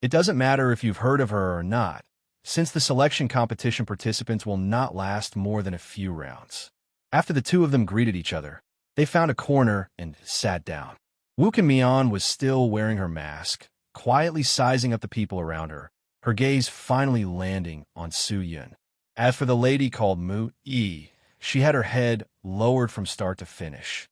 It doesn't matter if you've heard of her or not, since the selection competition participants will not last more than a few rounds. After the two of them greeted each other, they found a corner and sat down. Wu Kamian was still wearing her mask, quietly sizing up the people around her, her gaze finally landing on Su Yun. As for the lady called Mu Yi, she had her head lowered from start to finish.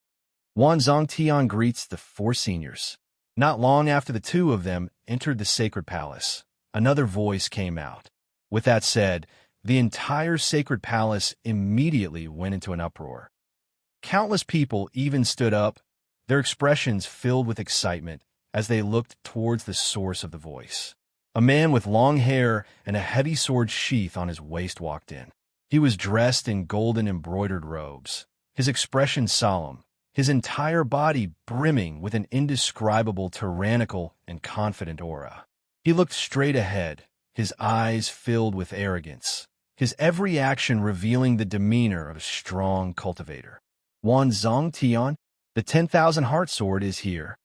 Wan Zongtian greets the four seniors. Not long after the two of them entered the sacred palace, another voice came out. With that said, the entire sacred palace immediately went into an uproar. Countless people even stood up, their expressions filled with excitement as they looked towards the source of the voice. A man with long hair and a heavy sword sheath on his waist walked in. He was dressed in golden embroidered robes, his expression solemn, his entire body brimming with an indescribable tyrannical and confident aura. He looked straight ahead, his eyes filled with arrogance, his every action revealing the demeanor of a strong cultivator. Wan Zongtian, the 10,000 heart sword is here.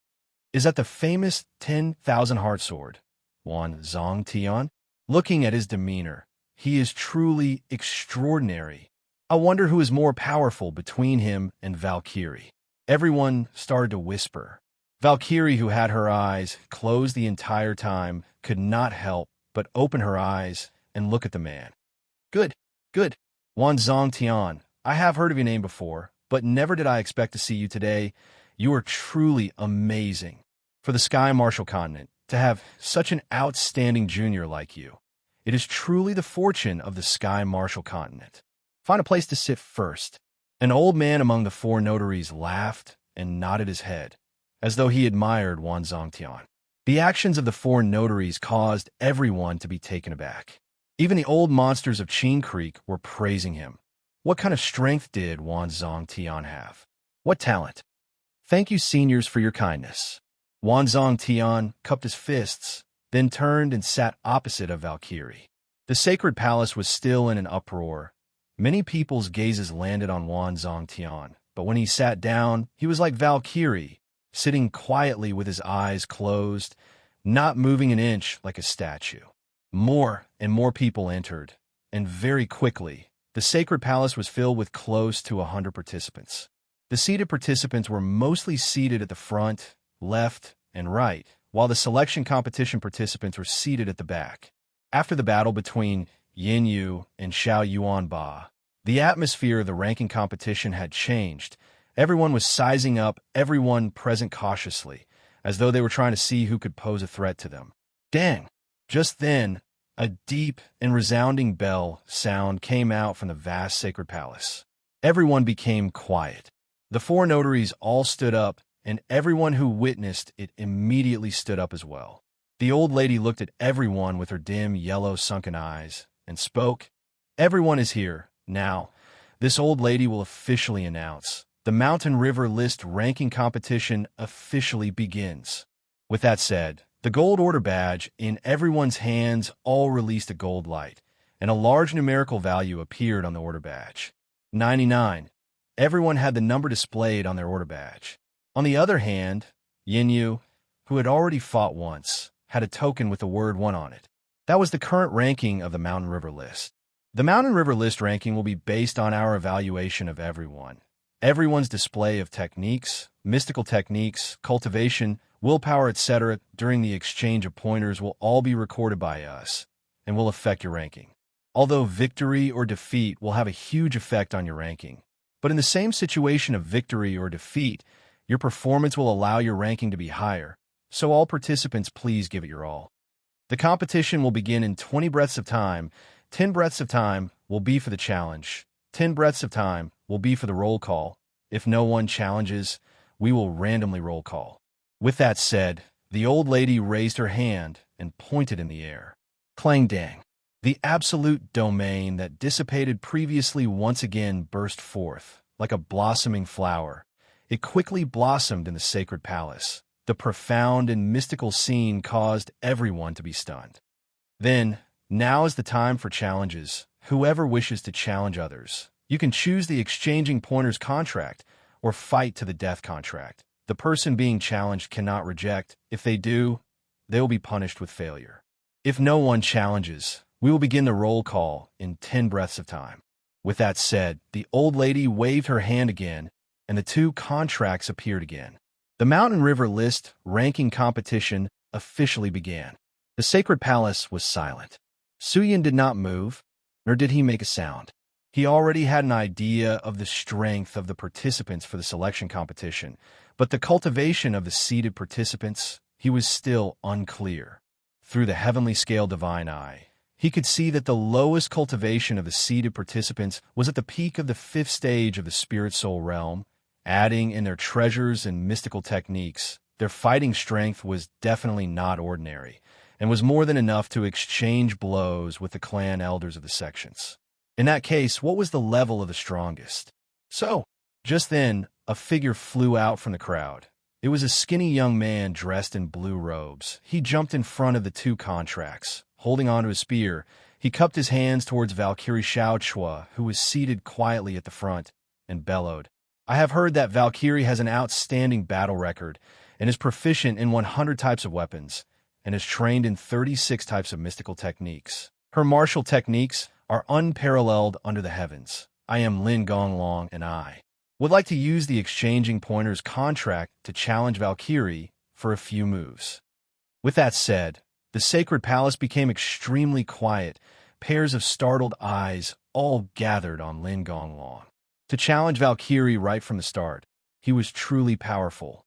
Is that the famous 10,000 heart sword? Wan Zongtian, looking at his demeanor, he is truly extraordinary. I wonder who is more powerful between him and Valkyrie. Everyone started to whisper. Valkyrie, who had her eyes closed the entire time, could not help but open her eyes and look at the man. Good, good. Wan Zongtian, I have heard of your name before, but never did I expect to see you today. You are truly amazing. For the Sky Martial Continent, to have such an outstanding junior like you. It is truly the fortune of the Sky Martial Continent. Find a place to sit first. An old man among the four notaries laughed and nodded his head, as though he admired Wan Zongtian. The actions of the four notaries caused everyone to be taken aback. Even the old monsters of Cheen Creek were praising him. What kind of strength did Wanzong Tian have? What talent? Thank you, seniors, for your kindness. Wanzong Tian cupped his fists, then turned and sat opposite of Valkyrie. The sacred palace was still in an uproar. Many people's gazes landed on Wanzong Tian, but when he sat down, he was like Valkyrie, sitting quietly with his eyes closed, not moving an inch, like a statue. More and more people entered, and very quickly, the sacred palace was filled with close to 100 participants. The seated participants were mostly seated at the front, left, and right, while the selection competition participants were seated at the back. After the battle between Yin Yu and Xiao Yuan Ba, the atmosphere of the ranking competition had changed. Everyone was sizing up everyone present cautiously, as though they were trying to see who could pose a threat to them. Dang! Just then, a deep and resounding bell sound came out from the vast sacred palace. Everyone became quiet. The four notaries all stood up, and everyone who witnessed it immediately stood up as well. The old lady looked at everyone with her dim, yellow, sunken eyes and spoke. Everyone is here. Now, this old lady will officially announce. The Mountain River List ranking competition officially begins. With that said, the gold order badge in everyone's hands all released a gold light, and a large numerical value appeared on the order badge. 99. Everyone had the number displayed on their order badge. On the other hand, Yin Yu, who had already fought once, had a token with the word 1 on it. That was the current ranking of the Mountain River List. The Mountain River List ranking will be based on our evaluation of everyone. Everyone's display of techniques, mystical techniques, cultivation, willpower, etc. during the exchange of pointers will all be recorded by us and will affect your ranking. Although victory or defeat will have a huge effect on your ranking, but in the same situation of victory or defeat, your performance will allow your ranking to be higher, so all participants please give it your all. The competition will begin in 20 breaths of time. 10 breaths of time will be for the challenge. 10 breaths of time will be for the roll call. If no one challenges, we will randomly roll call. With that said, the old lady raised her hand and pointed in the air. Clang dang. The absolute domain that dissipated previously once again burst forth, like a blossoming flower. It quickly blossomed in the sacred palace. The profound and mystical scene caused everyone to be stunned. Then, now is the time for challenges. Whoever wishes to challenge others, you can choose the exchanging pointers contract or fight to the death contract. The person being challenged cannot reject. If they do, they will be punished with failure. If no one challenges, we will begin the roll call in 10 breaths of time. With that said, the old lady waved her hand again, and the two contracts appeared again. The Mountain River List ranking competition officially began. The sacred palace was silent. Suyin did not move, nor did he make a sound. He already had an idea of the strength of the participants for the selection competition, but the cultivation of the seated participants, he was still unclear. Through the heavenly scale divine eye, he could see that the lowest cultivation of the seated participants was at the peak of the 5th stage of the spirit soul realm. Adding in their treasures and mystical techniques, their fighting strength was definitely not ordinary, and was more than enough to exchange blows with the clan elders of the sections. In that case, what was the level of the strongest? So, just then, a figure flew out from the crowd. It was a skinny young man dressed in blue robes. He jumped in front of the two contracts. Holding onto his spear, he cupped his hands towards Valkyrie Xiaochua, who was seated quietly at the front, and bellowed. I have heard that Valkyrie has an outstanding battle record and is proficient in 100 types of weapons and is trained in 36 types of mystical techniques. Her martial techniques are unparalleled under the heavens. I am Lin Gonglong, and I would like to use the exchanging pointers contract to challenge Valkyrie for a few moves. With that said, the sacred palace became extremely quiet. Pairs of startled eyes all gathered on Lin Gonglong. To challenge Valkyrie right from the start, he was truly powerful,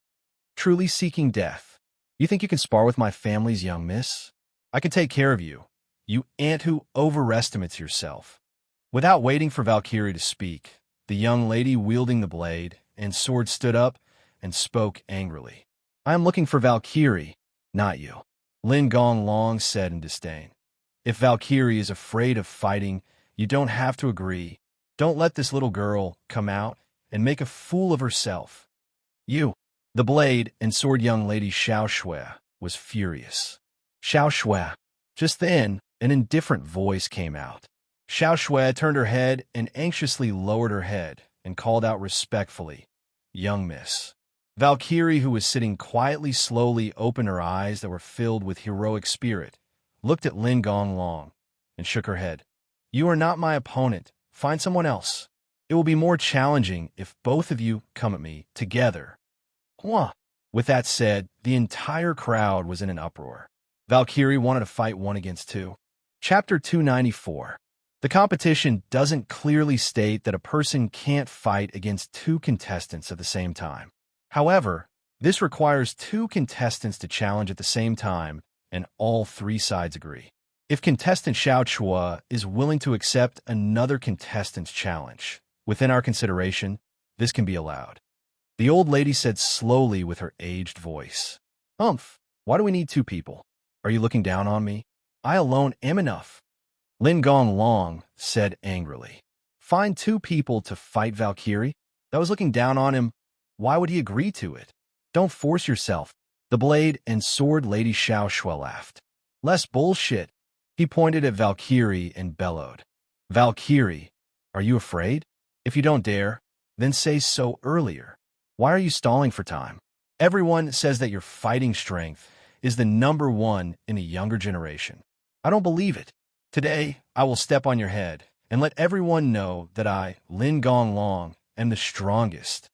truly seeking death. You think you can spar with my family's young miss? I can take care of you, you ant who overestimates yourself. Without waiting for Valkyrie to speak, the young lady wielding the blade and sword stood up and spoke angrily. I am looking for Valkyrie. Not you. Lin Gong Long said in disdain. If Valkyrie is afraid of fighting, you don't have to agree. Don't let this little girl come out and make a fool of herself. You. The blade and sword young lady Xiao Shui was furious. Xiao Shui. Just then, an indifferent voice came out. Xiao Shui turned her head and anxiously lowered her head and called out respectfully, "Young miss." Valkyrie, who was sitting quietly, slowly opened her eyes that were filled with heroic spirit, looked at Lin Gong Long, and shook her head. "You are not my opponent. Find someone else. It will be more challenging if both of you come at me together." Wah. With that said, the entire crowd was in an uproar. Valkyrie wanted to fight 1 against 2. Chapter 294. The competition doesn't clearly state that a person can't fight against 2 contestants at the same time. However, this requires 2 contestants to challenge at the same time, and all 3 sides agree. If contestant Xiao Chua is willing to accept another contestant's challenge, within our consideration, this can be allowed. The old lady said slowly with her aged voice. Why do we need 2 people? Are you looking down on me? I alone am enough. Lin Gong Long said angrily. Find 2 people to fight Valkyrie? That was looking down on him. Why would he agree to it? Don't force yourself. The blade and sword lady Xiao Shui laughed. Less bullshit. He pointed at Valkyrie and bellowed. Valkyrie, are you afraid? If you don't dare, then say so earlier. Why are you stalling for time? Everyone says that your fighting strength is the #1 in a younger generation. I don't believe it. Today, I will step on your head and let everyone know that I, Lin Gong Long, am the strongest.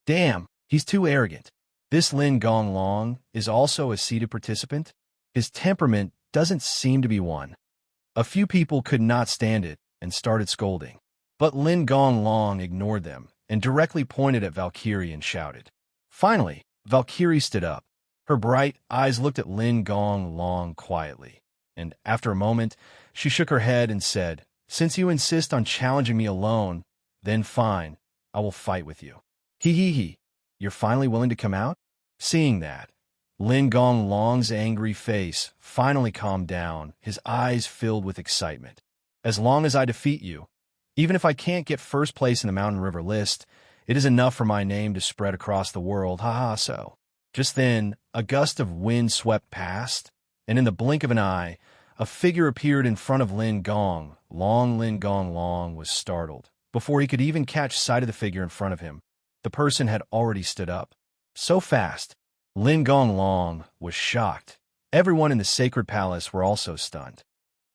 Damn, he's too arrogant. This Lin Gong Long is also a seated participant. His temperament doesn't seem to be one. A few people could not stand it and started scolding. But Lin Gong Long ignored them and directly pointed at Valkyrie and shouted. Finally, Valkyrie stood up. Her bright eyes looked at Lin Gong Long quietly, and after a moment, she shook her head and said, Since you insist on challenging me alone, then fine, I will fight with you. He. You're finally willing to come out? Seeing that, Lin Gong Long's angry face finally calmed down, his eyes filled with excitement. As long as I defeat you, even if I can't get first place in the Mountain River list, it is enough for my name to spread across the world, so. Just then, a gust of wind swept past, and in the blink of an eye, a figure appeared in front of Lin Gong. Lin Gong Long was startled. Before he could even catch sight of the figure in front of him, the person had already stood up. So fast, Lin Gong Long was shocked. Everyone in the sacred palace were also stunned.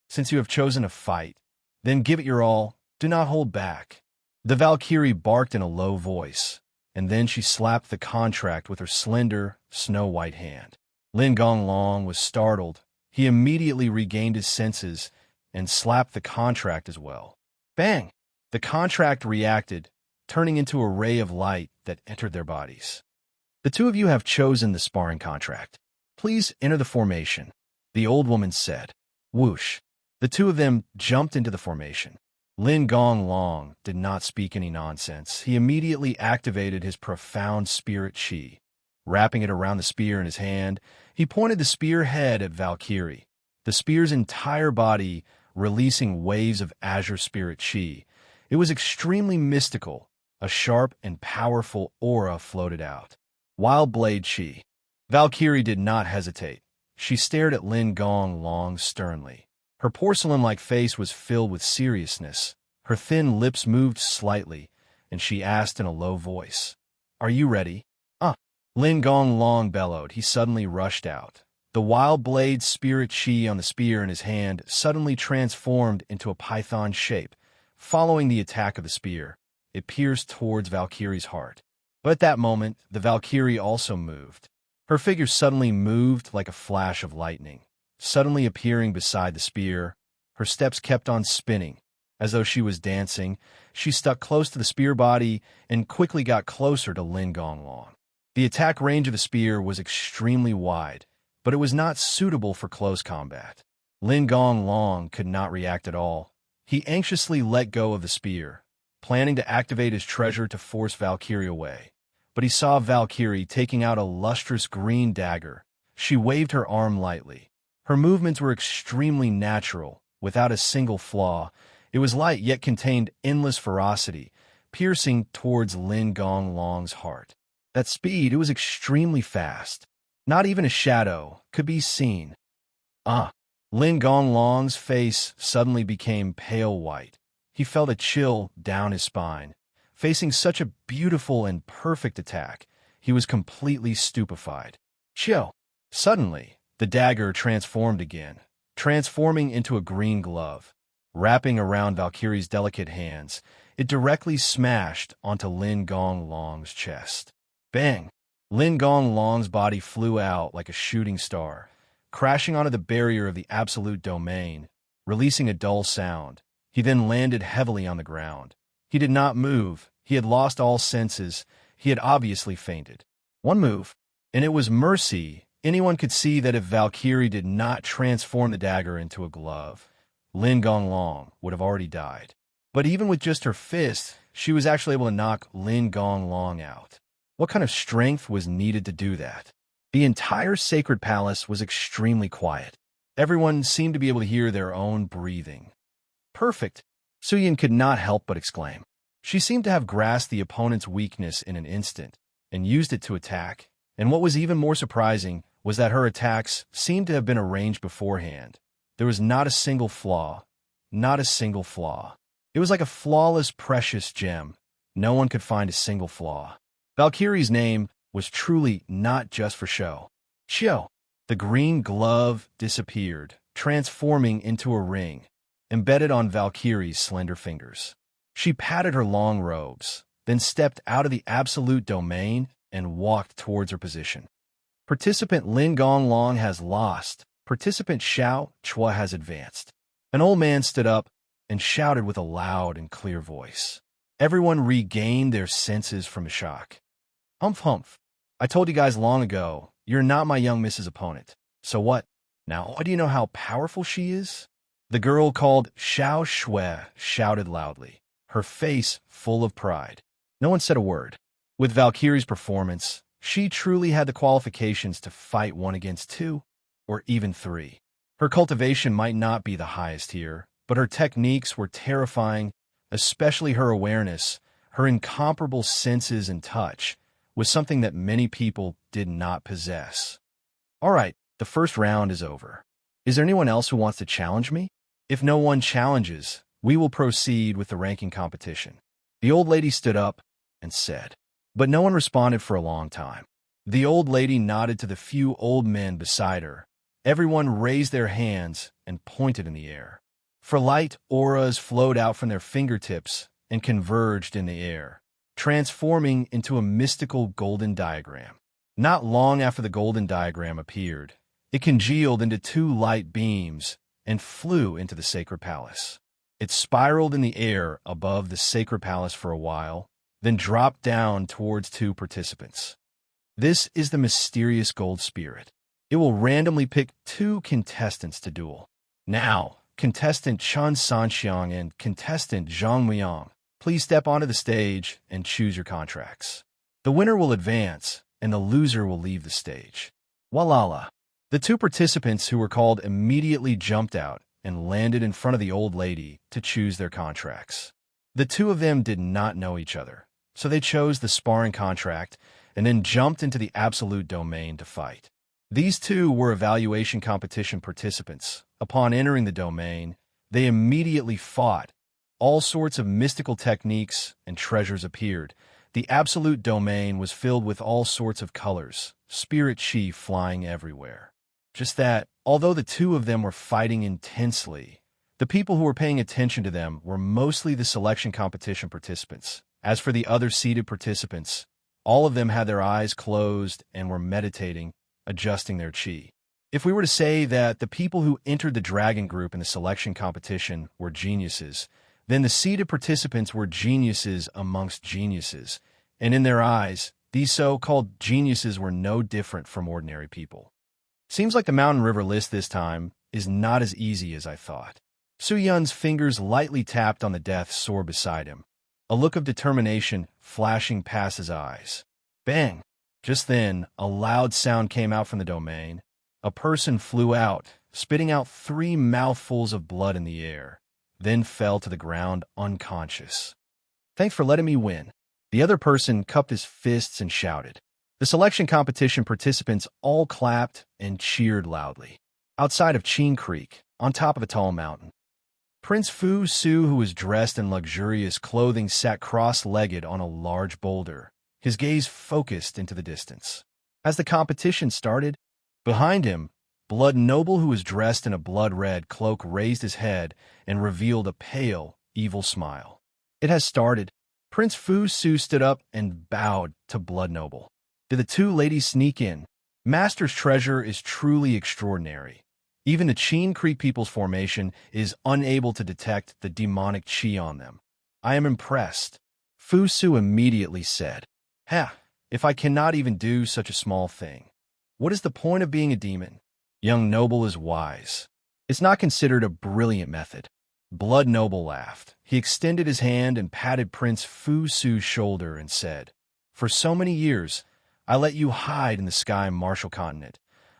Since you have chosen to fight, then give it your all. Do not hold back. The Valkyrie barked in a low voice, and then she slapped the contract with her slender, snow-white hand. Lin Gong Long was startled. He immediately regained his senses and slapped the contract as well. Bang! The contract reacted, turning into a ray of light that entered their bodies. The 2 of you have chosen the sparring contract. Please enter the formation, the old woman said. Whoosh! The 2 of them jumped into the formation. Lin Gong Long did not speak any nonsense. He immediately activated his profound spirit chi. Wrapping it around the spear in his hand, he pointed the spear head at Valkyrie, the spear's entire body releasing waves of azure spirit chi. It was extremely mystical. A sharp and powerful aura floated out. Wild blade chi. Valkyrie did not hesitate. She stared at Lin Gong Long sternly. Her porcelain-like face was filled with seriousness. Her thin lips moved slightly, and she asked in a low voice, Are you ready? Lin Gong Long bellowed. He suddenly rushed out. The wild blade spirit chi on the spear in his hand suddenly transformed into a python shape. Following the attack of the spear, it pierced towards Valkyrie's heart. But at that moment, the Valkyrie also moved. Her figure suddenly moved like a flash of lightning. Suddenly appearing beside the spear, her steps kept on spinning. As though she was dancing, she stuck close to the spear body and quickly got closer to Lin Gong Long. The attack range of the spear was extremely wide, but it was not suitable for close combat. Lin Gong Long could not react at all. He anxiously let go of the spear, planning to activate his treasure to force Valkyrie away. But he saw Valkyrie taking out a lustrous green dagger, She waved her arm lightly. Her movements were extremely natural, without a single flaw. It was light yet contained endless ferocity, piercing towards Lin Gonglong's heart. At speed, it was extremely fast. Not even a shadow could be seen. Lin Gonglong's face suddenly became pale white. He felt a chill down his spine. Facing such a beautiful and perfect attack, he was completely stupefied. Chill. Suddenly, the dagger transformed again, transforming into a green glove. Wrapping around Valkyrie's delicate hands, it directly smashed onto Lin Gonglong's chest. Bang! Lin Gonglong's body flew out like a shooting star, crashing onto the barrier of the absolute domain, releasing a dull sound. He then landed heavily on the ground. He did not move. He had lost all senses. He had obviously fainted. One move, and it was mercy. Anyone could see that if Valkyrie did not transform the dagger into a glove, Lin Gonglong would have already died. But even with just her fist, she was actually able to knock Lin Gonglong out. What kind of strength was needed to do that? The entire sacred palace was extremely quiet. Everyone seemed to be able to hear their own breathing. Perfect! Suyin could not help but exclaim. She seemed to have grasped the opponent's weakness in an instant and used it to attack. And what was even more surprising was that her attacks seemed to have been arranged beforehand. There was not a single flaw. Not a single flaw. It was like a flawless, precious gem. No one could find a single flaw. Valkyrie's name was truly not just for show. Show. The green glove disappeared, transforming into a ring, embedded on Valkyrie's slender fingers. She patted her long robes, then stepped out of the absolute domain and walked towards her position. Participant Lin Gonglong has lost. Participant Xiao Chua has advanced. An old man stood up and shouted with a loud and clear voice. Everyone regained their senses from shock. Humph humph. I told you guys long ago, you're not my young Mrs. Opponent. So what? Now, do you know how powerful she is? The girl called Xiao Shui shouted loudly, her face full of pride. No one said a word. With Valkyrie's performance, she truly had the qualifications to fight 1 against 2, or even 3. Her cultivation might not be the highest here, but her techniques were terrifying, especially her awareness, her incomparable senses and touch, was something that many people did not possess. All right, the first round is over. Is there anyone else who wants to challenge me? If no one challenges, we will proceed with the ranking competition. The old lady stood up and said, but no one responded for a long time. The old lady nodded to the few old men beside her. Everyone raised their hands and pointed in the air. For light auras flowed out from their fingertips and converged in the air, transforming into a mystical golden diagram. Not long after the golden diagram appeared, it congealed into 2 light beams and flew into the sacred palace. It spiraled in the air above the sacred palace for a while, then dropped down towards 2 participants. This is the mysterious gold spirit. It will randomly pick 2 contestants to duel. Now, contestant Chen Sanxiang and contestant Zhang Muyang, please step onto the stage and choose your contracts. The winner will advance, and the loser will leave the stage. Walala. The 2 participants who were called immediately jumped out and landed in front of the old lady to choose their contracts. The 2 of them did not know each other, so they chose the sparring contract and then jumped into the absolute domain to fight. These 2 were evaluation competition participants. Upon entering the domain, they immediately fought. All sorts of mystical techniques and treasures appeared. The absolute domain was filled with all sorts of colors, spirit chi flying everywhere. Just that, although the 2 of them were fighting intensely, the people who were paying attention to them were mostly the selection competition participants. As for the other seated participants, all of them had their eyes closed and were meditating, adjusting their chi. If we were to say that the people who entered the dragon group in the selection competition were geniuses, then the seated participants were geniuses amongst geniuses, and in their eyes, these so-called geniuses were no different from ordinary people. Seems like the Mountain River list this time is not as easy as I thought. Su Yun's fingers lightly tapped on the death's sword beside him, a look of determination flashing past his eyes. Bang! Just then, a loud sound came out from the domain. A person flew out, spitting out 3 mouthfuls of blood in the air, then fell to the ground unconscious. "Thanks for letting me win." The other person cupped his fists and shouted. The selection competition participants all clapped and cheered loudly. Outside of Chin Creek, on top of a tall mountain, Prince Fu Su, who was dressed in luxurious clothing, sat cross-legged on a large boulder, his gaze focused into the distance. As the competition started, behind him, Blood Noble, who was dressed in a blood-red cloak, raised his head and revealed a pale, evil smile. "It has started." Prince Fu Su stood up and bowed to Blood Noble. "Did the 2 ladies sneak in?" Master's treasure is truly extraordinary. Even the Chin Creek People's Formation is unable to detect the demonic chi on them. "I am impressed," Fu Su immediately said. "Ha, if I cannot even do such a small thing, what is the point of being a demon?" Young Noble is wise. It's not considered a brilliant method. Blood Noble laughed. He extended his hand and patted Prince Fu Su's shoulder and said, "For so many years, I let you hide in the sky martial continent.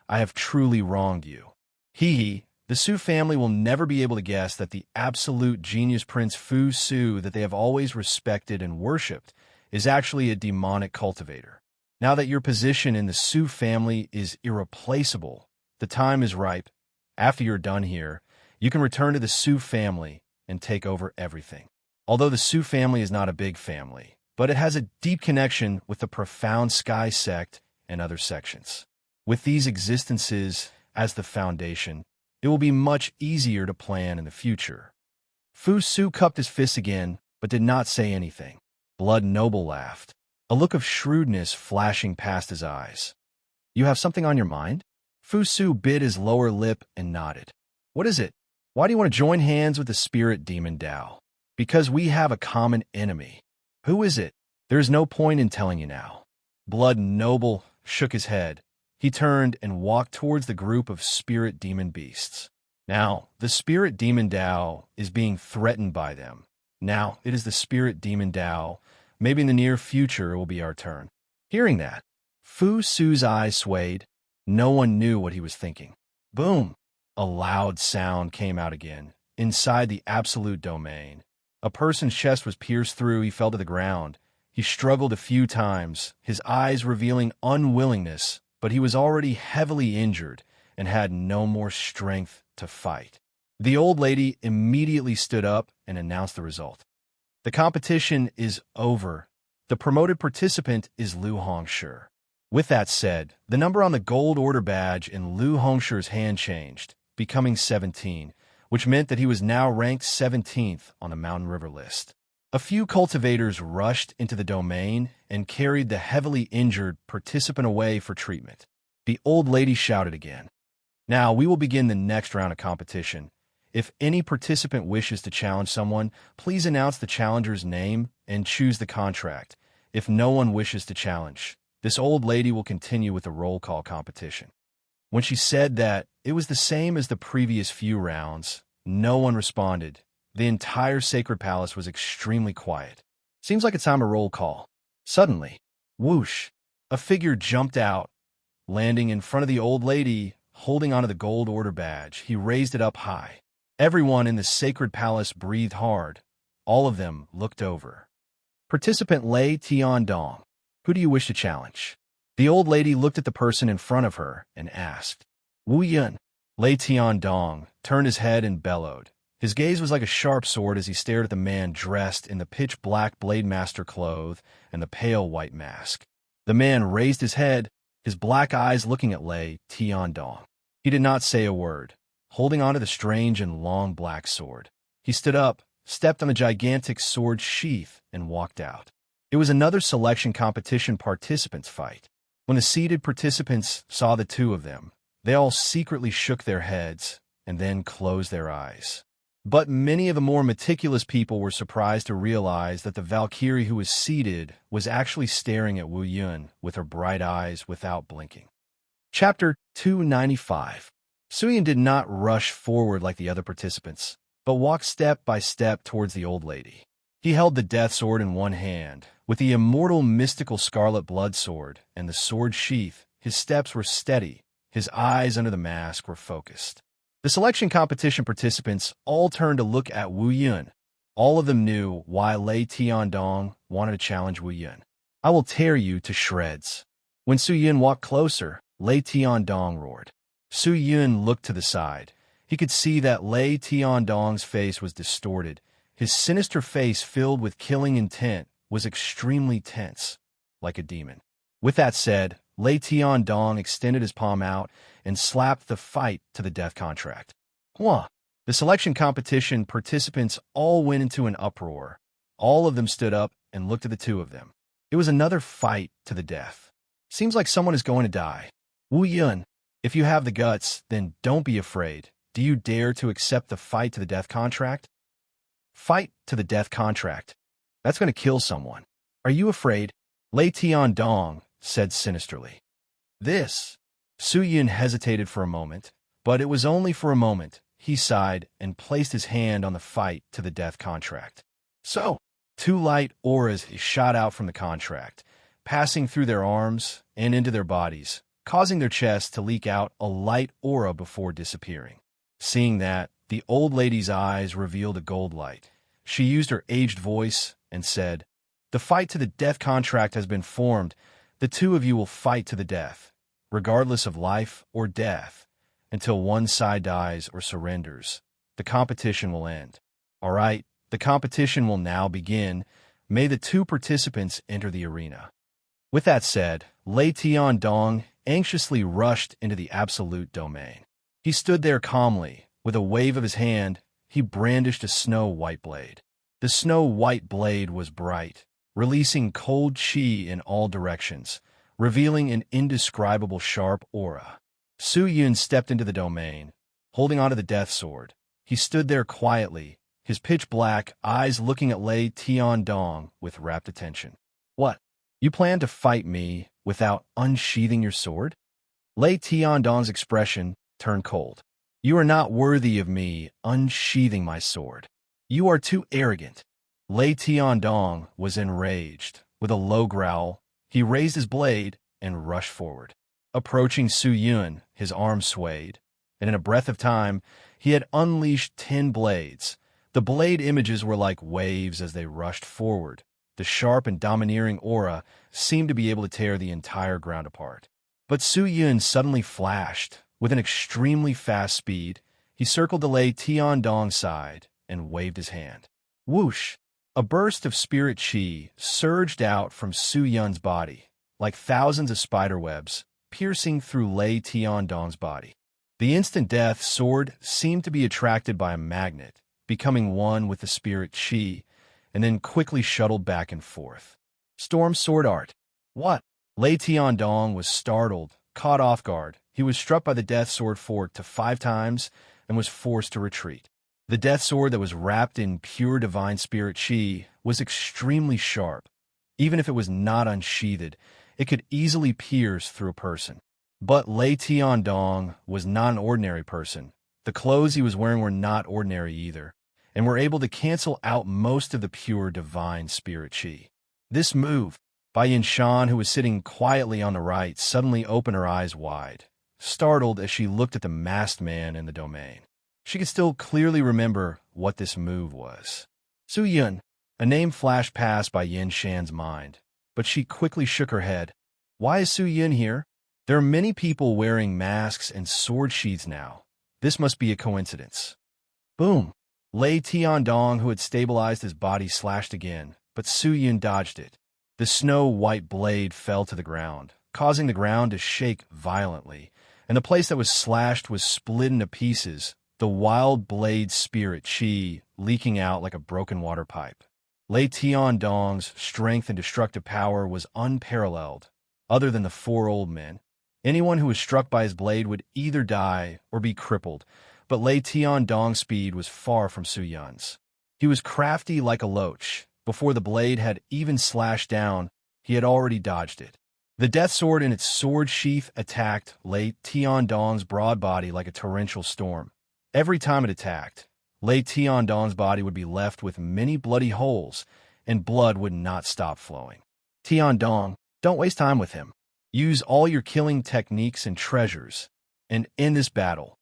I have truly wronged you." The Su family will never be able to guess that the absolute genius Prince Fu Su that they have always respected and worshipped is actually a demonic cultivator. Now that your position in the Su family is irreplaceable, the time is ripe. After you're done here, you can return to the Su family and take over everything. Although the Su family is not a big family, but it has a deep connection with the profound Sky sect and other sections. With these existences as the foundation, it will be much easier to plan in the future. Fu Su cupped his fists again, but did not say anything. Blood Noble laughed, a look of shrewdness flashing past his eyes. "You have something on your mind?" Fu Su bit his lower lip and nodded. "What is it? Why do you want to join hands with the spirit demon Dao?" "Because we have a common enemy." "Who is it?" "There is no point in telling you now." Blood Noble shook his head. He turned and walked towards the group of spirit demon beasts. Now, the spirit demon Dao is being threatened by them. Now, it is the spirit demon Dao. Maybe in the near future it will be our turn. Hearing that, Fu Su's eyes swayed. No one knew what he was thinking. Boom! A loud sound came out again. Inside the absolute domain, a person's chest was pierced through. He fell to the ground. He struggled a few times, his eyes revealing unwillingness, but he was already heavily injured and had no more strength to fight. The old lady immediately stood up and announced the result. "The competition is over. The promoted participant is Lu Hongshi." With that said, the number on the gold order badge in Lu Hongshi's hand changed, becoming 17, which meant that he was now ranked 17th on the Mountain River list. A few cultivators rushed into the domain and carried the heavily injured participant away for treatment. The old lady shouted again. "Now we will begin the next round of competition. If any participant wishes to challenge someone, please announce the challenger's name and choose the contract. If no one wishes to challenge, this old lady will continue with the roll call competition." When she said that it was the same as the previous few rounds, no one responded. The entire sacred palace was extremely quiet. "Seems like it's time to roll call." Suddenly, whoosh, a figure jumped out, landing in front of the old lady, holding onto the gold order badge. He raised it up high. Everyone in the sacred palace breathed hard. All of them looked over. "Participant Lei Tiandong, who do you wish to challenge?" The old lady looked at the person in front of her and asked. "Wu Yun." Lei Tiandong turned his head and bellowed. His gaze was like a sharp sword as he stared at the man dressed in the pitch-black Blade Master cloth and the pale white mask. The man raised his head, his black eyes looking at Lei Tiandong. He did not say a word, holding onto the strange and long black sword. He stood up, stepped on the gigantic sword sheath, and walked out. It was another selection competition participants fight. When the seated participants saw the two of them, they all secretly shook their heads and then closed their eyes. But many of the more meticulous people were surprised to realize that the Valkyrie who was seated was actually staring at Wu Yun with her bright eyes without blinking. Chapter 295. Suyun did not rush forward like the other participants, but walked step by step towards the old lady. He held the death sword in one hand. With the immortal mystical scarlet blood sword and the sword sheath, his steps were steady, his eyes under the mask were focused. The selection competition participants all turned to look at Wu Yun. All of them knew why Lei Tiandong wanted to challenge Wu Yun. "I will tear you to shreds." When Su Yun walked closer, Lei Tiandong roared. Su Yun looked to the side. He could see that Lei Tiandong's face was distorted. His sinister face, filled with killing intent, was extremely tense, like a demon. With that said, Lei Tiandong extended his palm out and slapped the fight to the death contract. Huh. The selection competition participants all went into an uproar. All of them stood up and looked at the two of them. It was another fight to the death. Seems like someone is going to die. Wu Yun, if you have the guts, then don't be afraid. Do you dare to accept the fight to the death contract? Fight to the death contract. That's going to kill someone. Are you afraid? Lei Tiandong said sinisterly. This. Su Yun hesitated for a moment, but it was only for a moment. He sighed and placed his hand on the fight to the death contract. So, two light auras shot out from the contract, passing through their arms and into their bodies, causing their chests to leak out a light aura before disappearing. Seeing that, the old lady's eyes revealed a gold light. She used her aged voice and said, "The fight to the death contract has been formed. The two of you will fight to the death, regardless of life or death, until one side dies or surrenders. The competition will end." All right, the competition will now begin. May the two participants enter the arena. With that said, Lei Tiandong anxiously rushed into the absolute domain. He stood there calmly. With a wave of his hand, he brandished a snow-white blade. The snow-white blade was bright, releasing cold chi in all directions, revealing an indescribable sharp aura. Su Yun stepped into the domain, holding onto the death sword. He stood there quietly, his pitch-black eyes looking at Lei Tiandong with rapt attention. "What? You plan to fight me without unsheathing your sword?" Lei Tiandong's expression turned cold. "You are not worthy of me unsheathing my sword. You are too arrogant." Lei Tiandong was enraged. With a low growl, he raised his blade and rushed forward. Approaching Su Yun, his arms swayed, and in a breath of time, he had unleashed 10 blades. The blade images were like waves as they rushed forward. The sharp and domineering aura seemed to be able to tear the entire ground apart. But Su Yun suddenly flashed. With an extremely fast speed, he circled the Lei Tiandong's side and waved his hand. Whoosh! A burst of spirit chi surged out from Su Yun's body, like thousands of spider webs, piercing through Lei Tiandong's body. The instant death sword seemed to be attracted by a magnet, becoming one with the spirit chi, and then quickly shuttled back and forth. Storm sword art. What? Lei Tiandong was startled, caught off guard. He was struck by the death sword 4 to 5 times and was forced to retreat. The death sword that was wrapped in pure divine spirit chi was extremely sharp. Even if it was not unsheathed, it could easily pierce through a person. But Lei Tiandong was not an ordinary person. The clothes he was wearing were not ordinary either, and were able to cancel out most of the pure divine spirit chi. This move, Bai Yinshan, who was sitting quietly on the right, suddenly opened her eyes wide, startled as she looked at the masked man in the domain. She could still clearly remember what this move was. Su Yun. A name flashed past Bai Yinshan's mind, but she quickly shook her head. Why is Su Yun here? There are many people wearing masks and sword sheaths now. This must be a coincidence. Boom! Lei Tiandong, who had stabilized his body, slashed again, but Su Yun dodged it. The snow-white blade fell to the ground, causing the ground to shake violently, and the place that was slashed was split into pieces, the wild blade spirit chi leaking out like a broken water pipe. Lei Tiandong's strength and destructive power was unparalleled. Other than the 4 old men, anyone who was struck by his blade would either die or be crippled, but Lei Tiandong's speed was far from Su Yun's. He was crafty like a loach. Before the blade had even slashed down, he had already dodged it. The death sword in its sword sheath attacked Lei Tiandong's broad body like a torrential storm. Every time it attacked, Lei Tiandong's body would be left with many bloody holes, and blood would not stop flowing. Tiandong, don't waste time with him. Use all your killing techniques and treasures, and end this battle.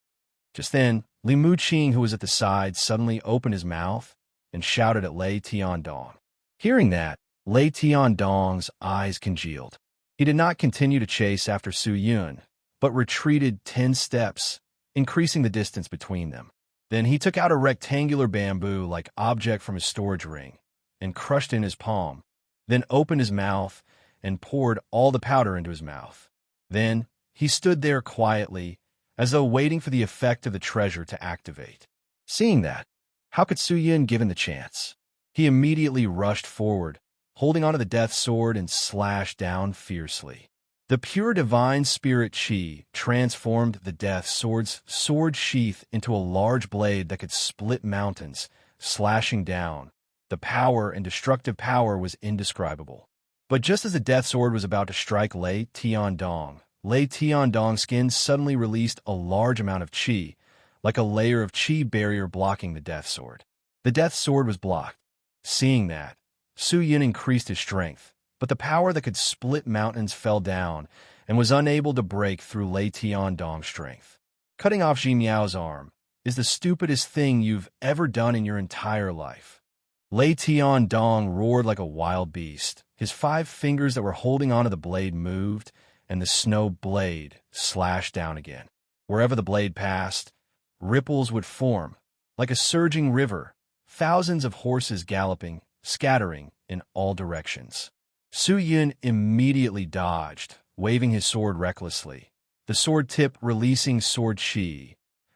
Just then, Li Muqing, who was at the side, suddenly opened his mouth and shouted at Lei Tiandong. Hearing that, Lei Tiandong's eyes congealed. He did not continue to chase after Su Yun, but retreated 10 steps, increasing the distance between them. Then he took out a rectangular bamboo-like object from his storage ring and crushed it in his palm, then opened his mouth and poured all the powder into his mouth. Then he stood there quietly, as though waiting for the effect of the treasure to activate. Seeing that, how could Su Yun given the chance? He immediately rushed forward, holding onto the death sword and slashed down fiercely. The pure divine spirit Qi transformed the death sword's sword sheath into a large blade that could split mountains, slashing down. The power and destructive power was indescribable. But just as the death sword was about to strike Lei Tiandong's skin suddenly released a large amount of Qi, like a layer of Qi barrier blocking the death sword. The death sword was blocked. Seeing that, Su Yun increased his strength, but the power that could split mountains fell down and was unable to break through Lei Tiandong's strength. Cutting off Ji Miao's arm is the stupidest thing you've ever done in your entire life. Lei Tiandong roared like a wild beast. His 5 fingers that were holding onto the blade moved, and the snow blade slashed down again. Wherever the blade passed, ripples would form, like a surging river, thousands of horses galloping, scattering in all directions. Su Yun immediately dodged, waving his sword recklessly, the sword tip releasing sword Qi.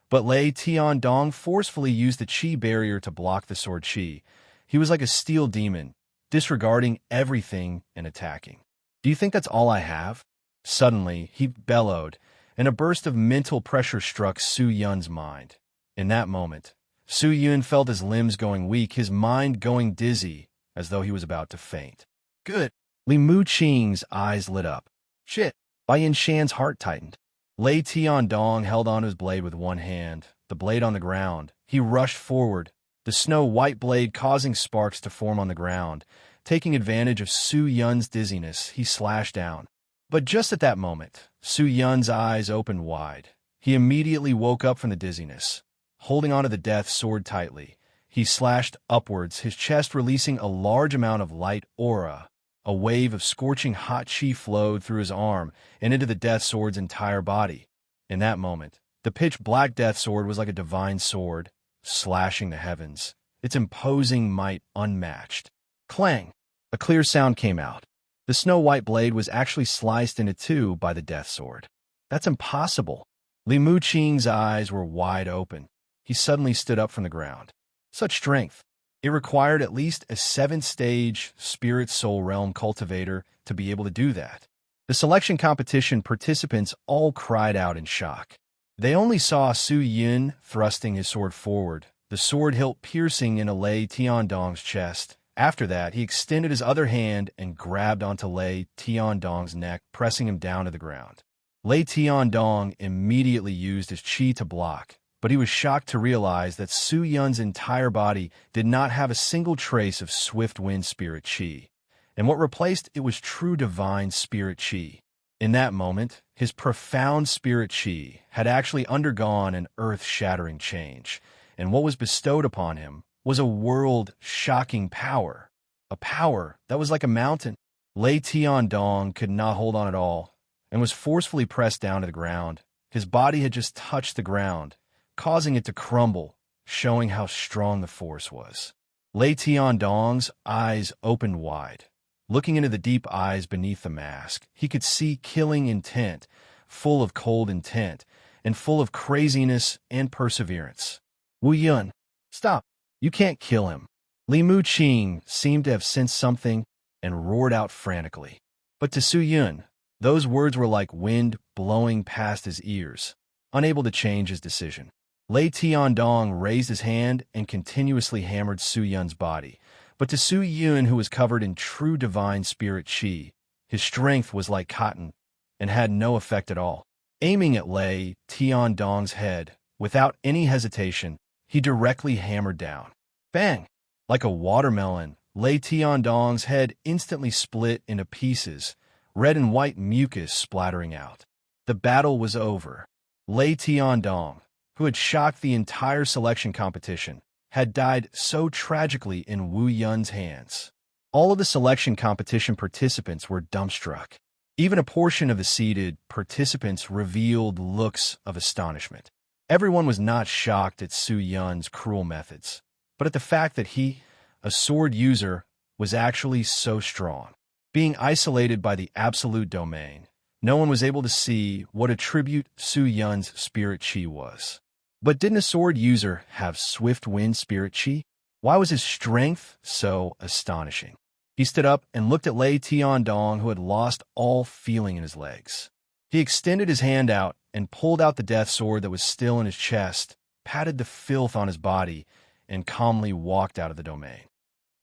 But Lei Tiandong forcefully used the Qi barrier to block the sword Qi. He was like a steel demon, disregarding everything and attacking. Do you think that's all I have? Suddenly, he bellowed, and a burst of mental pressure struck Su Yun's mind. In that moment, Su Yun felt his limbs going weak, his mind going dizzy, as though he was about to faint. Good. Li Muqing's eyes lit up. Shit. Bai Yinshan's heart tightened. Lei Tiandong held onto his blade with one hand, the blade on the ground. He rushed forward, the snow-white blade causing sparks to form on the ground. Taking advantage of Su Yun's dizziness, he slashed down. But just at that moment, Su Yun's eyes opened wide. He immediately woke up from the dizziness. Holding onto the death sword tightly, he slashed upwards, his chest releasing a large amount of light aura. A wave of scorching hot Qi flowed through his arm and into the death sword's entire body. In that moment, the pitch-black death sword was like a divine sword, slashing the heavens, its imposing might unmatched. Clang! A clear sound came out. The snow-white blade was actually sliced into 2 by the death sword. That's impossible. Li Muqing's eyes were wide open. He suddenly stood up from the ground. Such strength. It required at least a 7th-stage spirit soul realm cultivator to be able to do that. The selection competition participants all cried out in shock. They only saw Su Yun thrusting his sword forward, the sword hilt piercing into Lei Tiandong's chest. After that, he extended his other hand and grabbed onto Lei Tiandong's neck, pressing him down to the ground. Lei Tiandong immediately used his Qi to block, but he was shocked to realize that Su Yun's entire body did not have a single trace of swift wind spirit Qi, and what replaced it was true divine spirit Qi. In that moment, his profound spirit Qi had actually undergone an earth-shattering change, and what was bestowed upon him was a world-shocking power, a power that was like a mountain. Lei Tiandong could not hold on at all, and was forcefully pressed down to the ground. His body had just touched the ground, causing it to crumble, showing how strong the force was. Lei Tiandong's eyes opened wide. Looking into the deep eyes beneath the mask, he could see killing intent, full of cold intent, and full of craziness and perseverance. Wu Yun, stop! You can't kill him. Li Muqing seemed to have sensed something and roared out frantically. But to Su Yun, those words were like wind blowing past his ears, unable to change his decision. Lei Tiandong raised his hand and continuously hammered Su Yun's body. But to Su Yun, who was covered in true divine spirit Qi, his strength was like cotton and had no effect at all. Aiming at Lei Tiandong's head, without any hesitation, he directly hammered down. Bang! Like a watermelon, Lei Tiandong's head instantly split into pieces, red and white mucus splattering out. The battle was over. Lei Tiandong, who had shocked the entire selection competition, had died so tragically in Wu Yun's hands. All of the selection competition participants were dumbstruck. Even a portion of the seated participants revealed looks of astonishment. Everyone was not shocked at Su Yun's cruel methods, but at the fact that he, a sword user, was actually so strong. Being isolated by the absolute domain, no one was able to see what a tribute Su Yun's spirit chi was. But didn't a sword user have swift wind spirit chi? Why was his strength so astonishing? He stood up and looked at Lei Tiandong, who had lost all feeling in his legs. He extended his hand out and pulled out the death sword that was still in his chest, patted the filth on his body, and calmly walked out of the domain.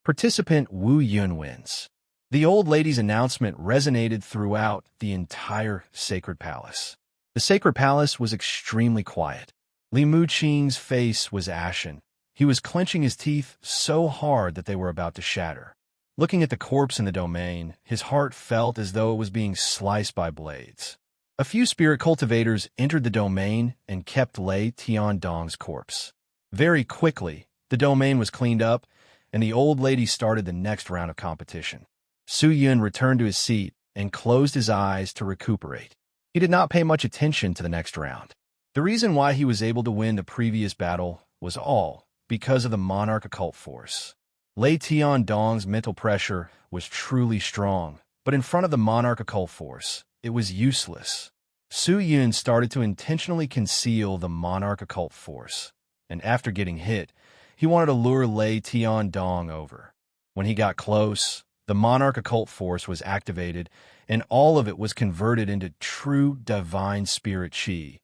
Participant Wu Yun wins. The old lady's announcement resonated throughout the entire sacred palace. The sacred palace was extremely quiet. Li Muqing's face was ashen. He was clenching his teeth so hard that they were about to shatter. Looking at the corpse in the domain, his heart felt as though it was being sliced by blades. A few spirit cultivators entered the domain and kept Lei Tiandong's corpse. Very quickly, the domain was cleaned up, and the old lady started the next round of competition. Su Yun returned to his seat and closed his eyes to recuperate. He did not pay much attention to the next round. The reason why he was able to win the previous battle was all because of the monarch occult force. Lei Tiandong's mental pressure was truly strong, but in front of the monarch occult force, it was useless. Su Yun started to intentionally conceal the monarch occult force, and after getting hit, he wanted to lure Lei Tiandong over. When he got close, the monarch occult force was activated, and all of it was converted into true divine spirit chi,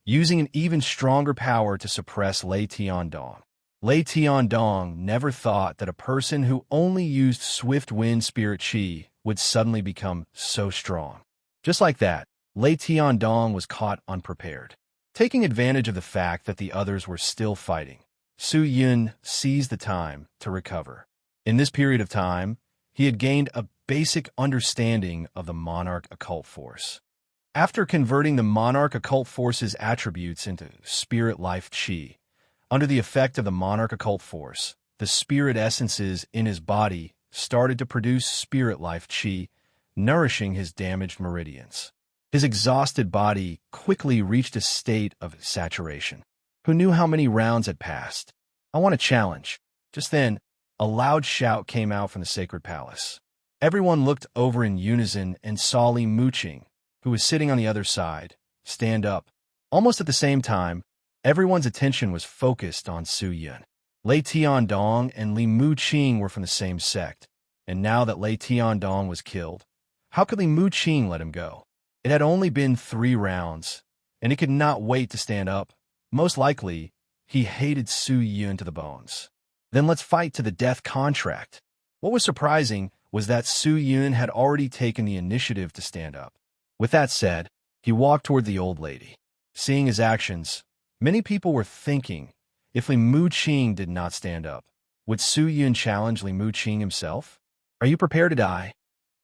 using an even stronger power to suppress Lei Tiandong. Lei Tiandong never thought that a person who only used swift wind spirit chi would suddenly become so strong. Just like that, Lei Tiandong was caught unprepared. Taking advantage of the fact that the others were still fighting, Su Yun seized the time to recover. In this period of time, he had gained a basic understanding of the monarch occult force. After converting the monarch occult force's attributes into spirit life chi, under the effect of the monarch occult force, the spirit essences in his body started to produce spirit life chi, nourishing his damaged meridians. His exhausted body quickly reached a state of saturation. Who knew how many rounds had passed? I want a challenge. Just then, a loud shout came out from the sacred palace. Everyone looked over in unison and saw Li Muqing, who was sitting on the other side, stand up. Almost at the same time, everyone's attention was focused on Su Yun. Lei Tiandong and Li Muqing were from the same sect, and now that Lei Tiandong was killed, how could Li Muqing let him go? It had only been 3 rounds, and he could not wait to stand up. Most likely, he hated Su Yun to the bones. Then let's fight to the death contract. What was surprising was that Su Yun had already taken the initiative to stand up. With that said, he walked toward the old lady. Seeing his actions, many people were thinking, if Li Muqing did not stand up, would Su Yun challenge Li Muqing himself? Are you prepared to die?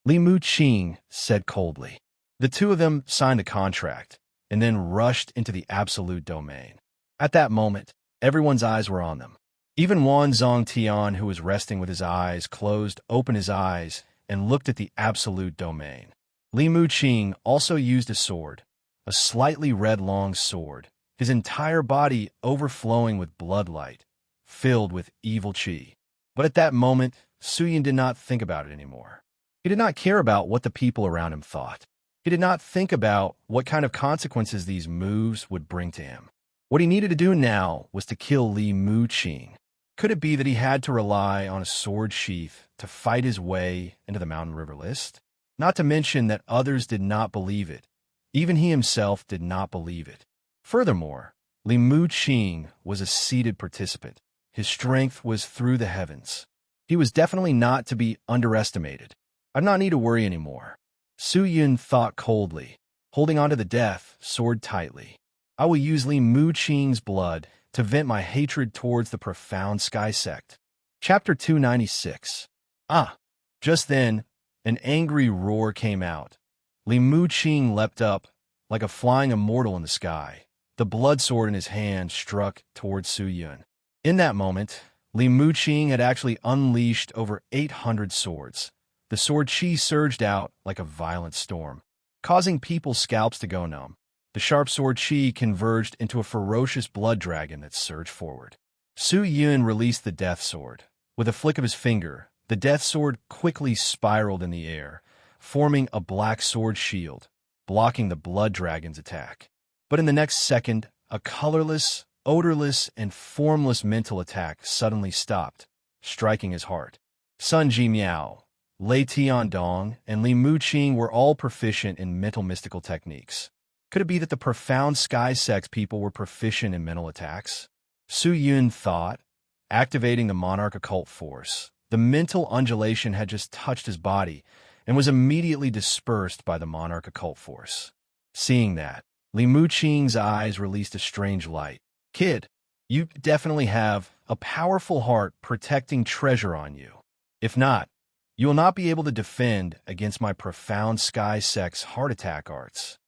Li Muqing said coldly. The two of them signed a contract, and then rushed into the absolute domain. At that moment, everyone's eyes were on them. Even Wan Zongtian, who was resting with his eyes closed, opened his eyes and looked at the absolute domain. Li Muqing also used a sword, a slightly red long sword, his entire body overflowing with bloodlight, filled with evil chi. But at that moment, Su Yun did not think about it anymore. He did not care about what the people around him thought. He did not think about what kind of consequences these moves would bring to him. What he needed to do now was to kill Li Muqing. Could it be that he had to rely on a sword sheath to fight his way into the Mountain River list? Not to mention that others did not believe it. Even he himself did not believe it. Furthermore, Li Muqing was a seated participant. His strength was through the heavens. He was definitely not to be underestimated. I do not need to worry anymore. Su Yun thought coldly, holding onto the death sword tightly. I will use Li Muqing's blood to vent my hatred towards the profound sky sect. Chapter 296. Just then, an angry roar came out. Li Muqing leapt up, like a flying immortal in the sky. The blood sword in his hand struck towards Su Yun. In that moment, Li Muqing had actually unleashed over 800 swords. The sword chi surged out like a violent storm, causing people's scalps to go numb. The sharp sword chi converged into a ferocious blood dragon that surged forward. Su Yun released the death sword. With a flick of his finger, the death sword quickly spiraled in the air, forming a black sword shield, blocking the blood dragon's attack. But in the next second, a colorless, odorless, and formless mental attack suddenly stopped, striking his heart. Sun Ji Miao, Lei Tiandong, and Li Muqing were all proficient in mental mystical techniques. Could it be that the profound sky sex people were proficient in mental attacks? Su Yun thought, activating the monarch occult force. The mental undulation had just touched his body and was immediately dispersed by the monarch occult force. Seeing that, Li Muqing's eyes released a strange light. Kid, you definitely have a powerful heart protecting treasure on you. If not, you will not be able to defend against my profound sky sex heart attack arts.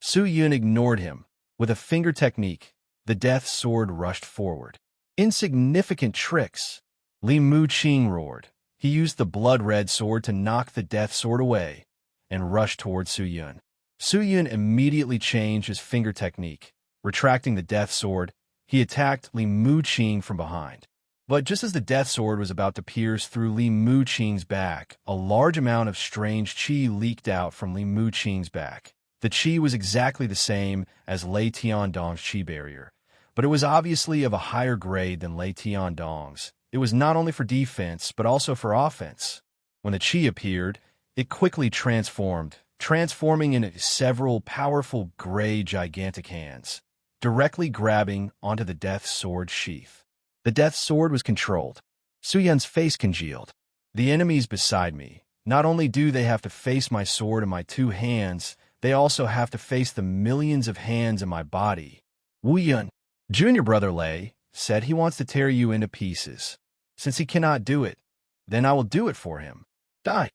Su Yun ignored him. With a finger technique, the death sword rushed forward. Insignificant tricks, Li Muqing roared. He used the blood-red sword to knock the death sword away and rushed towards Su Yun. Su Yun immediately changed his finger technique. Retracting the death sword, he attacked Li Muqing from behind. But just as the death sword was about to pierce through Li Muqing's back, a large amount of strange chi leaked out from Li Muqing's back. The chi was exactly the same as Lei Tiandong's chi barrier, but it was obviously of a higher grade than Lei Tiandong's. It was not only for defense, but also for offense. When the chi appeared, it quickly transforming into several powerful gray gigantic hands, directly grabbing onto the death sword sheath. The death sword was controlled. Su Yun's face congealed. The enemies beside me, not only do they have to face my sword in my two hands, they also have to face the millions of hands in my body. Wu Yun, junior brother Lei, said he wants to tear you into pieces. Since he cannot do it, then I will do it for him. Die.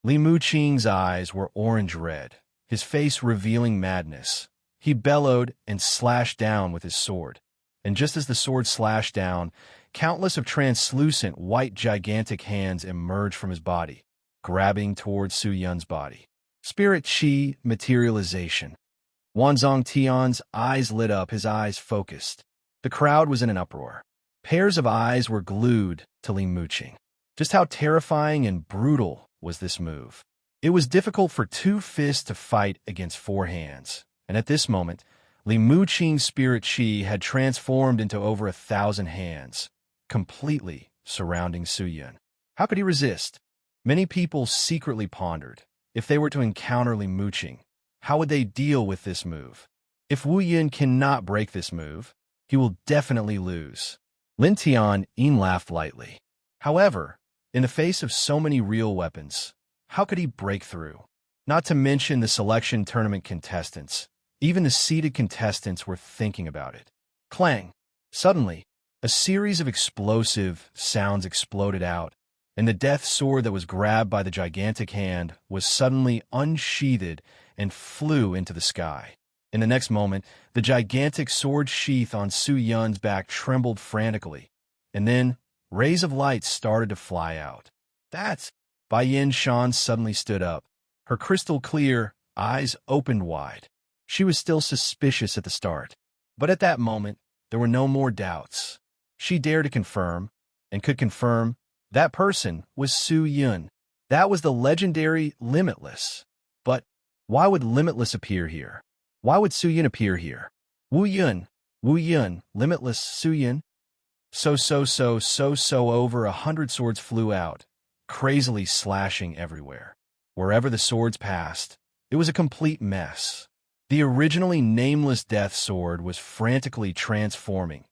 Li Muqing's eyes were orange-red, his face revealing madness. He bellowed and slashed down with his sword. And just as the sword slashed down, countless of translucent white gigantic hands emerged from his body, grabbing towards Su Yun's body. Spirit Chi materialization. Wanzong Tian's eyes lit up, his eyes focused. The crowd was in an uproar. Pairs of eyes were glued to Li Muqing. Just how terrifying and brutal was this move? It was difficult for two fists to fight against four hands, and at this moment, Li Muqing's spirit chi had transformed into over 1,000 hands, completely surrounding Su Yun. How could he resist? Many people secretly pondered. If they were to encounter Li Muqing, how would they deal with this move? If Wu Yun cannot break this move, he will definitely lose. Lin Tian laughed lightly. However, in the face of so many real weapons, how could he break through? Not to mention the selection tournament contestants. Even the seeded contestants were thinking about it. Clang! Suddenly, a series of explosive sounds exploded out, and the death sword that was grabbed by the gigantic hand was suddenly unsheathed and flew into the sky. In the next moment, the gigantic sword sheath on Su Yun's back trembled frantically, and then rays of light started to fly out. That's... Bai Yin Shan suddenly stood up. Her crystal-clear eyes opened wide. She was still suspicious at the start, but at that moment, there were no more doubts. She dared to confirm, and could confirm, that person was Su Yun. That was the legendary Limitless. But why would Limitless appear here? Why would Su Yun appear here? Wu Yun, Limitless Su Yun. So over 100 swords flew out, crazily slashing everywhere. Wherever the swords passed, it was a complete mess. The originally nameless death sword was frantically transforming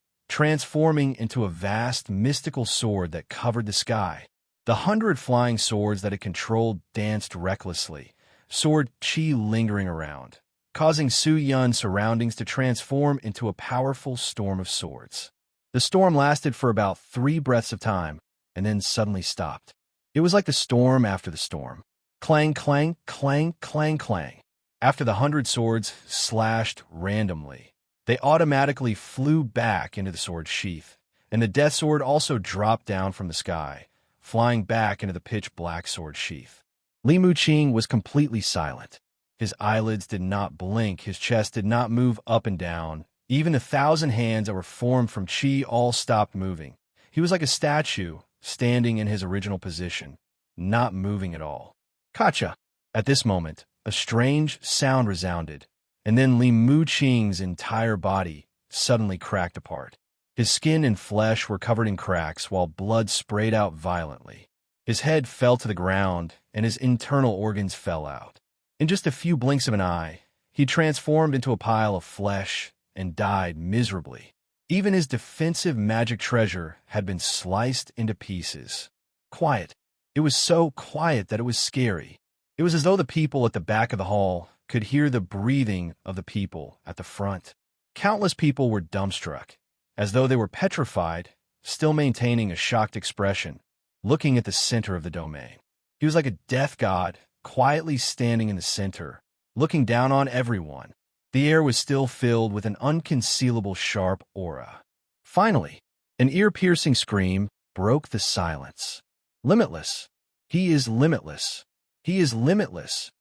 into a vast mystical sword that covered the sky. The 100 flying swords that it controlled danced recklessly, sword chi lingering around. causing Su Yun's surroundings to transform into a powerful storm of swords. The storm lasted for about 3 breaths of time, and then suddenly stopped. It was like the storm after the storm. Clang, clang, clang, clang, clang. After the 100 swords slashed randomly, they automatically flew back into the sword sheath, and the death sword also dropped down from the sky, flying back into the pitch-black sword sheath. Li Muqing was completely silent. His eyelids did not blink, his chest did not move up and down. Even the 1,000 hands that were formed from qi all stopped moving. He was like a statue, standing in his original position, not moving at all. Kacha! At this moment, a strange sound resounded, and then Li Muqing's entire body suddenly cracked apart. His skin and flesh were covered in cracks while blood sprayed out violently. His head fell to the ground, and his internal organs fell out. In just a few blinks of an eye, he transformed into a pile of flesh and died miserably. Even his defensive magic treasure had been sliced into pieces. Quiet. It was so quiet that it was scary. It was as though the people at the back of the hall could hear the breathing of the people at the front. Countless people were dumbstruck, as though they were petrified, still maintaining a shocked expression, looking at the center of the domain. He was like a death god, quietly standing in the center, looking down on everyone. The air was still filled with an unconcealable sharp aura. Finally, an ear-piercing scream broke the silence. Limitless. He is limitless. He is limitless.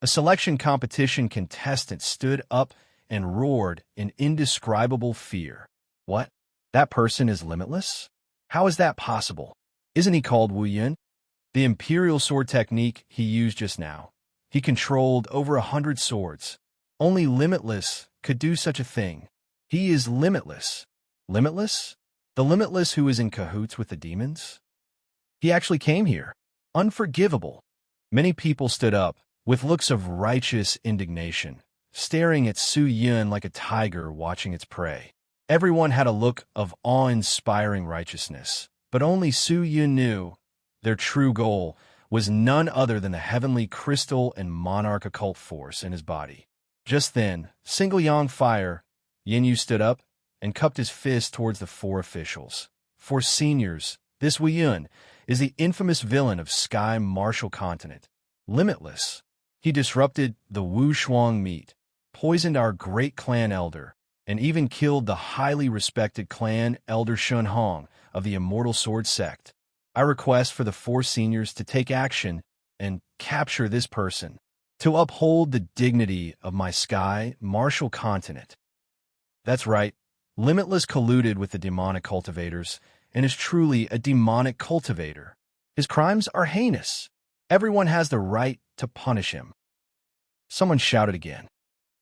A selection competition contestant stood up and roared in indescribable fear. What? That person is limitless? How is that possible? Isn't he called Wu Yun? The imperial sword technique he used just now. He controlled over 100 swords. Only limitless could do such a thing. He is limitless. Limitless? The limitless who is in cahoots with the demons? He actually came here. Unforgivable. Many people stood up, with looks of righteous indignation, staring at Su Yun like a tiger watching its prey. Everyone had a look of awe-inspiring righteousness, but only Su Yun knew their true goal was none other than the heavenly crystal and monarch occult force in his body. Just then, single yang fire, Yin Yu stood up and cupped his fist towards the 4 officials. For seniors, this Wu Yun is the infamous villain of Sky Martial Continent. Limitless. He disrupted the Wu Shuang meet, poisoned our great clan elder, and even killed the highly respected clan elder Shun Hong of the Immortal Sword Sect. I request for the 4 seniors to take action and capture this person, to uphold the dignity of my Sky Martial Continent. That's right, Limitless colluded with the demonic cultivators and is truly a demonic cultivator. His crimes are heinous. Everyone has the right to punish him. Someone shouted again.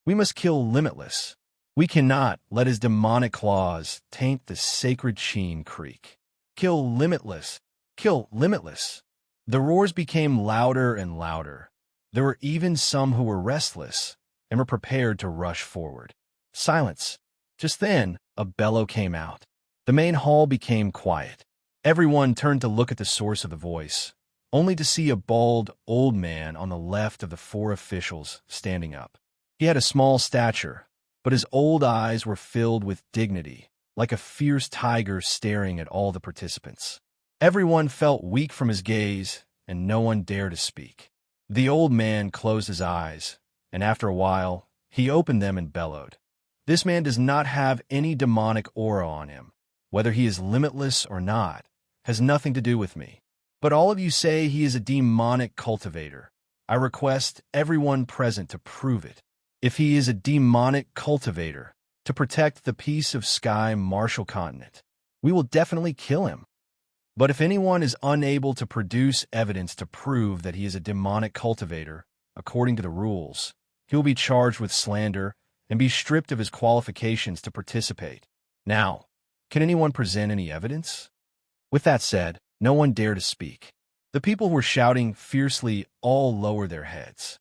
We must kill Limitless. We cannot let his demonic claws taint the sacred Sheen Creek. Kill Limitless. Kill Limitless. The roars became louder and louder. There were even some who were restless and were prepared to rush forward. Silence. Just then, a bellow came out. The main hall became quiet. Everyone turned to look at the source of the voice, only to see a bald, old man on the left of the 4 officials standing up. He had a small stature, but his old eyes were filled with dignity, like a fierce tiger staring at all the participants. Everyone felt weak from his gaze, and no one dared to speak. The old man closed his eyes, and after a while, he opened them and bellowed. This man does not have any demonic aura on him. Whether he is limitless or not has nothing to do with me. But all of you say he is a demonic cultivator. I request everyone present to prove it. If he is a demonic cultivator, to protect the peace of Sky Martial Continent, we will definitely kill him. But if anyone is unable to produce evidence to prove that he is a demonic cultivator, according to the rules, he will be charged with slander and be stripped of his qualifications to participate. Now, can anyone present any evidence? With that said, no one dared to speak. The people who were shouting fiercely all lowered their heads.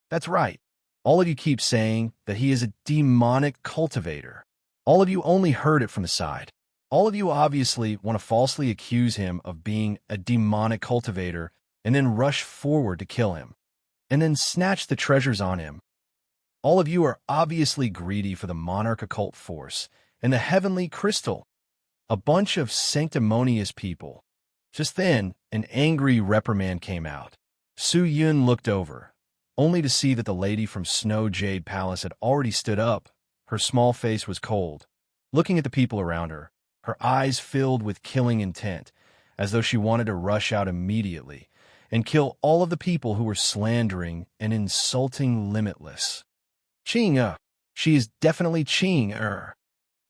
That's right. All of you keep saying that he is a demonic cultivator. All of you only heard it from the side. All of you obviously want to falsely accuse him of being a demonic cultivator and then rush forward to kill him, and then snatch the treasures on him. All of you are obviously greedy for the monarch occult force and the heavenly crystal. A bunch of sanctimonious people. Just then, an angry reprimand came out. Su Yun looked over, only to see that the lady from Snow Jade Palace had already stood up. Her small face was cold, looking at the people around her, her eyes filled with killing intent, as though she wanted to rush out immediately and kill all of the people who were slandering and insulting Limitless. Qing, she is definitely Qing.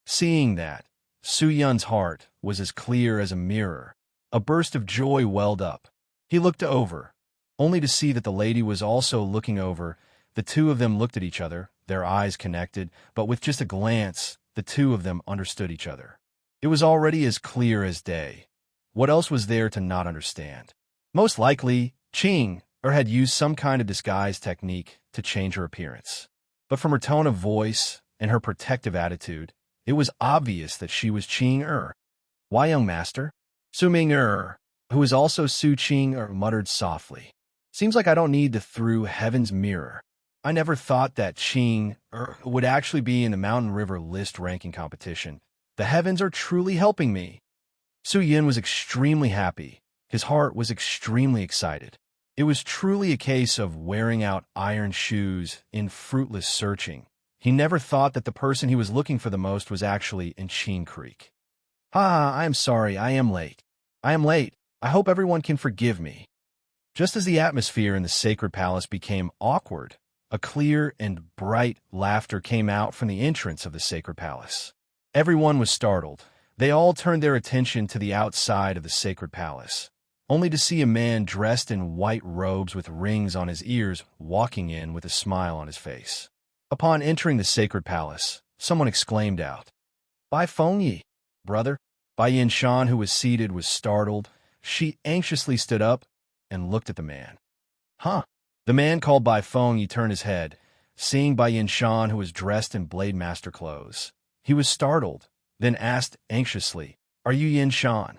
Seeing that, Su Yun's heart was as clear as a mirror. A burst of joy welled up. He looked over, only to see that the lady was also looking over. The two of them looked at each other, their eyes connected, but with just a glance, the two of them understood each other. It was already as clear as day. What else was there to not understand? Most likely, Qing had used some kind of disguise technique to change her appearance. But from her tone of voice and her protective attitude, it was obvious that she was Qing. Why, young master? Su Ming, who is also Su Qing, muttered softly. Seems like I don't need to through heaven's mirror. I never thought that Qing would actually be in the Mountain River list ranking competition. The heavens are truly helping me. Su Yin was extremely happy. His heart was extremely excited. It was truly a case of wearing out iron shoes in fruitless searching. He never thought that the person he was looking for the most was actually in Sheen Creek. I am sorry, I am late. I hope everyone can forgive me. Just as the atmosphere in the sacred palace became awkward, a clear and bright laughter came out from the entrance of the sacred palace. Everyone was startled. They all turned their attention to the outside of the sacred palace, only to see a man dressed in white robes with rings on his ears walking in with a smile on his face. Upon entering the sacred palace, someone exclaimed out, "Bai Fengyi, brother." Bai Yinshan, who was seated, was startled. She anxiously stood up and looked at the man. The man called Bai Fengyi turned his head, seeing Bai Yinshan, who was dressed in Blade Master clothes. He was startled, then asked anxiously, "Are you Yinshan?"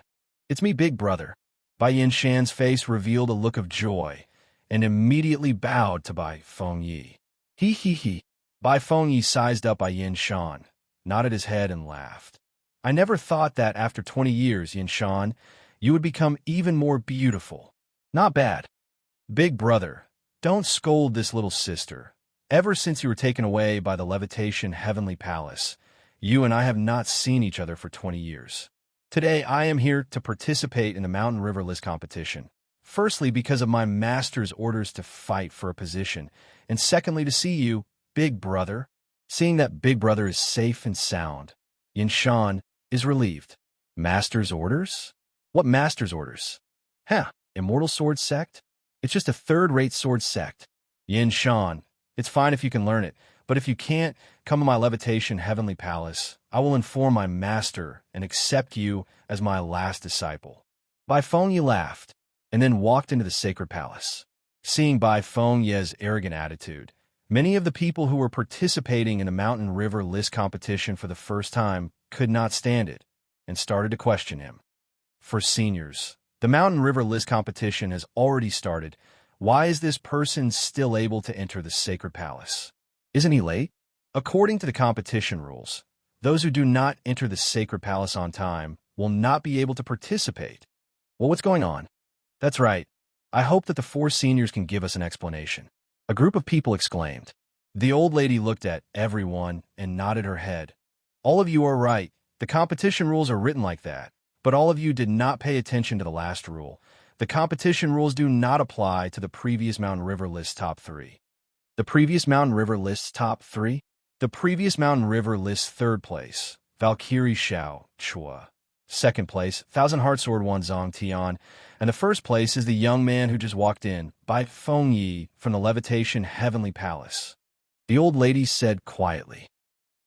"It's me, big brother." Bai Yinshan's face revealed a look of joy, and immediately bowed to Bai Fengyi. He. Bai Fengyi sized up Bai Yinshan, nodded his head, and laughed. "I never thought that after 20 years, Yinshan, you would become even more beautiful. Not bad. Big brother, don't scold this little sister. Ever since you were taken away by the Levitation Heavenly Palace, you and I have not seen each other for 20 years. Today, I am here to participate in the Mountain River List competition. Firstly, because of my master's orders to fight for a position, and secondly, to see you, big brother." Seeing that big brother is safe and sound, Yinshan is relieved. Master's orders? What master's orders? Immortal Sword Sect? It's just a third-rate sword sect. Yinshan, it's fine if you can learn it, but if you can't, come to my Levitation Heavenly Palace. I will inform my master and accept you as my last disciple. Bai Fengyi laughed, and then walked into the sacred palace. Seeing Bai Fengyi's arrogant attitude, many of the people who were participating in the Mountain River List competition for the first time could not stand it, and started to question him. For seniors, the Mountain River List competition has already started. Why is this person still able to enter the sacred palace? Isn't he late? According to the competition rules, those who do not enter the sacred palace on time will not be able to participate. Well, what's going on? That's right. I hope that the 4 seniors can give us an explanation. A group of people exclaimed. The old lady looked at everyone and nodded her head. All of you are right. The competition rules are written like that. But all of you did not pay attention to the last rule. The competition rules do not apply to the previous Mountain River List top 3. The previous Mountain River List's top 3? The previous Mountain River List 3rd place, Valkyrie Xiao Chua. 2nd place, Thousand Heart Sword One Zong Tian. And the 1st place is the young man who just walked in, Bai Fengyi from the Levitation Heavenly Palace. The old lady said quietly,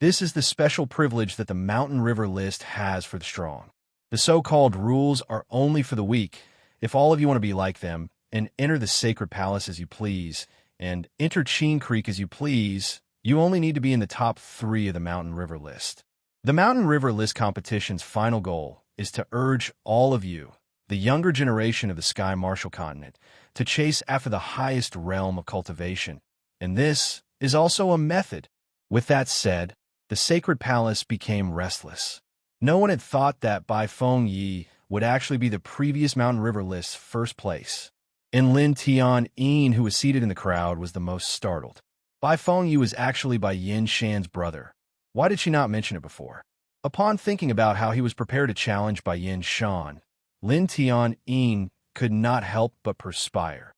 "This is the special privilege that the Mountain River List has for the strong. The so-called rules are only for the weak. If all of you want to be like them and enter the sacred palace as you please and enter Sheen Creek as you please, you only need to be in the top 3 of the Mountain River List." The Mountain River List competition's final goal is to urge all of you, the younger generation of the Sky Marshal continent, to chase after the highest realm of cultivation, and this is also a method. With that said, the sacred palace became restless. No one had thought that Bai Feng Yi would actually be the previous Mountain River list's first place. And Lin Tian-yin, who was seated in the crowd, was the most startled. Bai Feng Yi was actually Bai Yin Shan's brother. Why did she not mention it before? Upon thinking about how he was prepared to challenge Bai Yin Shan, Lin Tian-yin could not help but perspire.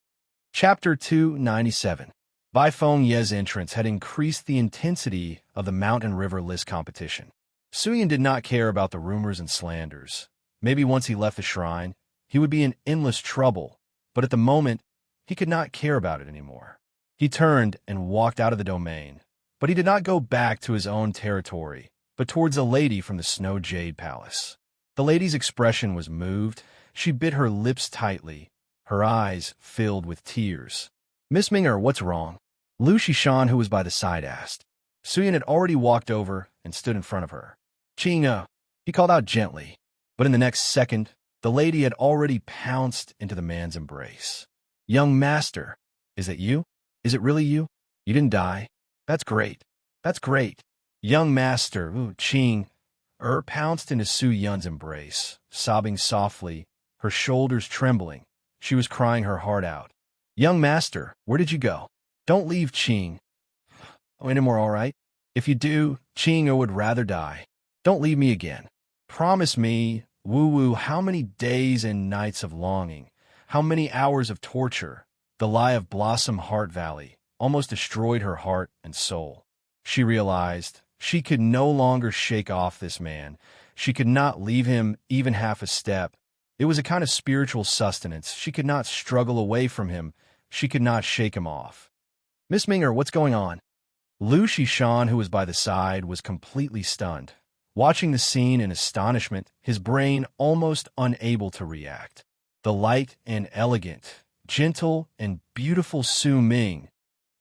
Chapter 297. Bai Feng Ye's entrance had increased the intensity of the Mountain River list competition. Suyin did not care about the rumors and slanders. Maybe once he left the shrine, he would be in endless trouble, but at the moment, he could not care about it anymore. He turned and walked out of the domain, but he did not go back to his own territory, but towards a lady from the Snow Jade Palace. The lady's expression was moved. She bit her lips tightly, her eyes filled with tears. "Miss Minger, what's wrong?" Lu Shishan, who was by the side, asked. Suyin had already walked over and stood in front of her. "Qing," he called out gently, but in the next second, the lady had already pounced into the man's embrace. "Young master, is it you? Is it really you? You didn't die? That's great. That's great." Young master, Qing, pounced into Su Yun's embrace, sobbing softly, her shoulders trembling. She was crying her heart out. "Young master, where did you go? Don't leave, Qing." "Anymore, all right? If you do, Qing would rather die. Don't leave me again. Promise me, Wu, how many days and nights of longing, how many hours of torture, the lie of Blossom Heart Valley, almost destroyed her heart and soul." She realized she could no longer shake off this man. She could not leave him even half a step. It was a kind of spiritual sustenance. She could not struggle away from him. She could not shake him off. "Miss Minger, what's going on?" Lu Shishan, who was by the side, was completely stunned, watching the scene in astonishment, his brain almost unable to react. The light and elegant, gentle and beautiful Su Ming.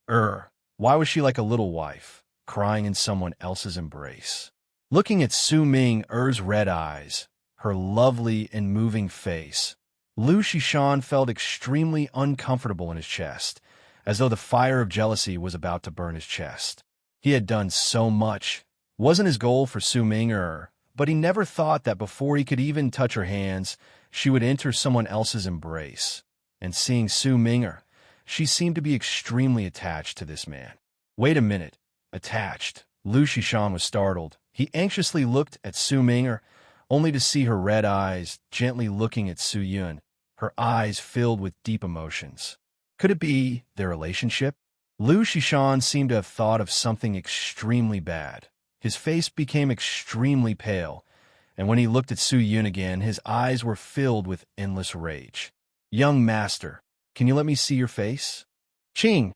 Why was she like a little wife, crying in someone else's embrace? Looking at Su Ming's red eyes, her lovely and moving face, Lu Shishan felt extremely uncomfortable in his chest, as though the fire of jealousy was about to burn his chest. He had done so much. Wasn't his goal for Su Ming, but he never thought that before he could even touch her hands, she would enter someone else's embrace. And seeing Su Ming, she seemed to be extremely attached to this man. Wait a minute. Attached. Lu Shishan was startled. He anxiously looked at Su Ming, only to see her red eyes gently looking at Su Yun, her eyes filled with deep emotions. Could it be their relationship? Lu Shishan seemed to have thought of something extremely bad. His face became extremely pale, and when he looked at Su Yun again, his eyes were filled with endless rage. "Young master, can you let me see your face?" Qing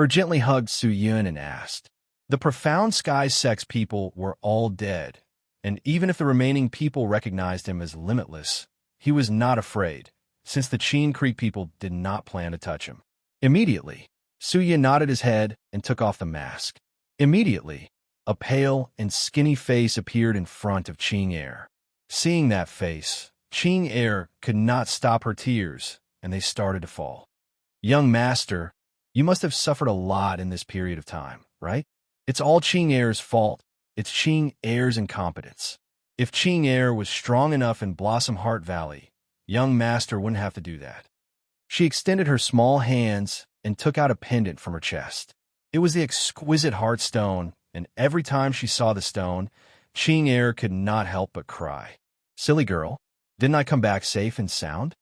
gently hugged Su Yun and asked. The profound sky sex people were all dead, and even if the remaining people recognized him as limitless, he was not afraid, since the Qin Creek people did not plan to touch him. Immediately, Su Yun nodded his head and took off the mask. Immediately, a pale and skinny face appeared in front of Qing. Seeing that face, Qing could not stop her tears, and they started to fall. "Young master, you must have suffered a lot in this period of time, right? It's all Qing fault. It's Qing incompetence. If Qing was strong enough in Blossom Heart Valley, young master wouldn't have to do that." She extended her small hands and took out a pendant from her chest. It was the exquisite heart stone, and every time she saw the stone, Qing could not help but cry. "Silly girl, didn't I come back safe and sound?"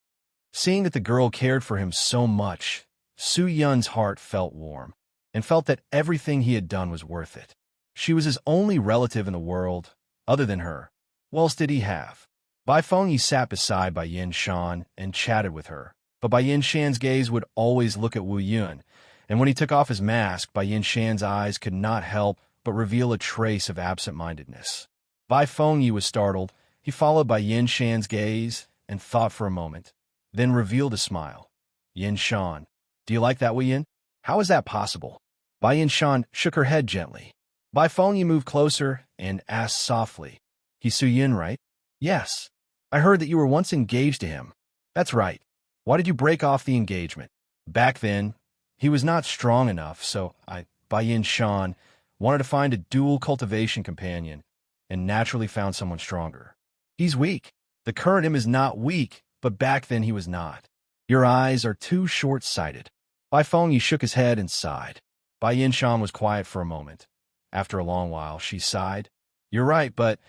Seeing that the girl cared for him so much, Su Yun's heart felt warm, and felt that everything he had done was worth it. She was his only relative in the world, other than her. What else did he have? Bai Feng Yi sat beside Bai Yin Shan and chatted with her, but Bai Yin Shan's gaze would always look at Wu Yun, and when he took off his mask, Bai Yin Shan's eyes could not help but reveal a trace of absent-mindedness. Bai Feng Yi was startled. He followed Bai Yin Shan's gaze and thought for a moment, then revealed a smile. "Yin Shan, do you like that, Wu Yin? How is that possible?" Bai Yin Shan shook her head gently. Bai Feng Yi moved closer and asked softly, "He's Su Yin, right?" "Yes. I heard that you were once engaged to him." "That's right. Why did you break off the engagement?" "Back then, he was not strong enough, so I Bai Yin Shan, wanted to find a dual cultivation companion and naturally found someone stronger. He's weak. The current him is not weak, but back then he was not. Your eyes are too short-sighted. Bai Fengyi shook his head and sighed. Bai Yin Shan was quiet for a moment. After a long while, she sighed. You're right, but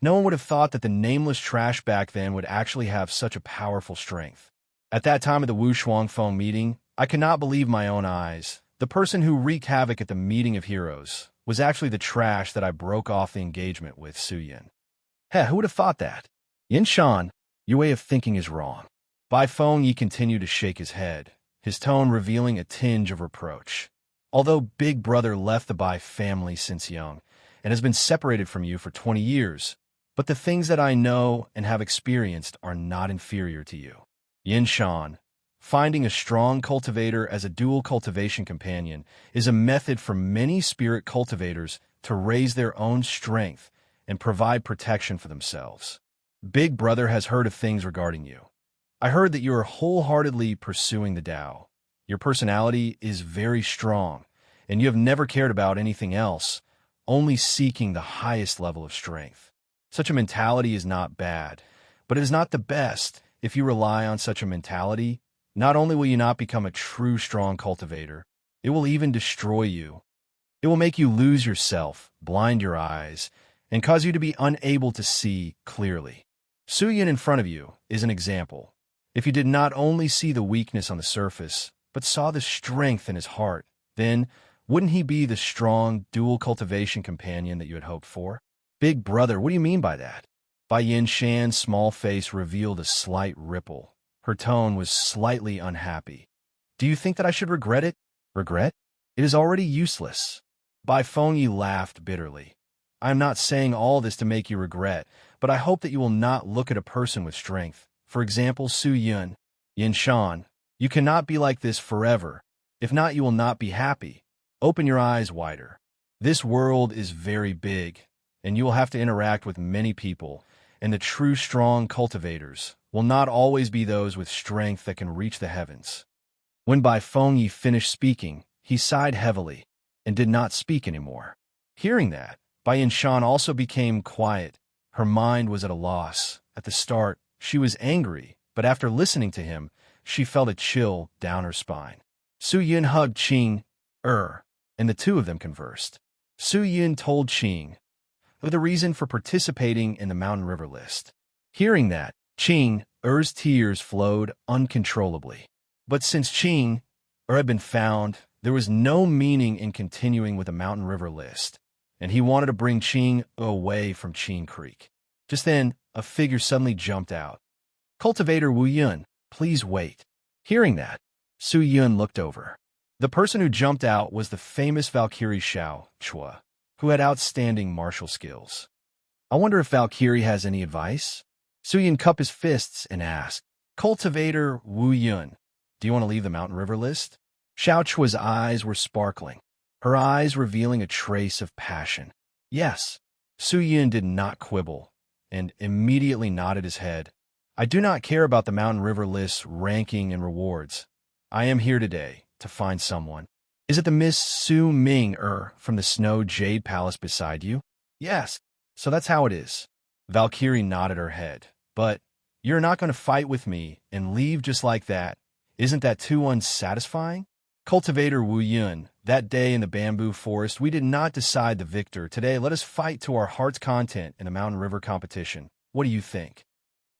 no one would have thought that the nameless trash back then would actually have such a powerful strength. At that time of the Wu Shuangfeng meeting, I could not believe my own eyes. The person who wreaked havoc at the meeting of heroes was actually the trash that I broke off the engagement with Su Yin. Heh, who would have thought that? Yin Shan, your way of thinking is wrong. Bai Fengyi continued to shake his head, his tone revealing a tinge of reproach. Although Big Brother left the Bai family since young and has been separated from you for 20 years, but the things that I know and have experienced are not inferior to you. Yin Shan, finding a strong cultivator as a dual cultivation companion is a method for many spirit cultivators to raise their own strength and provide protection for themselves. Big Brother has heard of things regarding you. I heard that you are wholeheartedly pursuing the Tao. Your personality is very strong, and you have never cared about anything else, only seeking the highest level of strength. Such a mentality is not bad, but it is not the best. If you rely on such a mentality, not only will you not become a true strong cultivator, it will even destroy you. It will make you lose yourself, blind your eyes, and cause you to be unable to see clearly. Su Yin in front of you is an example. If you did not only see the weakness on the surface, but saw the strength in his heart, then wouldn't he be the strong, dual cultivation companion that you had hoped for? Big Brother, what do you mean by that? Bai Yin Shan's small face revealed a slight ripple. Her tone was slightly unhappy. Do you think that I should regret it? Regret? It is already useless. Bai Fengyi laughed bitterly. I am not saying all this to make you regret, but I hope that you will not look at a person with strength. For example, Su Yin. Yin Shan, you cannot be like this forever. If not, you will not be happy. Open your eyes wider. This world is very big, and you will have to interact with many people, and the true strong cultivators will not always be those with strength that can reach the heavens. When Bai Fengyi finished speaking, he sighed heavily and did not speak anymore. Hearing that, Bai Yin Shan also became quiet. Her mind was at a loss. At the start, she was angry, but after listening to him, she felt a chill down her spine. Su Yin hugged Qing, and the two of them conversed. Su Yin told Qing of the reason for participating in the Mountain River list. Hearing that, Qing's tears flowed uncontrollably. But since Qing had been found, there was no meaning in continuing with the Mountain River list, and he wanted to bring Qing away from Qing Creek. Just then, a figure suddenly jumped out. Cultivator Wu Yun, please wait. Hearing that, Su Yun looked over. The person who jumped out was the famous Valkyrie Xiao Chua, who had outstanding martial skills. I wonder if Valkyrie has any advice? Su Yun cupped his fists and asked, Cultivator Wu Yun, do you want to leave the Mountain River list? Xiao Chua's eyes were sparkling, her eyes revealing a trace of passion. Yes. Su Yun did not quibble, and immediately nodded his head. I do not care about the Mountain River list's ranking and rewards. I am here today to find someone. Is it the Miss Su Ming from the Snow Jade Palace beside you? Yes. So that's how it is. Valkyrie nodded her head. But you're not going to fight with me and leave just like that. Isn't that too unsatisfying? Cultivator Wu Yun, that day in the bamboo forest, we did not decide the victor. Today, let us fight to our heart's content in the Mountain River competition. What do you think?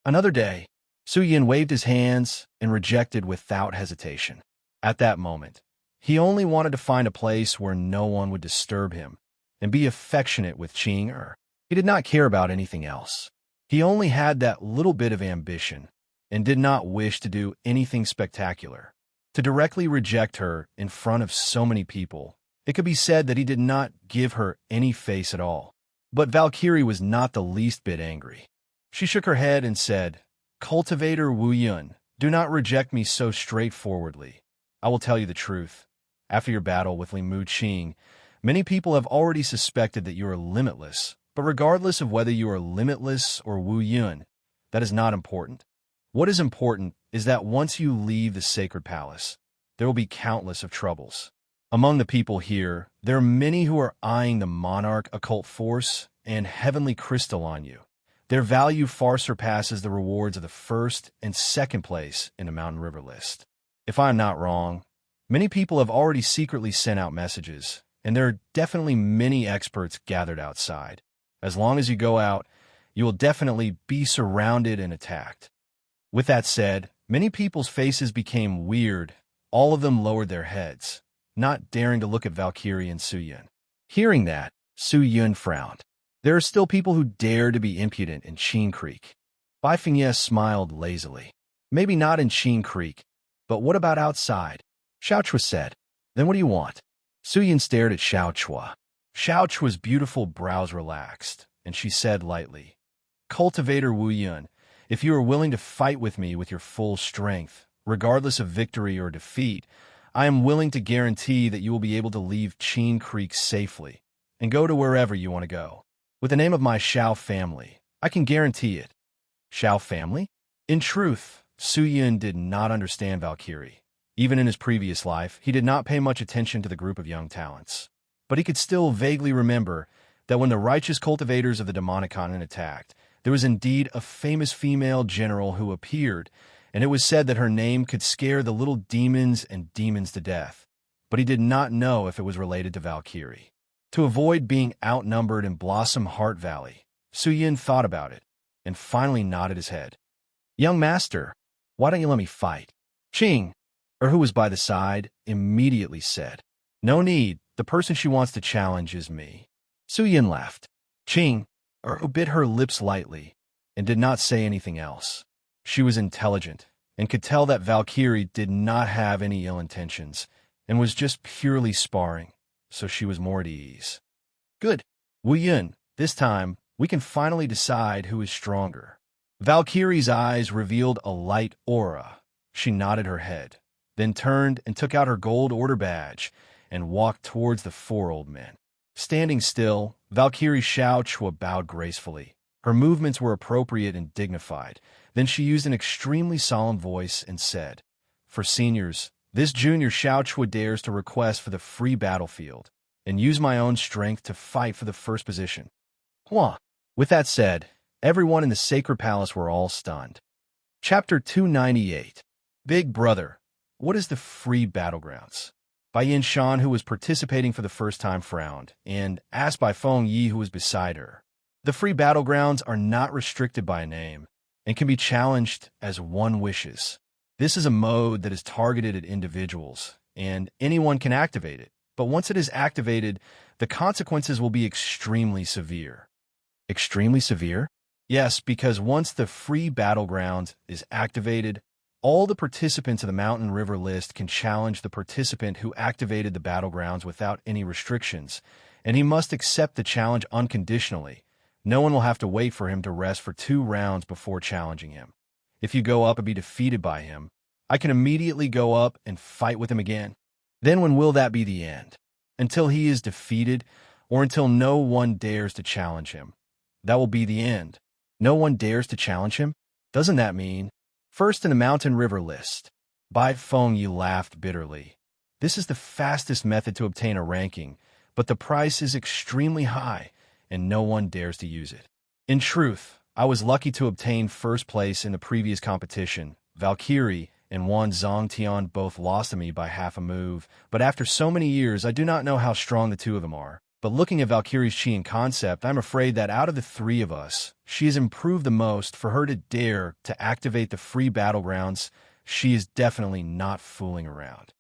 Another day, Su Yin waved his hands and rejected without hesitation. At that moment, he only wanted to find a place where no one would disturb him and be affectionate with Qing. He did not care about anything else. He only had that little bit of ambition and did not wish to do anything spectacular. To directly reject her in front of so many people, it could be said that he did not give her any face at all. But Valkyrie was not the least bit angry. She shook her head and said, Cultivator Wu Yun, do not reject me so straightforwardly. I will tell you the truth. After your battle with Li Mu Qing, many people have already suspected that you are limitless. But regardless of whether you are limitless or Wu Yun, that is not important. What is important is that once you leave the sacred palace, there will be countless of troubles. Among the people here, there are many who are eyeing the monarch occult force and heavenly crystal on you. Their value far surpasses the rewards of the first and second place in the Mountain River list. If I'm not wrong, many people have already secretly sent out messages, and there are definitely many experts gathered outside. As long as you go out, you will definitely be surrounded and attacked. With that said, many people's faces became weird. All of them lowered their heads, not daring to look at Valkyrie and Su-Yun. Hearing that, Su-Yun frowned. There are still people who dare to be impudent in Sheen Creek. Bai Fengye smiled lazily. Maybe not in Sheen Creek, but what about outside? Xiao Chua said. Then what do you want? Su-Yun stared at Xiao Chua. Xiao Chua's beautiful brows relaxed, and she said lightly, Cultivator Wu Yun, if you are willing to fight with me with your full strength, regardless of victory or defeat, I am willing to guarantee that you will be able to leave Sheen Creek safely and go to wherever you want to go. With the name of my Xiao family, I can guarantee it. Xiao family? In truth, Su-Yun did not understand Valkyrie. Even in his previous life, he did not pay much attention to the group of young talents. But he could still vaguely remember that when the righteous cultivators of the demonic continent attacked, there was indeed a famous female general who appeared, and it was said that her name could scare the little demons and demons to death. But he did not know if it was related to Valkyrie. To avoid being outnumbered in Blossom Heart Valley, Su-Yun thought about it, and finally nodded his head. Young master, why don't you let me fight? Ching, or who was by the side, immediately said, No need, the person she wants to challenge is me. Su-Yun laughed. Ching, or who bit her lips lightly, and did not say anything else. She was intelligent, and could tell that Valkyrie did not have any ill intentions, and was just purely sparring, so she was more at ease. Good. Wu Yun, this time, we can finally decide who is stronger. Valkyrie's eyes revealed a light aura. She nodded her head, then turned and took out her gold order badge and walked towards the four old men. Standing still, Valkyrie Xiao Chua bowed gracefully. Her movements were appropriate and dignified. Then she used an extremely solemn voice and said, For seniors, this junior Xiao Chua dares to request for the free battlefield and use my own strength to fight for the first position. Hua. With that said, everyone in the sacred palace were all stunned. Chapter 298. Big Brother, what is the free battlegrounds? Bai Yin Shan, who was participating for the first time, frowned and asked Bai Feng Yi, who was beside her. The free battlegrounds are not restricted by a name and can be challenged as one wishes. This is a mode that is targeted at individuals, and anyone can activate it. But once it is activated, the consequences will be extremely severe. Extremely severe? Yes, because once the free battleground is activated, all the participants of the Mountain River list can challenge the participant who activated the battlegrounds without any restrictions, and he must accept the challenge unconditionally. No one will have to wait for him to rest for 2 rounds before challenging him. If you go up and be defeated by him, I can immediately go up and fight with him again. Then when will that be the end? Until he is defeated, or until no one dares to challenge him. That will be the end. No one dares to challenge him? Doesn't that mean first in the Mountain River list? Bai Feng Yi laughed bitterly. This is the fastest method to obtain a ranking, but the price is extremely high, and no one dares to use it. In truth, I was lucky to obtain first place in the previous competition. Valkyrie and Wan Zongtian both lost to me by half a move, but after so many years, I do not know how strong the two of them are. But looking at Valkyrie's chi and concept, I'm afraid that out of the 3 of us, she has improved the most. For her to dare to activate the free battlegrounds, she is definitely not fooling around.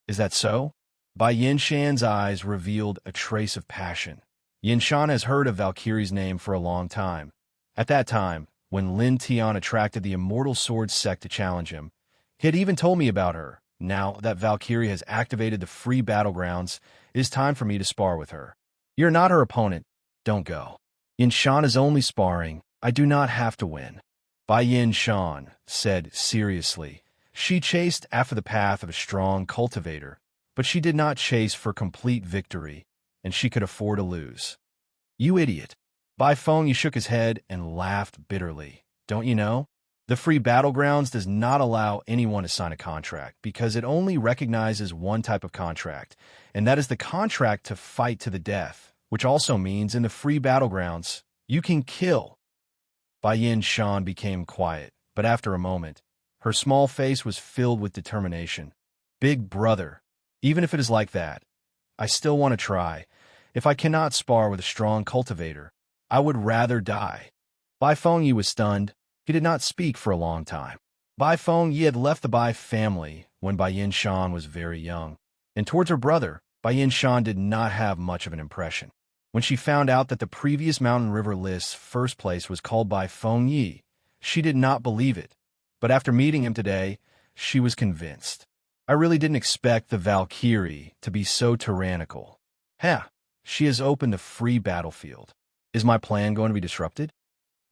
Is that so? Bai Yin Shan's eyes revealed a trace of passion. Yin Shan has heard of Valkyrie's name for a long time. At that time, when Lin Tian attracted the Immortal Sword sect to challenge him, he had even told me about her. Now that Valkyrie has activated the free battlegrounds, it is time for me to spar with her. You're not her opponent. Don't go. Yin Shan is only sparring. I do not have to win. Bai Yin Shan said seriously. She chased after the path of a strong cultivator, but she did not chase for complete victory, and she could afford to lose. You idiot. Bai Feng Yi shook his head and laughed bitterly. Don't you know? The free battlegrounds does not allow anyone to sign a contract because it only recognizes one type of contract, and that is the contract to fight to the death, which also means in the free battlegrounds, you can kill. Bai Yin Shan became quiet, but after a moment, her small face was filled with determination. Big brother, even if it is like that, I still want to try. If I cannot spar with a strong cultivator, I would rather die. Bai Fengyi was stunned. He did not speak for a long time. Bai Fengyi had left the Bai family when Bai Yin Shan was very young, and towards her brother, Bai Yin Shan did not have much of an impression. When she found out that the previous Mountain River list's first place was called Bai Fengyi, she did not believe it, but after meeting him today, she was convinced. I really didn't expect the Valkyrie to be so tyrannical. She has opened a free battlefield. Is my plan going to be disrupted?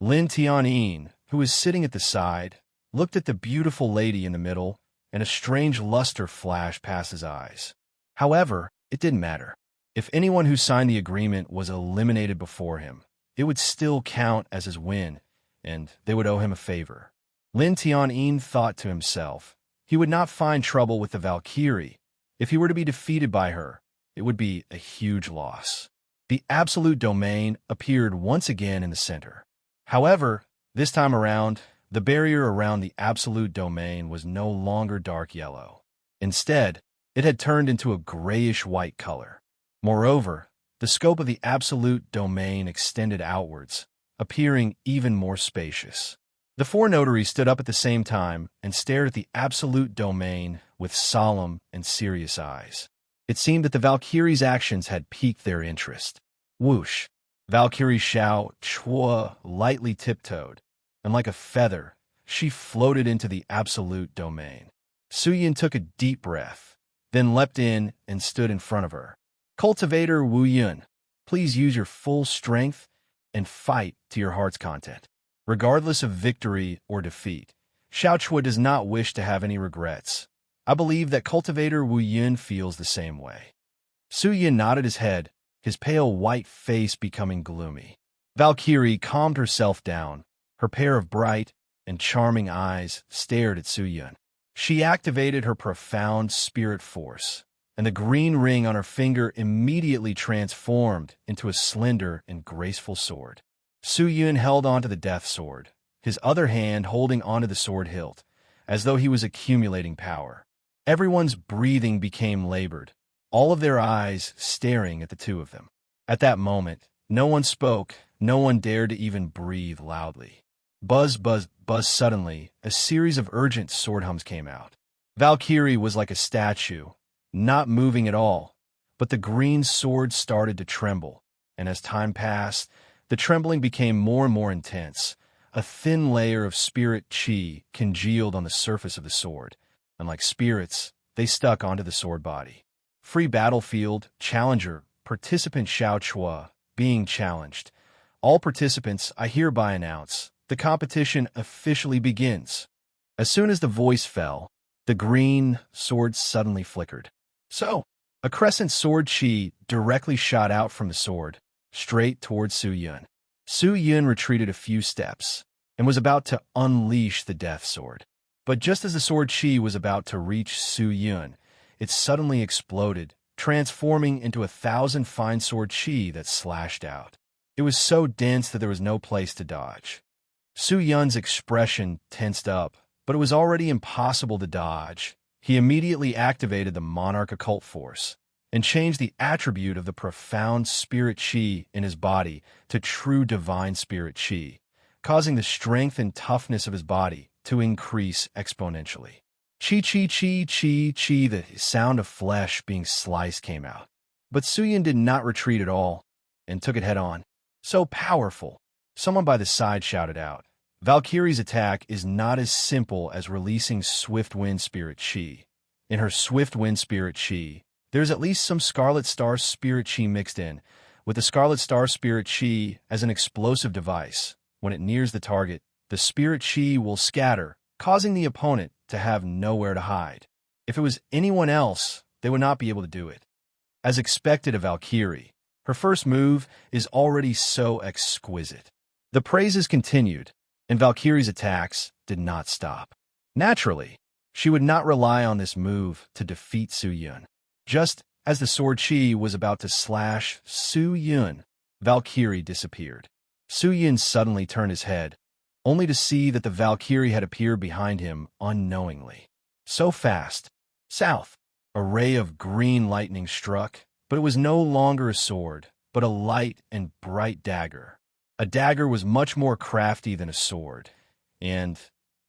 Lin Tianyin, who was sitting at the side, looked at the beautiful lady in the middle, and a strange luster flashed past his eyes. However, it didn't matter. If anyone who signed the agreement was eliminated before him, it would still count as his win, and they would owe him a favor. Lin Tianyin thought to himself, he would not find trouble with the Valkyrie. If he were to be defeated by her, it would be a huge loss. The absolute domain appeared once again in the center. However, this time around, the barrier around the absolute domain was no longer dark yellow. Instead, it had turned into a grayish-white color. Moreover, the scope of the absolute domain extended outwards, appearing even more spacious. The four notaries stood up at the same time and stared at the absolute domain with solemn and serious eyes. It seemed that the Valkyrie's actions had piqued their interest. Whoosh! Valkyrie Xiao Chua lightly tiptoed, and like a feather, she floated into the absolute domain. Su Yin took a deep breath, then leapt in and stood in front of her. Cultivator Wu Yun, please use your full strength and fight to your heart's content. Regardless of victory or defeat, Xiao Chua does not wish to have any regrets. I believe that Cultivator Wu Yun feels the same way. Su Yin nodded his head, his pale white face becoming gloomy. Valkyrie calmed herself down. Her pair of bright and charming eyes stared at Su Yun. She activated her profound spirit force, and the green ring on her finger immediately transformed into a slender and graceful sword. Su Yun held onto the death sword, his other hand holding onto the sword hilt, as though he was accumulating power. Everyone's breathing became labored, all of their eyes staring at the two of them. At that moment, no one spoke, no one dared to even breathe loudly. Buzz, buzz, buzz. Suddenly, a series of urgent sword hums came out. Valkyrie was like a statue, not moving at all, but the green sword started to tremble, and as time passed, the trembling became more and more intense. A thin layer of spirit chi congealed on the surface of the sword, and like spirits, they stuck onto the sword body. Free battlefield, challenger, participant Xiao Chua, being challenged. All participants, I hereby announce, the competition officially begins. As soon as the voice fell, the green sword suddenly flickered. So, a crescent sword chi directly shot out from the sword, straight towards Su Yun. Su Yun retreated a few steps and was about to unleash the death sword. But just as the sword chi was about to reach Su Yun, it suddenly exploded, transforming into 1,000 fine sword chi that slashed out. It was so dense that there was no place to dodge. Su Yun's expression tensed up, but it was already impossible to dodge. He immediately activated the Monarch Occult Force and changed the attribute of the profound spirit chi in his body to true divine spirit chi, causing the strength and toughness of his body to increase exponentially. Chi, chi, chi, chi, chi, the sound of flesh being sliced came out. But Su Yin did not retreat at all and took it head on. So powerful. Someone by the side shouted out. Valkyrie's attack is not as simple as releasing Swift Wind Spirit Chi. In her Swift Wind Spirit Chi, there's at least some Scarlet Star Spirit Chi mixed in, with the Scarlet Star Spirit Chi as an explosive device. When it nears the target, the Spirit Chi will scatter, causing the opponent to have nowhere to hide. If it was anyone else, they would not be able to do it. As expected of Valkyrie, her first move is already so exquisite. The praises continued, and Valkyrie's attacks did not stop. Naturally, she would not rely on this move to defeat Su Yun. Just as the sword chi was about to slash Su Yun, Valkyrie disappeared. Su Yun suddenly turned his head, only to see that the Valkyrie had appeared behind him unknowingly. So fast. South. A ray of green lightning struck, but it was no longer a sword, but a light and bright dagger. A dagger was much more crafty than a sword, and,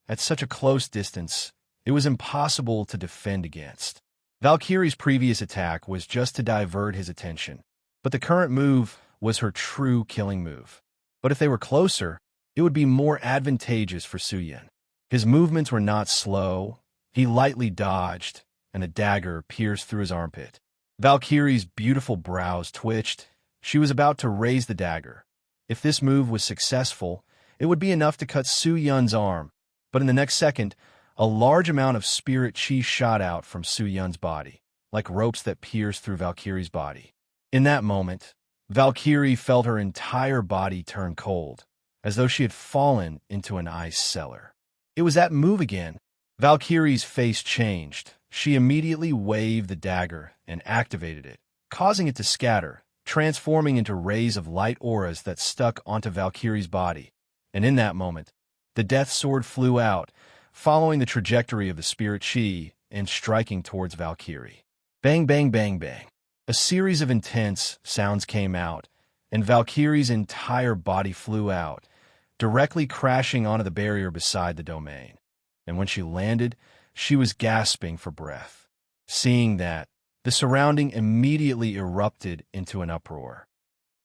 at such a close distance, it was impossible to defend against. Valkyrie's previous attack was just to divert his attention, but the current move was her true killing move. But if they were closer, it would be more advantageous for Su Yun. His movements were not slow. He lightly dodged, and a dagger pierced through his armpit. Valkyrie's beautiful brows twitched. She was about to raise the dagger. If this move was successful, it would be enough to cut Su Yun's arm. But in the next second, a large amount of spirit chi shot out from Su Yun's body, like ropes that pierced through Valkyrie's body. In that moment, Valkyrie felt her entire body turn cold, as though she had fallen into an ice cellar. It was that move again. Valkyrie's face changed. She immediately waved the dagger and activated it, causing it to scatter, transforming into rays of light auras that stuck onto Valkyrie's body. And in that moment, the death sword flew out, following the trajectory of the spirit chi and striking towards Valkyrie. Bang, bang, bang, bang. A series of intense sounds came out, and Valkyrie's entire body flew out, directly crashing onto the barrier beside the domain. And when she landed, she was gasping for breath. Seeing that, the surrounding immediately erupted into an uproar.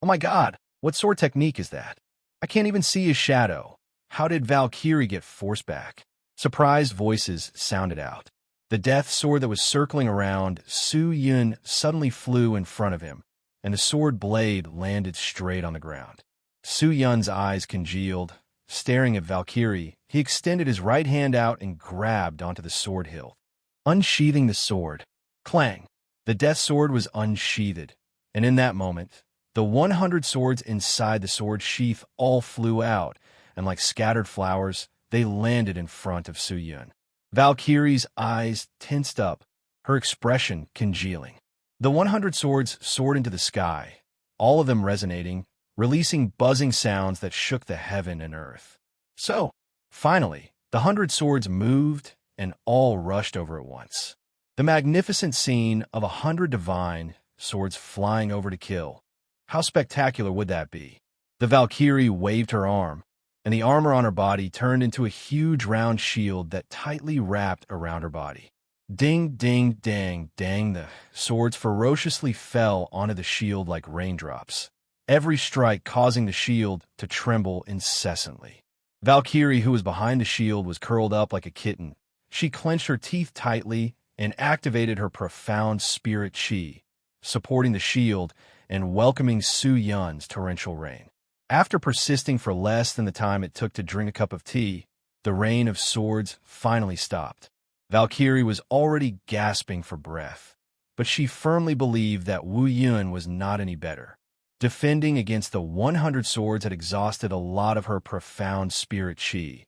Oh my God, what sword technique is that? I can't even see his shadow. How did Valkyrie get forced back? Surprised voices sounded out. The death sword that was circling around Su Yun suddenly flew in front of him, and the sword blade landed straight on the ground. Su Yun's eyes congealed. Staring at Valkyrie, he extended his right hand out and grabbed onto the sword hilt. Unsheathing the sword. Clang! The death sword was unsheathed, and in that moment, the 100 swords inside the sword sheath all flew out, and like scattered flowers, they landed in front of Su Yun. Valkyrie's eyes tensed up, her expression congealing. The 100 swords soared into the sky, all of them resonating, releasing buzzing sounds that shook the heaven and earth. So, finally, the 100 swords moved and all rushed over at once. The magnificent scene of 100 divine swords flying over to kill. How spectacular would that be? The Valkyrie waved her arm, and the armor on her body turned into a huge round shield that tightly wrapped around her body. Ding, ding, dang, dang, the swords ferociously fell onto the shield like raindrops, every strike causing the shield to tremble incessantly. Valkyrie, who was behind the shield, was curled up like a kitten. She clenched her teeth tightly and activated her profound spirit chi, supporting the shield and welcoming Su Yun's torrential rain. After persisting for less than the time it took to drink a cup of tea, the rain of swords finally stopped. Valkyrie was already gasping for breath, but she firmly believed that Wu Yun was not any better. Defending against the 100 swords had exhausted a lot of her profound spirit chi.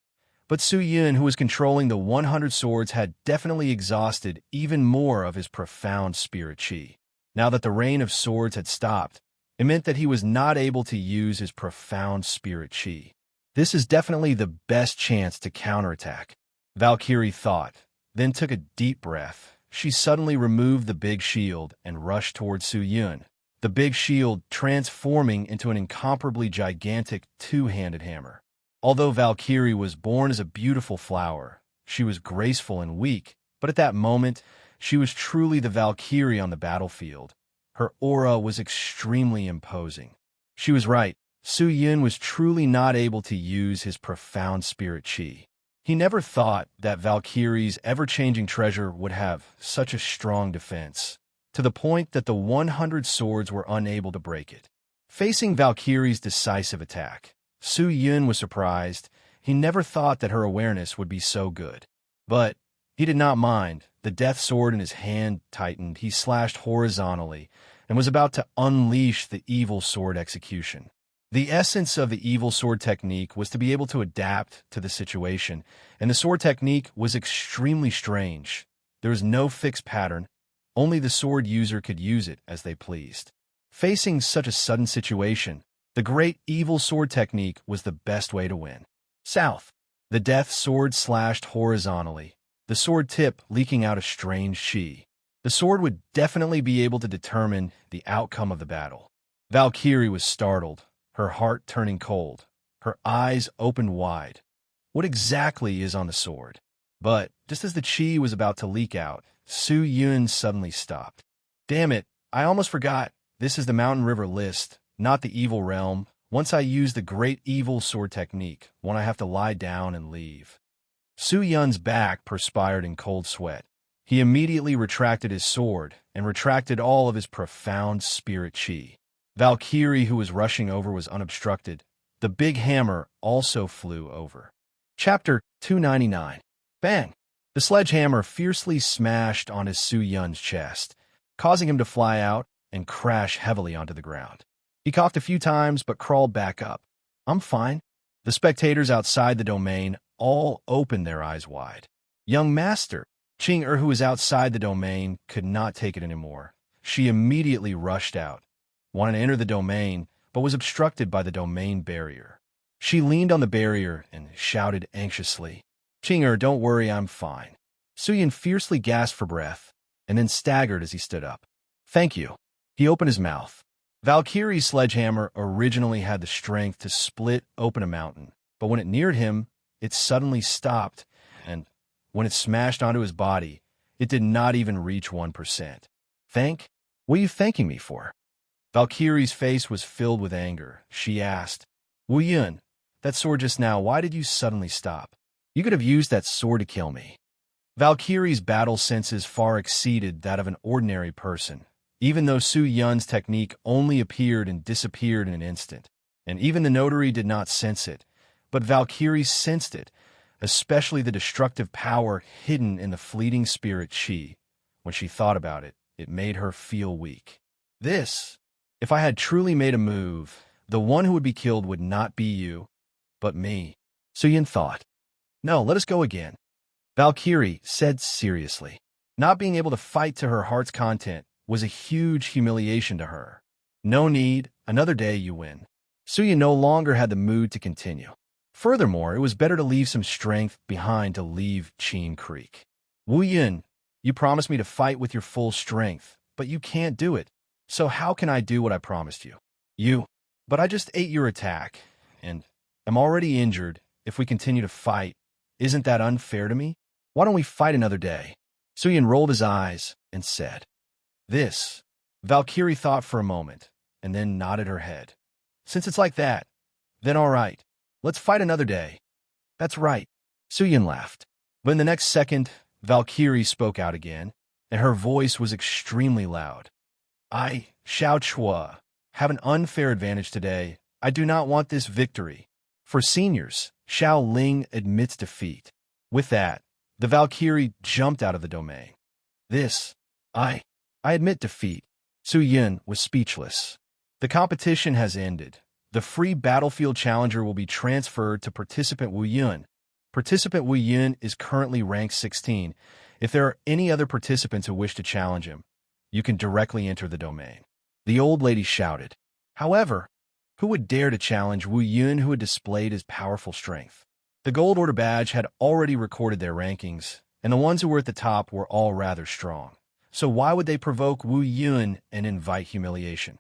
But Su Yun, who was controlling the 100 swords, had definitely exhausted even more of his profound spirit chi. Now that the rain of swords had stopped, it meant that he was not able to use his profound spirit chi. This is definitely the best chance to counterattack, Valkyrie thought, then took a deep breath. She suddenly removed the big shield and rushed towards Su Yun, the big shield transforming into an incomparably gigantic two-handed hammer. Although Valkyrie was born as a beautiful flower, she was graceful and weak, but at that moment, she was truly the Valkyrie on the battlefield. Her aura was extremely imposing. She was right. Su Yun was truly not able to use his profound spirit chi. He never thought that Valkyrie's ever-changing treasure would have such a strong defense, to the point that the 100 swords were unable to break it. Facing Valkyrie's decisive attack, Su Yun was surprised. He never thought that her awareness would be so good. But he did not mind. The death sword in his hand tightened. He slashed horizontally and was about to unleash the evil sword execution. The essence of the evil sword technique was to be able to adapt to the situation, and the sword technique was extremely strange. There was no fixed pattern, only the sword user could use it as they pleased. Facing such a sudden situation, the great evil sword technique was the best way to win. South. The death sword slashed horizontally, the sword tip leaking out a strange chi. The sword would definitely be able to determine the outcome of the battle. Valkyrie was startled, her heart turning cold, her eyes opened wide. What exactly is on the sword? But just as the chi was about to leak out, Su Yun suddenly stopped. Damn it, I almost forgot. This is the Mountain River list, not the evil realm. Once I use the great evil sword technique, when I have to lie down and leave. Su Yun's back perspired in cold sweat. He immediately retracted his sword and retracted all of his profound spirit chi. Valkyrie, who was rushing over, was unobstructed. The big hammer also flew over. Chapter 299. Bang! The sledgehammer fiercely smashed on his Su Yun's chest, causing him to fly out and crash heavily onto the ground. He coughed a few times but crawled back up. I'm fine. The spectators outside the domain all opened their eyes wide. Young Master, Qing who was outside the domain, could not take it anymore. She immediately rushed out, wanted to enter the domain, but was obstructed by the domain barrier. She leaned on the barrier and shouted anxiously, Qing, don't worry, I'm fine. Su Yun fiercely gasped for breath and then staggered as he stood up. Thank you. He opened his mouth. Valkyrie's sledgehammer originally had the strength to split open a mountain, but when it neared him, it suddenly stopped, and when it smashed onto his body, it did not even reach 1%. Thank? What are you thanking me for? Valkyrie's face was filled with anger. She asked, Wu Yun, that sword just now, why did you suddenly stop? You could have used that sword to kill me. Valkyrie's battle senses far exceeded that of an ordinary person, even though Su Yun's technique only appeared and disappeared in an instant, and even the notary did not sense it, but Valkyrie sensed it, especially the destructive power hidden in the fleeting spirit chi. When she thought about it, it made her feel weak. If I had truly made a move, the one who would be killed would not be you, but me. Su Yun thought. No, let us go again. Valkyrie said seriously. Not being able to fight to her heart's content was a huge humiliation to her. No need, another day you win. Su Yun no longer had the mood to continue. Furthermore, it was better to leave some strength behind to leave Qin Creek. Wu Yun, you promised me to fight with your full strength, but you can't do it. So how can I do what I promised you? But I just ate your attack, and am already injured. If we continue to fight, isn't that unfair to me? Why don't we fight another day? Su Yun rolled his eyes and said, Valkyrie thought for a moment, and then nodded her head. Since it's like that, then all right. Let's fight another day. That's right. Su Yun laughed. But in the next second, Valkyrie spoke out again, and her voice was extremely loud. I, Xiao Chua, have an unfair advantage today. I do not want this victory. For seniors, Xiao Ling admits defeat. With that, the Valkyrie jumped out of the domain. I admit defeat. Su Yun was speechless. The competition has ended. The free battlefield challenger will be transferred to participant Wu Yun. Participant Wu Yun is currently ranked 16. If there are any other participants who wish to challenge him, you can directly enter the domain. The old lady shouted. However, who would dare to challenge Wu Yun, who had displayed his powerful strength? The Gold Order badge had already recorded their rankings, and the ones who were at the top were all rather strong. So why would they provoke Wu Yun and invite humiliation?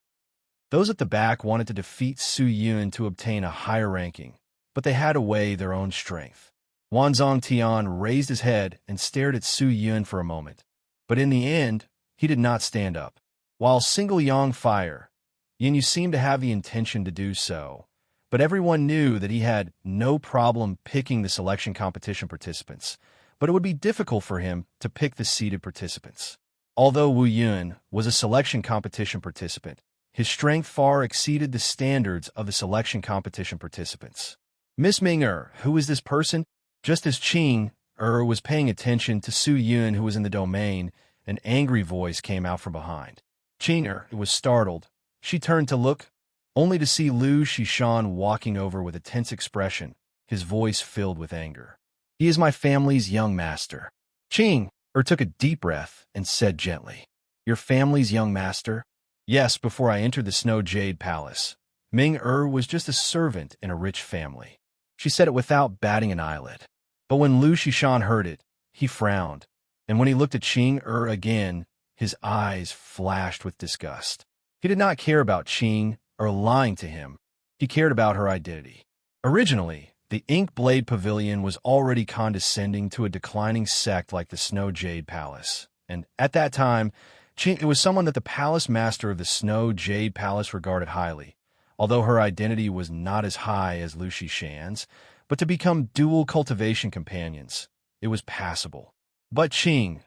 Those at the back wanted to defeat Su Yun to obtain a higher ranking, but they had to weigh their own strength. Wanzong Tian raised his head and stared at Su Yun for a moment, but in the end, he did not stand up. While Single Yang Fire, Yin seemed to have the intention to do so, but everyone knew that he had no problem picking the selection competition participants, but it would be difficult for him to pick the seeded participants. Although Wu Yun was a selection competition participant, his strength far exceeded the standards of the selection competition participants. Miss Ming who is this person? Just as Qing was paying attention to Su Yun, who was in the domain, an angry voice came out from behind. Qing was startled. She turned to look. only to see Lu Shishan walking over with a tense expression, his voice filled with anger. "He is my family's young master." Qing took a deep breath and said gently, "Your family's young master?" "Yes, before I entered the Snow Jade Palace. Ming was just a servant in a rich family." She said it without batting an eyelid. But when Lu Shishan heard it, he frowned, and when he looked at Qing again, his eyes flashed with disgust. He did not care about Qing lying to him. He cared about her identity. Originally, the Ink Blade Pavilion was already condescending to a declining sect like the Snow Jade Palace, and at that time, Qing was someone that the palace master of the Snow Jade Palace regarded highly, although her identity was not as high as Lu Shishan's, but to become dual cultivation companions, it was passable. But Qing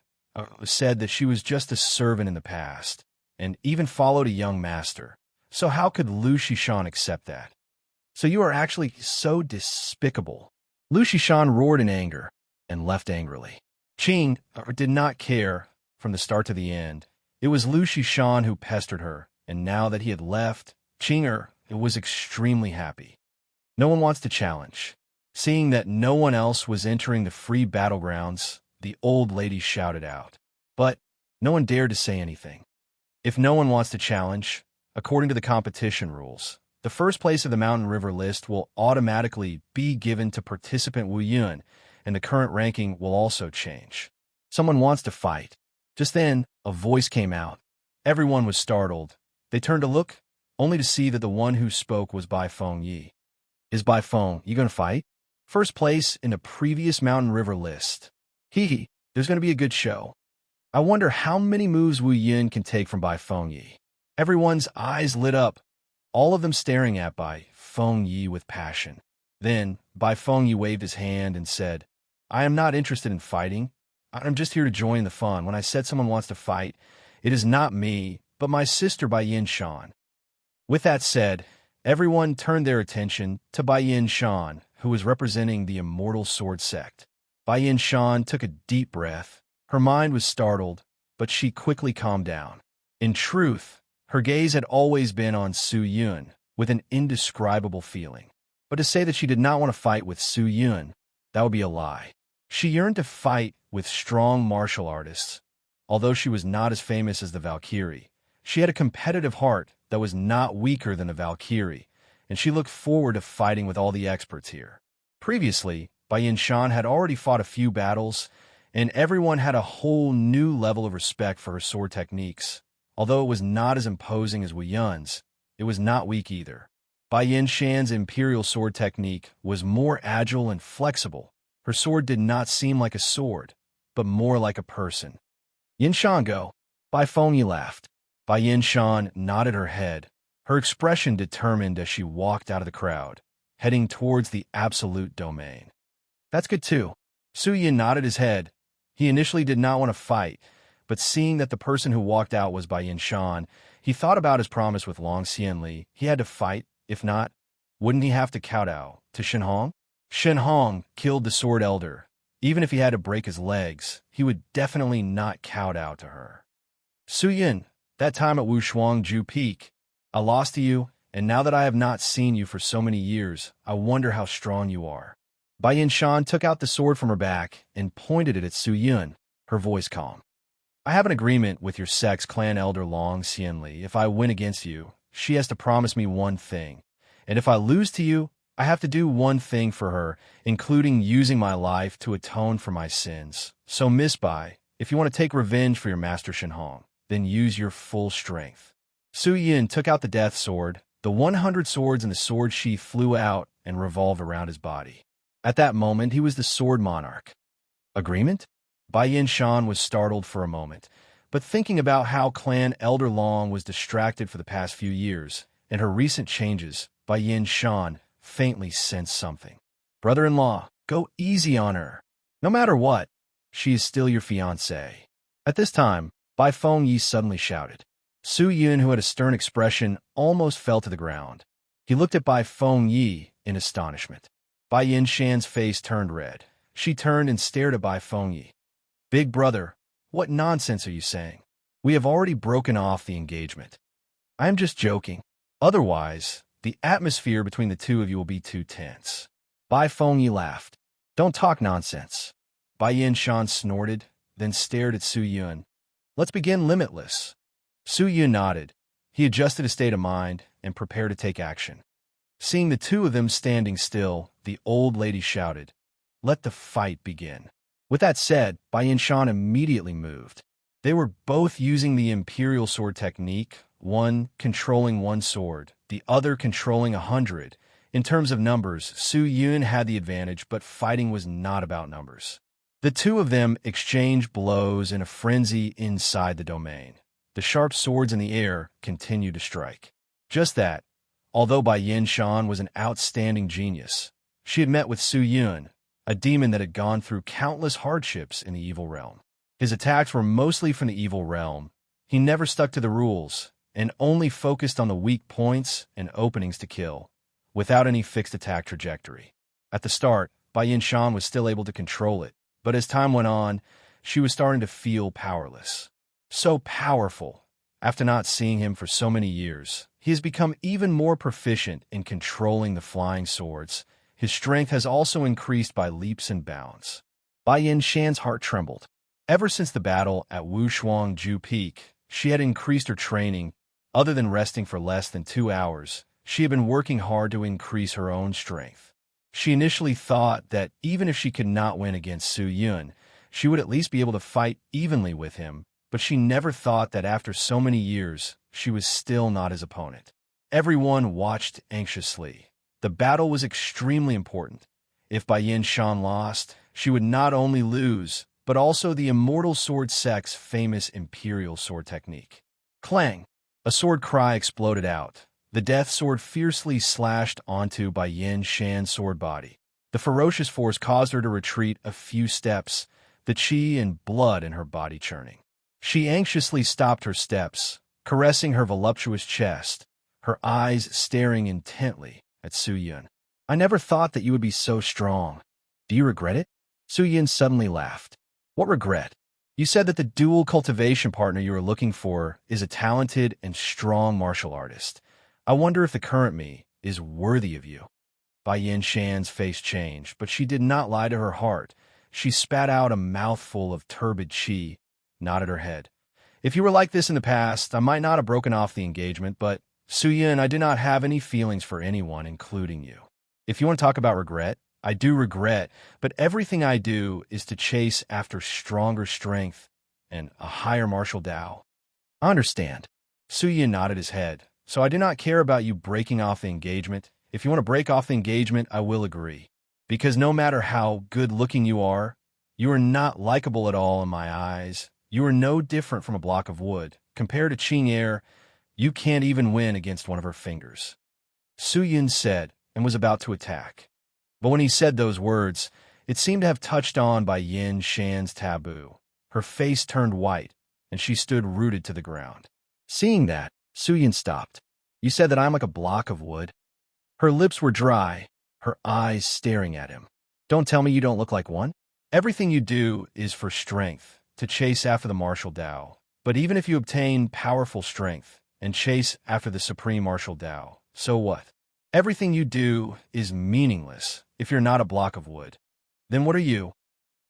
said that she was just a servant in the past, and even followed a young master. So how could Lu Shishan accept that? "So you are actually so despicable." Lu Shishan roared in anger and left angrily. Qing did not care from the start to the end. It was Lu Shishan who pestered her, and now that he had left, Qing was extremely happy. No one wants to challenge. Seeing that no one else was entering the free battlegrounds, the old lady shouted out. But no one dared to say anything. If no one wants to challenge, according to the competition rules, the first place of the Mountain River list will automatically be given to participant Wu Yun, and the current ranking will also change. Someone wants to fight. Just then, a voice came out. Everyone was startled. They turned to look, only to see that the one who spoke was Bai Fengyi. "Is Bai Feng, you gonna fight? First place in the previous Mountain River list. Hee, there's gonna be a good show. I wonder how many moves Wu Yun can take from Bai Fengyi." Everyone's eyes lit up, all of them staring at Bai Fengyi with passion. Then, Bai Fengyi waved his hand and said, "I am not interested in fighting. I'm just here to join the fun. When I said someone wants to fight, it is not me, but my sister Bai Yin Shan." With that said, everyone turned their attention to Bai Yin Shan, who was representing the Immortal Sword Sect. Bai Yin Shan took a deep breath. Her mind was startled, but she quickly calmed down. In truth, her gaze had always been on Su Yun, with an indescribable feeling. But to say that she did not want to fight with Su Yun, that would be a lie. She yearned to fight with strong martial artists. Although she was not as famous as the Valkyrie, she had a competitive heart that was not weaker than the Valkyrie, and she looked forward to fighting with all the experts here. Previously, Bai Yin Shan had already fought a few battles, and everyone had a whole new level of respect for her sword techniques. Although it was not as imposing as Wu Yun's, it was not weak either. Bai Yin Shan's imperial sword technique was more agile and flexible. Her sword did not seem like a sword, but more like a person. "Yin Shan go." Bai Fengyi laughed. Bai Yin Shan nodded her head, her expression determined as she walked out of the crowd, heading towards the absolute domain. "That's good too." Su Yin nodded his head. He initially did not want to fight, but seeing that the person who walked out was Bai Yin Shan, he thought about his promise with Long Xianli. He had to fight. If not, wouldn't he have to kowtow to Shen Hong? Shen Hong killed the Sword Elder. Even if he had to break his legs, he would definitely not kowtow to her. "Su Yin, that time at Wushuangju Peak, I lost to you, and now that I have not seen you for so many years, I wonder how strong you are." Bai Yin Shan took out the sword from her back and pointed it at Su Yun, her voice calm. "I have an agreement with your sect's clan elder Long Xianli. If I win against you, she has to promise me one thing. And if I lose to you, I have to do one thing for her, including using my life to atone for my sins. So Miss Bai, if you want to take revenge for your master Shen Hong, then use your full strength." Su Yin took out the death sword. The 100 swords in the sword sheath flew out and revolved around his body. At that moment, he was the sword monarch. Agreement? Bai Yin Shan was startled for a moment, but thinking about how Clan Elder Long was distracted for the past few years, and her recent changes, Bai Yin Shan faintly sensed something. "Brother-in-law, go easy on her. No matter what, she is still your fiancée." At this time, Bai Fengyi suddenly shouted. Su Yun, who had a stern expression, almost fell to the ground. He looked at Bai Fengyi in astonishment. Bai Yin Shan's face turned red. She turned and stared at Bai Fengyi. "Big brother, what nonsense are you saying? We have already broken off the engagement." "I am just joking." Otherwise, the atmosphere between the two of you will be too tense. Bai Fengyi laughed. Don't talk nonsense. Bai Yinshan snorted, then stared at Su Yun. Let's begin limitless. Su Yun nodded. He adjusted his state of mind and prepared to take action. Seeing the two of them standing still, the old lady shouted, "Let the fight begin." With that said, Bai Yinshan immediately moved. They were both using the Imperial Sword technique, one controlling one sword, the other controlling 100. In terms of numbers, Su Yun had the advantage, but fighting was not about numbers. The two of them exchanged blows in a frenzy inside the domain. The sharp swords in the air continued to strike. Just that, although Bai Yinshan was an outstanding genius, she had met with Su Yun, a demon that had gone through countless hardships in the evil realm. His attacks were mostly from the evil realm. He never stuck to the rules, and only focused on the weak points and openings to kill, without any fixed attack trajectory. At the start, Bai Yinshan was still able to control it, but as time went on, she was starting to feel powerless. So powerful. After not seeing him for so many years, he has become even more proficient in controlling the flying swords. His strength has also increased by leaps and bounds. Bai Yinshan's heart trembled. Ever since the battle at Wushuangju Peak, she had increased her training. Other than resting for less than 2 hours, she had been working hard to increase her own strength. She initially thought that even if she could not win against Su Yun, she would at least be able to fight evenly with him, but she never thought that after so many years, she was still not his opponent. Everyone watched anxiously. The battle was extremely important. If Bai Yinshan lost, she would not only lose, but also the immortal sword sect's famous Imperial Sword technique. Clang! A sword cry exploded out. The death sword fiercely slashed onto Bai Yinshan's sword body. The ferocious force caused her to retreat a few steps, the qi and blood in her body churning. She anxiously stopped her steps, caressing her voluptuous chest, her eyes staring intently at Su Yun. I never thought that you would be so strong. Do you regret it? Su Yun suddenly laughed. What regret? You said that the dual cultivation partner you are looking for is a talented and strong martial artist. I wonder if the current me is worthy of you. Bai Yinshan's face changed, but she did not lie to her heart. She spat out a mouthful of turbid qi, nodded her head. If you were like this in the past, I might not have broken off the engagement, but Su Yun, I do not have any feelings for anyone, including you. If you want to talk about regret, I do regret, but everything I do is to chase after stronger strength and a higher martial Tao. I understand. Su Yun nodded his head. So I do not care about you breaking off the engagement. If you want to break off the engagement, I will agree. Because no matter how good-looking you are not likable at all in my eyes. You are no different from a block of wood. Compared to Qing Air, you can't even win against one of her fingers. Su Yun said, and was about to attack. But when he said those words, it seemed to have touched on Bai Yinshan's taboo. Her face turned white, and she stood rooted to the ground. Seeing that, Su Yun stopped. You said that I'm like a block of wood? Her lips were dry, her eyes staring at him. Don't tell me you don't look like one? Everything you do is for strength, to chase after the martial Tao. But even if you obtain powerful strength and chase after the supreme martial Tao, so what? Everything you do is meaningless if you're not a block of wood. Then what are you?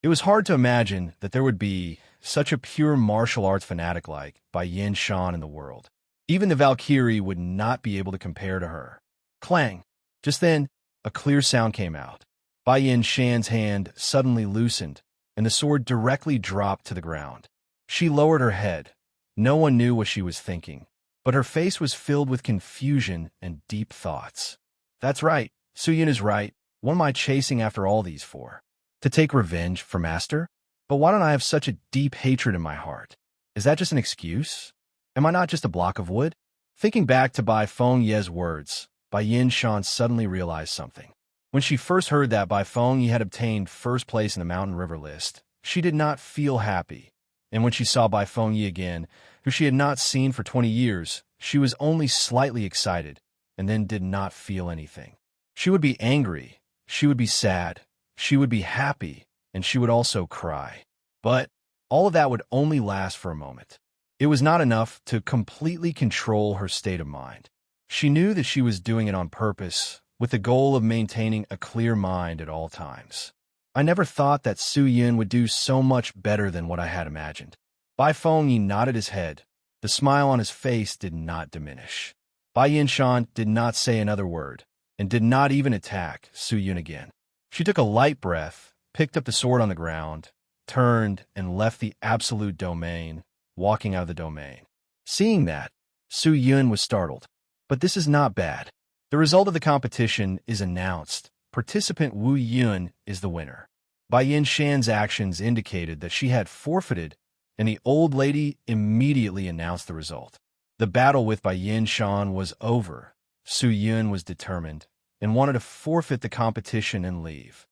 It was hard to imagine that there would be such a pure martial arts fanatic like Bai Yinshan in the world. Even the Valkyrie would not be able to compare to her. Clang! Just then, a clear sound came out. Bai Yinshan's hand suddenly loosened, and the sword directly dropped to the ground. She lowered her head. No one knew what she was thinking, but her face was filled with confusion and deep thoughts. That's right, Su Yun is right. What am I chasing after all these for? To take revenge for Master? But why don't I have such a deep hatred in my heart? Is that just an excuse? Am I not just a block of wood? Thinking back to Bai Fengye's words, Bai Yinshan suddenly realized something. When she first heard that Bai Fengye had obtained first place in the Mountain River list, she did not feel happy. And when she saw Bai Fengye again, who she had not seen for 20 years, she was only slightly excited, and then did not feel anything. She would be angry, she would be sad, she would be happy, and she would also cry. But all of that would only last for a moment. It was not enough to completely control her state of mind. She knew that she was doing it on purpose, with the goal of maintaining a clear mind at all times. I never thought that Su Yun would do so much better than what I had imagined. Bai Fengyi nodded his head. The smile on his face did not diminish. Bai Yinshan did not say another word, and did not even attack Su Yun again. She took a light breath, picked up the sword on the ground, turned, and left the absolute domain, walking out of the domain. Seeing that, Su Yun was startled. But this is not bad. The result of the competition is announced. Participant Wu Yun is the winner. Bai Yinshan's actions indicated that she had forfeited, and the old lady immediately announced the result. The battle with Bai Yinshan was over. Su Yun was determined, and wanted to forfeit the competition and leave.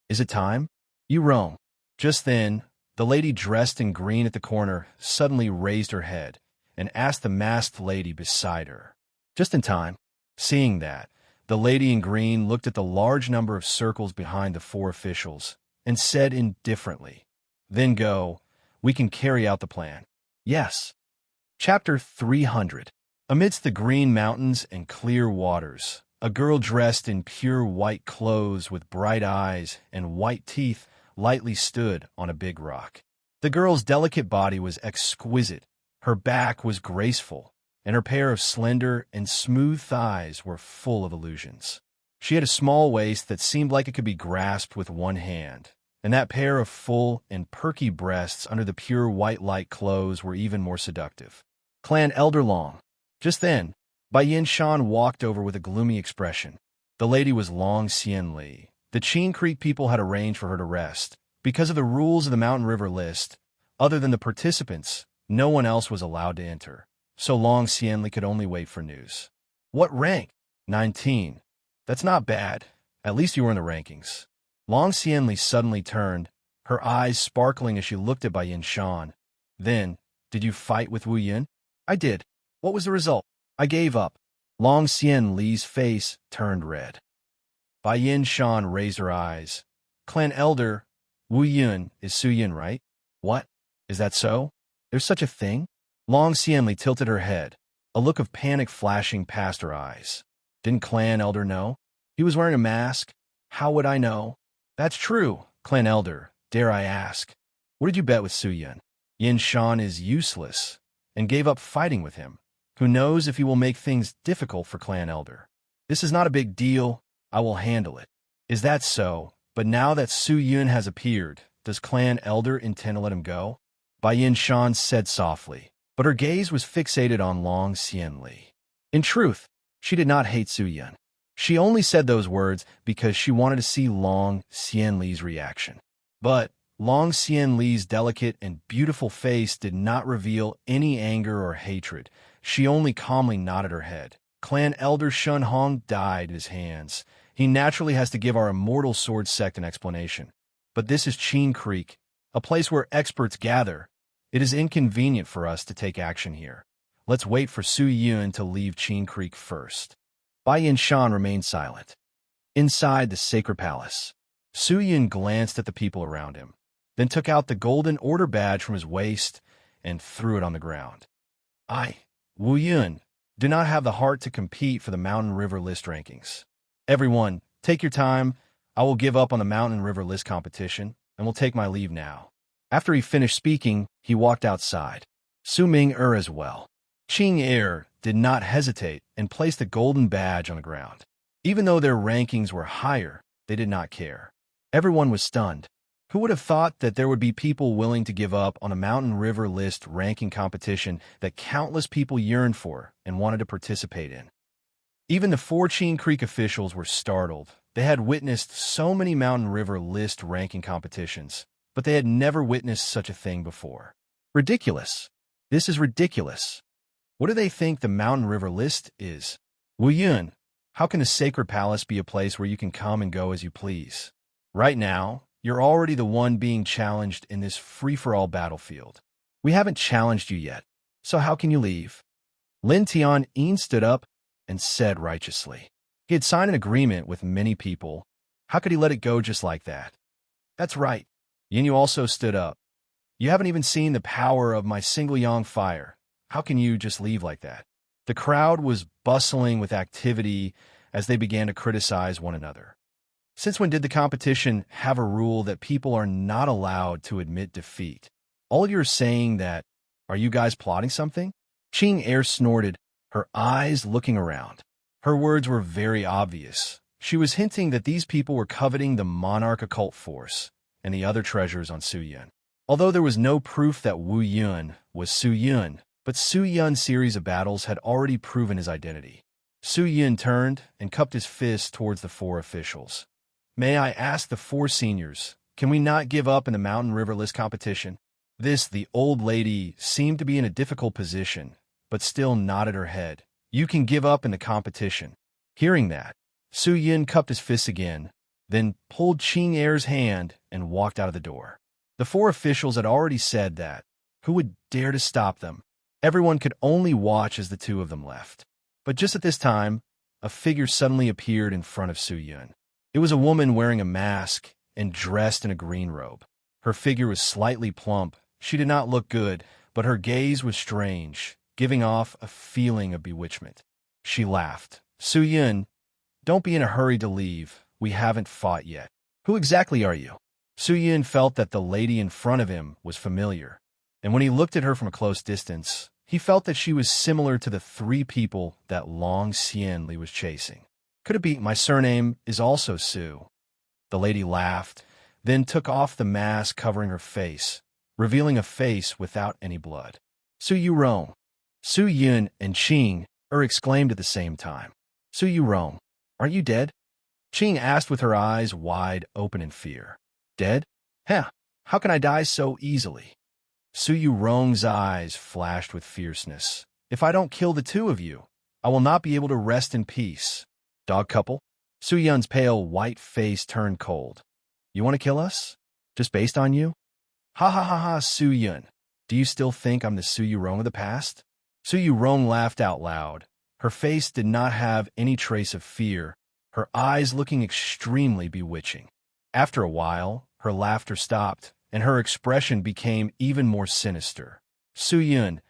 Is it time? You roam. Just then, the lady dressed in green at the corner suddenly raised her head and asked the masked lady beside her. Just in time. Seeing that, the lady in green looked at the large number of circles behind the four officials and said indifferently, "Then go. We can carry out the plan." Yes. Chapter 300. Amidst the green mountains and clear waters, a girl dressed in pure white clothes with bright eyes and white teeth lightly stood on a big rock. The girl's delicate body was exquisite, her back was graceful, and her pair of slender and smooth thighs were full of illusions. She had a small waist that seemed like it could be grasped with one hand, and that pair of full and perky breasts under the pure white light clothes were even more seductive. Clan Elder Long. Just then, Bai Yinshan walked over with a gloomy expression. The lady was Long Xianli. The Qin Creek people had arranged for her to rest. Because of the rules of the Mountain River list, other than the participants, no one else was allowed to enter. So Long Xianli could only wait for news. What rank? 19. That's not bad. At least you were in the rankings. Long Xianli suddenly turned, her eyes sparkling as she looked at Bai Yinshan. Then, did you fight with Wu Yun? I did. What was the result? I gave up. Long Xianli's face turned red. Bai Yinshan raised her eyes. Clan Elder, Wu Yun is Su Yun, right? What? Is that so? There's such a thing? Long Xianli tilted her head, a look of panic flashing past her eyes. Didn't Clan Elder know? He was wearing a mask. How would I know? That's true, Clan Elder. Dare I ask? What did you bet with Su Yun? Yinshan is useless, and gave up fighting with him. Who knows if he will make things difficult for Clan Elder? This is not a big deal. I will handle it. Is that so? But now that Su Yun has appeared, does Clan Elder intend to let him go? Bai Yinshan said softly, but her gaze was fixated on Long Xianli. In truth, she did not hate Su Yun. She only said those words because she wanted to see Long Xianli's reaction. But Long Xianli's delicate and beautiful face did not reveal any anger or hatred. She only calmly nodded her head. Clan Elder Shun Hong died in his hands. He naturally has to give our immortal sword sect an explanation. But this is Qin Creek, a place where experts gather. It is inconvenient for us to take action here. Let's wait for Su Yun to leave Qin Creek first. Bai Yinshan remained silent. Inside the sacred palace, Su Yun glanced at the people around him, then took out the golden order badge from his waist and threw it on the ground. I, Wu Yun, do not have the heart to compete for the Mountain River List rankings. Everyone, take your time. I will give up on the Mountain River List competition and will take my leave now. After he finished speaking, he walked outside. Su Ming as well. Qing did not hesitate and placed the golden badge on the ground. Even though their rankings were higher, they did not care. Everyone was stunned. Who would have thought that there would be people willing to give up on a Mountain River List ranking competition that countless people yearned for and wanted to participate in? Even the four Qin Creek officials were startled. They had witnessed so many Mountain River List ranking competitions, but they had never witnessed such a thing before. Ridiculous. This is ridiculous. What do they think the Mountain River List is? Wu Yun, how can a sacred palace be a place where you can come and go as you please? Right now, you're already the one being challenged in this free-for-all battlefield. We haven't challenged you yet, so how can you leave? Lin Tian stood up and said righteously. He had signed an agreement with many people. How could he let it go just like that? That's right. Yin Yu also stood up. You haven't even seen the power of my single yang fire. How can you just leave like that? The crowd was bustling with activity as they began to criticize one another. Since when did the competition have a rule that people are not allowed to admit defeat? All you're saying that, are you guys plotting something? Ching Er snorted, her eyes looking around. Her words were very obvious. She was hinting that these people were coveting the monarch occult force and the other treasures on Su Yun. Although there was no proof that Wu Yun was Su Yun, but Su Yun's series of battles had already proven his identity. Su Yun turned and cupped his fist towards the four officials. May I ask the four seniors, can we not give up in the mountain riverless competition? The old lady seemed to be in a difficult position, but still nodded her head. You can give up in the competition. Hearing that, Su Yun cupped his fists again, then pulled Ching Er's hand and walked out of the door. The four officials had already said that. Who would dare to stop them? Everyone could only watch as the two of them left. But just at this time, a figure suddenly appeared in front of Su Yun. It was a woman wearing a mask and dressed in a green robe. Her figure was slightly plump. She did not look good, but her gaze was strange, giving off a feeling of bewitchment. She laughed. Su Yun, don't be in a hurry to leave. We haven't fought yet. Who exactly are you? Su Yun felt that the lady in front of him was familiar, and when he looked at her from a close distance, he felt that she was similar to the three people that Long Xian Li was chasing. Could it be my surname is also Su? The lady laughed, then took off the mask covering her face, revealing a face without any blood. Su Yurong. Su Yun and Ching exclaimed at the same time. Su Yurong, are you dead? Ching asked with her eyes wide open in fear. Dead? Heh, how can I die so easily? Su Yurong's eyes flashed with fierceness. If I don't kill the two of you, I will not be able to rest in peace. Dog couple? Su Yun's pale white face turned cold. You want to kill us? Just based on you? Ha ha ha ha, Su Yun. Do you still think I'm the Su Yurong of the past? Su Yurong laughed out loud. Her face did not have any trace of fear, her eyes looking extremely bewitching. After a while, her laughter stopped, and her expression became even more sinister. Su Yun,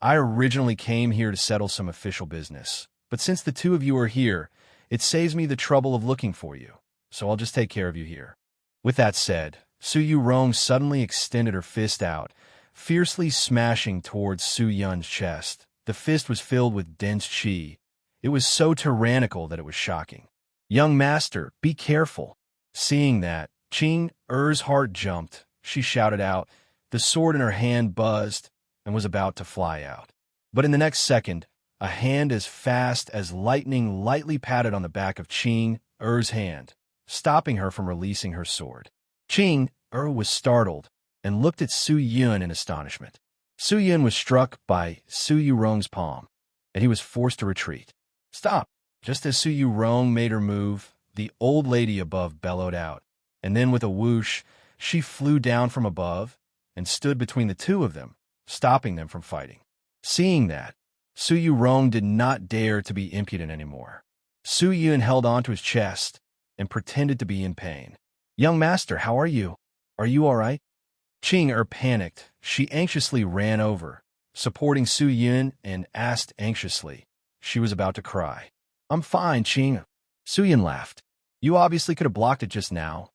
I originally came here to settle some official business, but since the two of you are here, it saves me the trouble of looking for you, so I'll just take care of you here. With that said, Su Yurong suddenly extended her fist out, fiercely smashing towards Su Yun's chest. The fist was filled with dense qi. It was so tyrannical that it was shocking. Young master, be careful. Seeing that, Ching Er's heart jumped. She shouted out. The sword in her hand buzzed and was about to fly out. But in the next second, a hand as fast as lightning lightly patted on the back of Ching Er's hand, stopping her from releasing her sword. Ching Er was startled and looked at Su Yun in astonishment. Su Yun was struck by Su Yurong's palm, and he was forced to retreat. Stop! Just as Su Yurong made her move, the old lady above bellowed out, and then with a whoosh, she flew down from above and stood between the two of them, stopping them from fighting. Seeing that, Su Yurong did not dare to be impudent anymore. Su Yun held on to his chest and pretended to be in pain. Young master, how are you? Are you all right? Ching Er panicked. She anxiously ran over, supporting Su Yun, and asked anxiously. She was about to cry. I'm fine, Ching. Su Yun laughed. You obviously could have blocked it just now.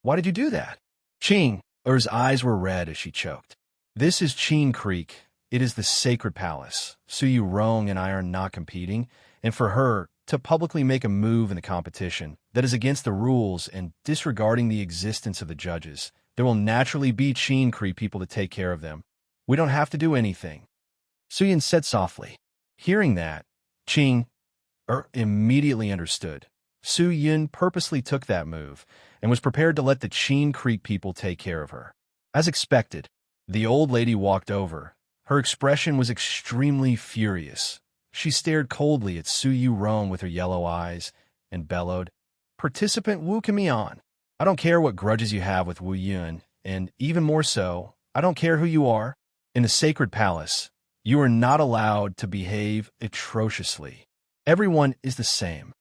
Why did you do that? Ching Er's eyes were red as she choked. This is Qin Creek. It is the sacred palace. Su Yurong and I are not competing, and for her to publicly make a move in the competition that is against the rules and disregarding the existence of the judges, there will naturally be Qin Creek people to take care of them. We don't have to do anything. Su Yun said softly. Hearing that, Ching Er immediately understood. Su Yun purposely took that move and was prepared to let the Qin Creek people take care of her. As expected, the old lady walked over. Her expression was extremely furious. She stared coldly at Su Yurong with her yellow eyes and bellowed, Participant Wu Kamian, I don't care what grudges you have with Wu Yun, and even more so, I don't care who you are. In the sacred palace, you are not allowed to behave atrociously. Everyone is the same.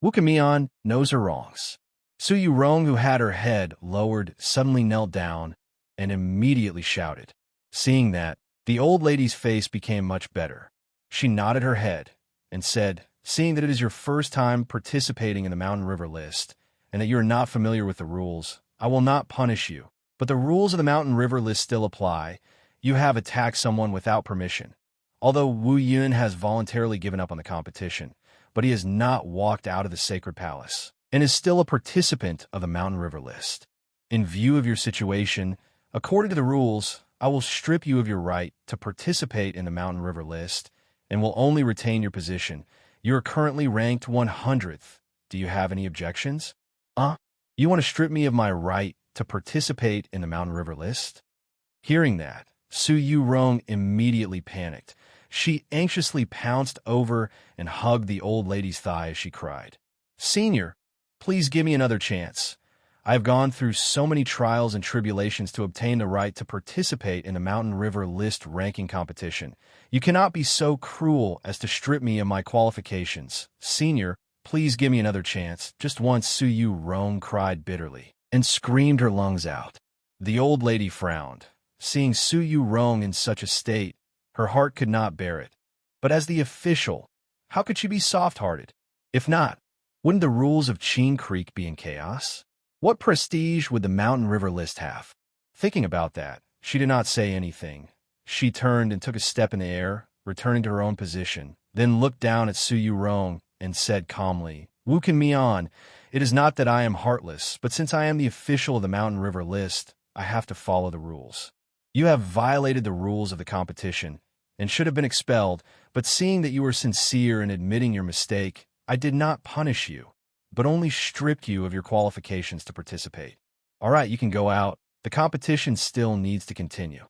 Wu Kamian knows her wrongs. Su Yurong, who had her head lowered, suddenly knelt down and immediately shouted. Seeing that, the old lady's face became much better. She nodded her head and said, "Seeing that it is your first time participating in the Mountain River list, and that you are not familiar with the rules, I will not punish you. But the rules of the Mountain River list still apply. You have attacked someone without permission. Although Wu Yun has voluntarily given up on the competition, but he has not walked out of the Sacred Palace, and is still a participant of the Mountain River list. In view of your situation, according to the rules, I will strip you of your right to participate in the Mountain River list, and will only retain your position. You are currently ranked 100th. Do you have any objections?" You want to strip me of my right to participate in the Mountain River list?" Hearing that, Su Yu-rong immediately panicked. She anxiously pounced over and hugged the old lady's thigh as she cried, "Senior, please give me another chance. I have gone through so many trials and tribulations to obtain the right to participate in the Mountain River list ranking competition. You cannot be so cruel as to strip me of my qualifications. Senior, please give me another chance." Just once, Su Yu-rong cried bitterly and screamed her lungs out. The old lady frowned. Seeing Su Yu-rong in such a state, her heart could not bear it. But as the official, how could she be soft-hearted? If not, wouldn't the rules of Qing Creek be in chaos? What prestige would the Mountain River list have? Thinking about that, she did not say anything. She turned and took a step in the air, returning to her own position, then looked down at Su Yu-rong and said calmly, "Wu Can Mian, it is not that I am heartless, but since I am the official of the Mountain River list, I have to follow the rules. You have violated the rules of the competition and should have been expelled, but seeing that you were sincere in admitting your mistake, I did not punish you, but only stripped you of your qualifications to participate. All right, you can go out. The competition still needs to continue."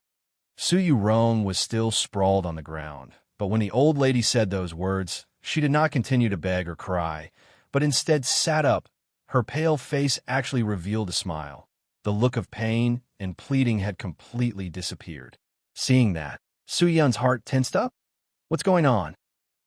Su Yu-rong was still sprawled on the ground, but when the old lady said those words, she did not continue to beg or cry, but instead sat up. Her pale face actually revealed a smile. The look of pain and pleading had completely disappeared. Seeing that, Su Yun's heart tensed up. "What's going on?"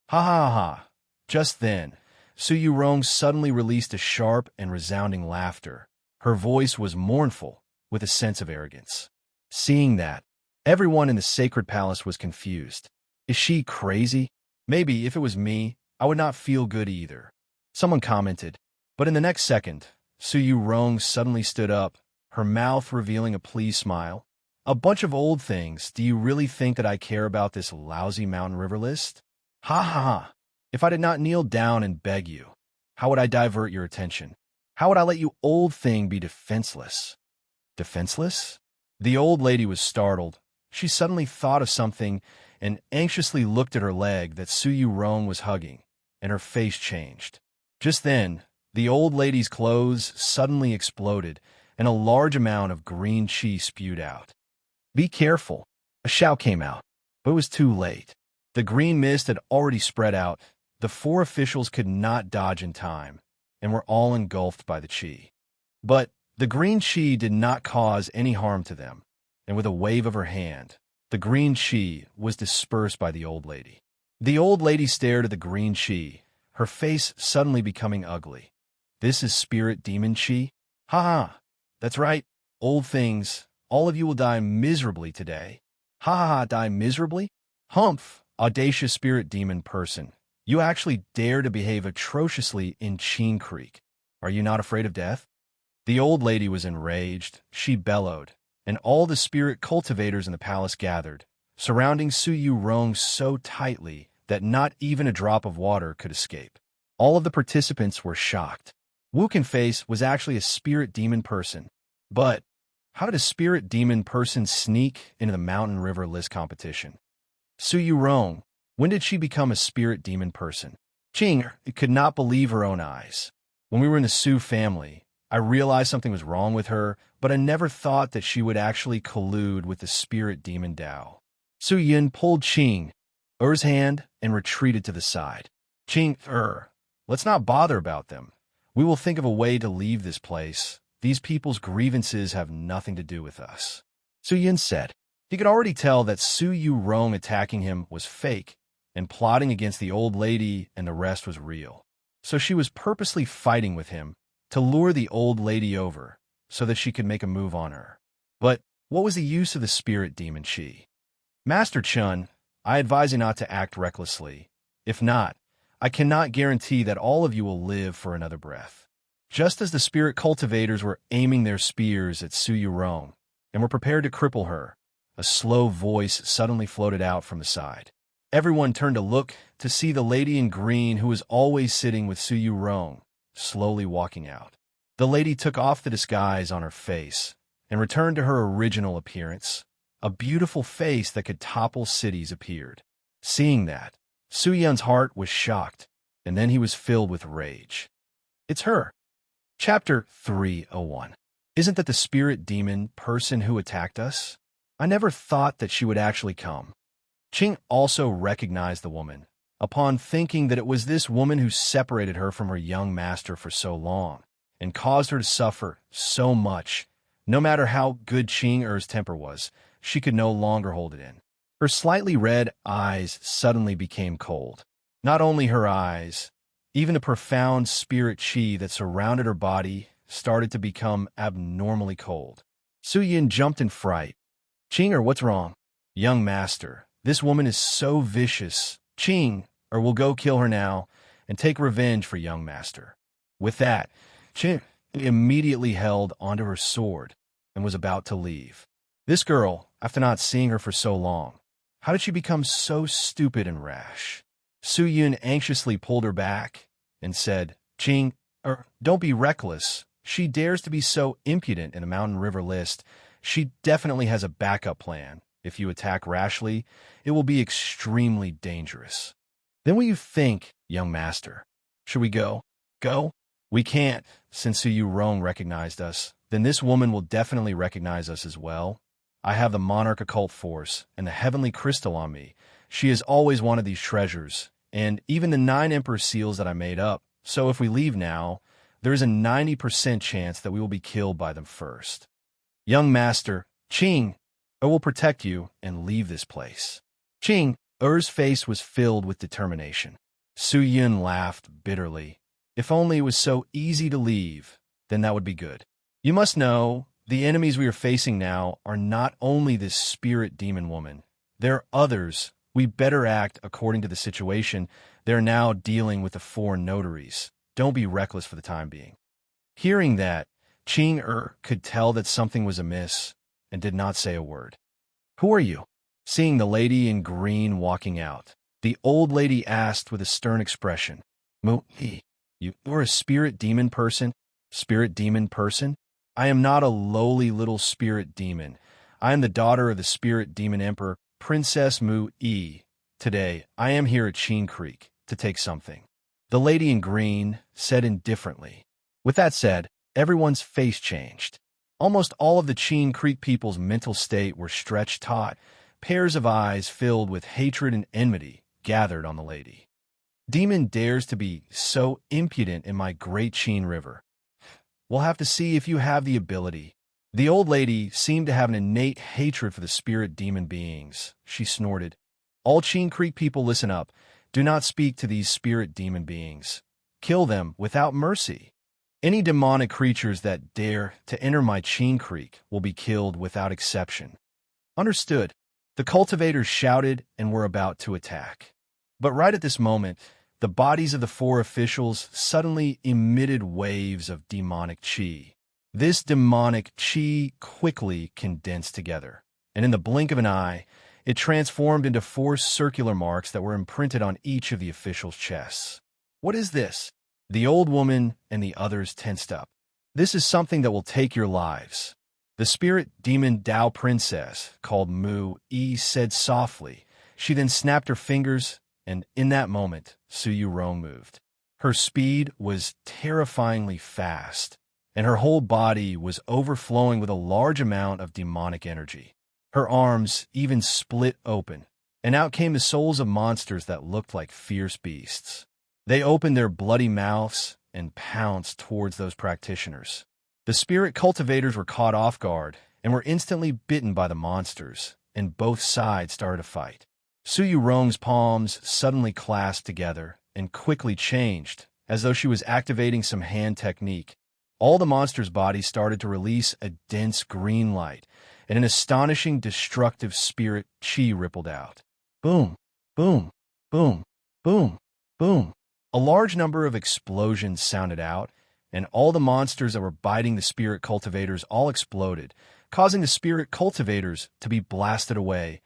"Ha ha ha." Just then, Su Yu-rong suddenly released a sharp and resounding laughter. Her voice was mournful, with a sense of arrogance. Seeing that, everyone in the Sacred Palace was confused. Is she crazy? Maybe if it was me, I would not feel good either. Someone commented. But in the next second, Su Yu-rong suddenly stood up, her mouth revealing a pleased smile. "A bunch of old things. Do you really think that I care about this lousy Mountain River list? Ha ha ha. If I did not kneel down and beg you, how would I divert your attention? How would I let you old thing be defenseless?" Defenseless? The old lady was startled. She suddenly thought of something and anxiously looked at her leg that Su Yu-rong was hugging, and her face changed. Just then, the old lady's clothes suddenly exploded, and a large amount of green chi spewed out. "Be careful!" A shout came out, but it was too late. The green mist had already spread out. The four officials could not dodge in time, and were all engulfed by the chi. But the green chi did not cause any harm to them, and with a wave of her hand, the green chi was dispersed by the old lady. The old lady stared at the green chi, her face suddenly becoming ugly. "This is spirit demon chi? Ha ha! That's right, old things. All of you will die miserably today. Ha ha ha, die miserably? Humph, audacious spirit demon person. You actually dare to behave atrociously in Qing Creek. Are you not afraid of death?" The old lady was enraged. She bellowed, and all the spirit cultivators in the palace gathered, surrounding Su Yu-rong so tightly that not even a drop of water could escape. All of the participants were shocked. Wu Can-face was actually a spirit demon person. But how did a spirit demon person sneak into the Mountain River list competition? Su Yu-rong, when did she become a spirit demon person? Qing could not believe her own eyes. When we were in the Su family, I realized something was wrong with her, but I never thought that she would actually collude with the spirit demon Dao. Su Yun pulled Qing's hand and retreated to the side. "Qing, let's not bother about them. We will think of a way to leave this place. These people's grievances have nothing to do with us." Su Yun said. He could already tell that Su Yu-rong attacking him was fake, and plotting against the old lady and the rest was real. So she was purposely fighting with him to lure the old lady over so that she could make a move on her. But what was the use of the spirit demon chi? "Master Chun, I advise you not to act recklessly. If not, I cannot guarantee that all of you will live for another breath." Just as the spirit cultivators were aiming their spears at Su Yurong and were prepared to cripple her, a slow voice suddenly floated out from the side. Everyone turned to look to see the lady in green who was always sitting with Su Yurong, slowly walking out. The lady took off the disguise on her face and returned to her original appearance. A beautiful face that could topple cities appeared. Seeing that, Su Yun's heart was shocked, and then he was filled with rage. "It's her." Chapter 301. "Isn't that the spirit demon person who attacked us? I never thought that she would actually come." Qing also recognized the woman, upon thinking that it was this woman who separated her from her young master for so long, and caused her to suffer so much. No matter how good Qing Er's temper was, she could no longer hold it in. Her slightly red eyes suddenly became cold. Not only her eyes, even the profound spirit qi that surrounded her body started to become abnormally cold. Su Yin jumped in fright. "Qing Er, what's wrong?" "Young master, this woman is so vicious. Qing Er will go kill her now and take revenge for young master." With that, Qing immediately held onto her sword and was about to leave. This girl, after not seeing her for so long, how did she become so stupid and rash? Su Yun anxiously pulled her back and said, "Qing Er, don't be reckless. She dares to be so impudent in a Mountain River list. She definitely has a backup plan. If you attack rashly, it will be extremely dangerous." "Then what do you think, young master? Should we go?" "Go? We can't, since Su Yurong recognized us. Then this woman will definitely recognize us as well. I have the Monarch Occult Force and the Heavenly Crystal on me. She has always wanted these treasures, and even the 9 Emperor seals that I made up. So if we leave now, there is a 90% chance that we will be killed by them first. Young master, Qing Er will protect you and leave this place." Qing Er's face was filled with determination. Su Yun laughed bitterly. "If only it was so easy to leave, then that would be good. You must know, the enemies we are facing now are not only this spirit demon woman. There are others. We better act according to the situation. They're now dealing with the 4 notaries. Don't be reckless for the time being." Hearing that, Qing Er could tell that something was amiss and did not say a word. "Who are you?" Seeing the lady in green walking out, the old lady asked with a stern expression. "Mu-Yi, you're a spirit demon person?" "Spirit demon person? I am not a lowly little spirit demon. I am the daughter of the spirit demon emperor, Princess Mu-Yi. Today, I am here at Qin Creek to take something," the lady in green said indifferently. With that said, everyone's face changed. Almost all of the Qin Creek people's mental state were stretched taut. Pairs of eyes filled with hatred and enmity gathered on the lady. "Demon dares to be so impudent in my great Qin River. We'll have to see if you have the ability." The old lady seemed to have an innate hatred for the spirit demon beings. She snorted. "All Qin Creek people, listen up. Do not speak to these spirit demon beings. Kill them without mercy. Any demonic creatures that dare to enter my Qin Creek will be killed without exception." "Understood." The cultivators shouted and were about to attack. But right at this moment, the bodies of the 4 officials suddenly emitted waves of demonic qi. This demonic qi quickly condensed together, and in the blink of an eye, it transformed into 4 circular marks that were imprinted on each of the officials' chests. "What is this?" The old woman and the others tensed up. "This is something that will take your lives." The spirit demon Dao princess, called Mu-Yi, said softly. She then snapped her fingers, and in that moment, Su Yurong moved. Her speed was terrifyingly fast, and her whole body was overflowing with a large amount of demonic energy. Her arms even split open, and out came the souls of monsters that looked like fierce beasts. They opened their bloody mouths and pounced towards those practitioners. The spirit cultivators were caught off guard and were instantly bitten by the monsters, and both sides started to fight. Su Yurong's palms suddenly clasped together and quickly changed, as though she was activating some hand technique. All the monsters' bodies started to release a dense green light, and an astonishing destructive spirit qi rippled out. Boom, boom, boom, boom, boom. A large number of explosions sounded out, and all the monsters that were biting the spirit cultivators all exploded, causing the spirit cultivators to be blasted away,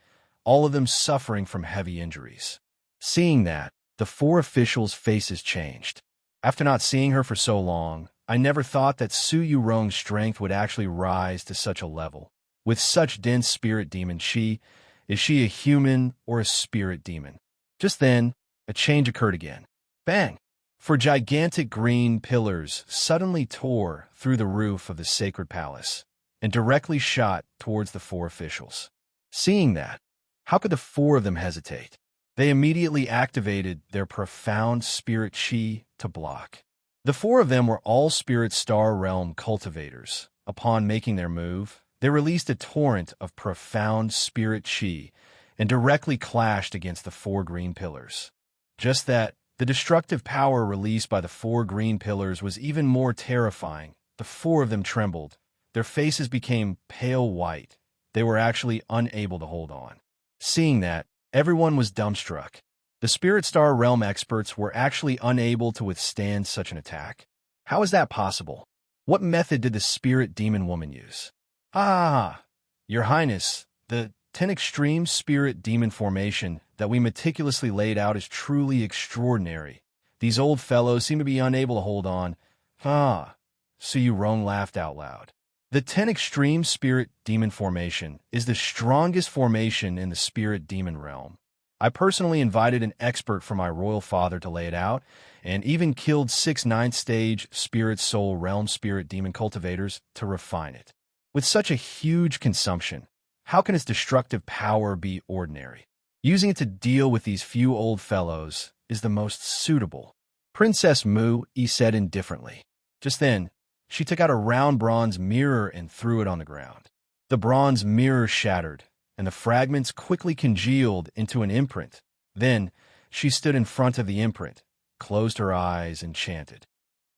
all of them suffering from heavy injuries. Seeing that, the four officials' faces changed. After not seeing her for so long, I never thought that Su Yurong's strength would actually rise to such a level. With such dense spirit demon chi, is she a human or a spirit demon? Just then, a change occurred again. Bang! For gigantic green pillars suddenly tore through the roof of the sacred palace and directly shot towards the four officials. Seeing that, how could the four of them hesitate? They immediately activated their profound spirit chi to block. The four of them were all Spirit Star Realm cultivators. Upon making their move, they released a torrent of profound spirit chi and directly clashed against the four green pillars. Just that, the destructive power released by the four green pillars was even more terrifying. The four of them trembled. Their faces became pale white. They were actually unable to hold on. Seeing that, everyone was dumbstruck. The Spirit Star Realm experts were actually unable to withstand such an attack. How is that possible? What method did the spirit demon woman use? Ah, Your Highness, the 10 extreme spirit demon formation that we meticulously laid out is truly extraordinary. These old fellows seem to be unable to hold on. Su Yurong laughed out loud. The 10 extreme spirit demon formation is the strongest formation in the spirit demon realm. I personally invited an expert from my royal father to lay it out, and even killed 6 9th-stage spirit soul realm spirit demon cultivators to refine it. With such a huge consumption, how can its destructive power be ordinary? Using it to deal with these few old fellows is the most suitable. Princess Mu Yi said indifferently. Just then, she took out a round bronze mirror and threw it on the ground. The bronze mirror shattered, and the fragments quickly congealed into an imprint. Then, she stood in front of the imprint, closed her eyes, and chanted.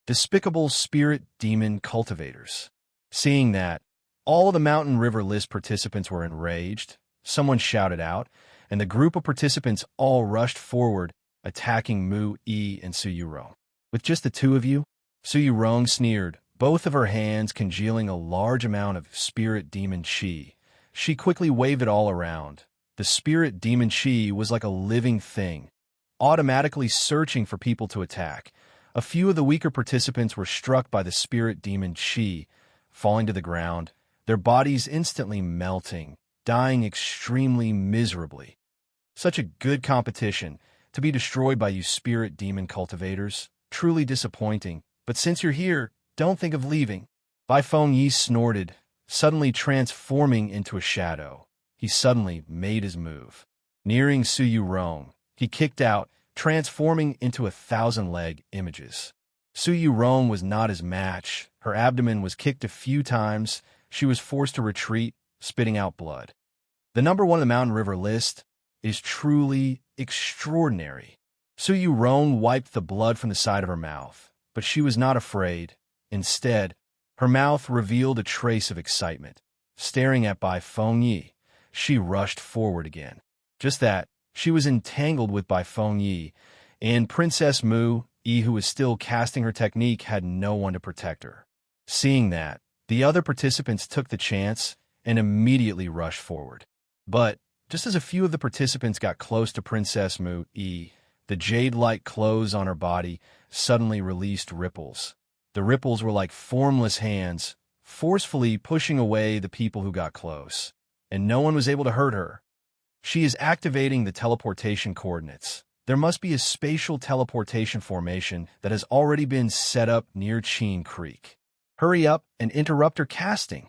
Despicable spirit demon cultivators. Seeing that, all the Mountain River List participants were enraged. Someone shouted out, and the group of participants all rushed forward, attacking Mu Yi and Su Yurong. With just the two of you? Su Yurong sneered, both of her hands congealing a large amount of spirit demon chi. She quickly waved it all around. The spirit demon chi was like a living thing, automatically searching for people to attack. A few of the weaker participants were struck by the spirit demon chi, falling to the ground, their bodies instantly melting, dying extremely miserably. Such a good competition, to be destroyed by you spirit demon cultivators. Truly disappointing, but since you're here, don't think of leaving. Bai Feng Yi snorted, suddenly transforming into a shadow. He suddenly made his move. Nearing Su Yurong, he kicked out, transforming into 1,000-leg images. Su Yurong was not his match. Her abdomen was kicked a few times. She was forced to retreat, spitting out blood. The number 1 on the Mountain River list is truly extraordinary. Su Yurong wiped the blood from the side of her mouth, but she was not afraid. Instead, her mouth revealed a trace of excitement. Staring at Bai Feng Yi, she rushed forward again. Just that, she was entangled with Bai Feng Yi, and Princess Mu Yi, who was still casting her technique, had no one to protect her. Seeing that, the other participants took the chance and immediately rushed forward. But, just as a few of the participants got close to Princess Mu Yi, the jade-like clothes on her body suddenly released ripples. The ripples were like formless hands, forcefully pushing away the people who got close, and no one was able to hurt her. She is activating the teleportation coordinates. There must be a spatial teleportation formation that has already been set up near Chin Creek. Hurry up and interrupt her casting.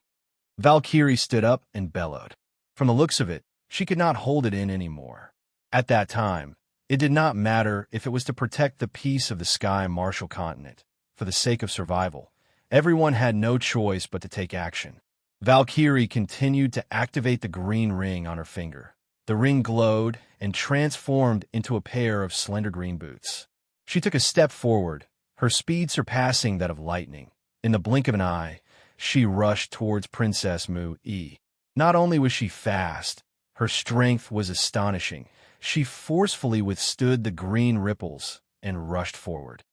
Valkyrie stood up and bellowed. From the looks of it, she could not hold it in anymore. At that time, it did not matter if it was to protect the peace of the Sky Marshall continent. For the sake of survival, everyone had no choice but to take action. Valkyrie continued to activate the green ring on her finger. The ring glowed and transformed into a pair of slender green boots. She took a step forward, her speed surpassing that of lightning. In the blink of an eye, she rushed towards Princess Mu Yi. Not only was she fast, her strength was astonishing. She forcefully withstood the green ripples and rushed forward.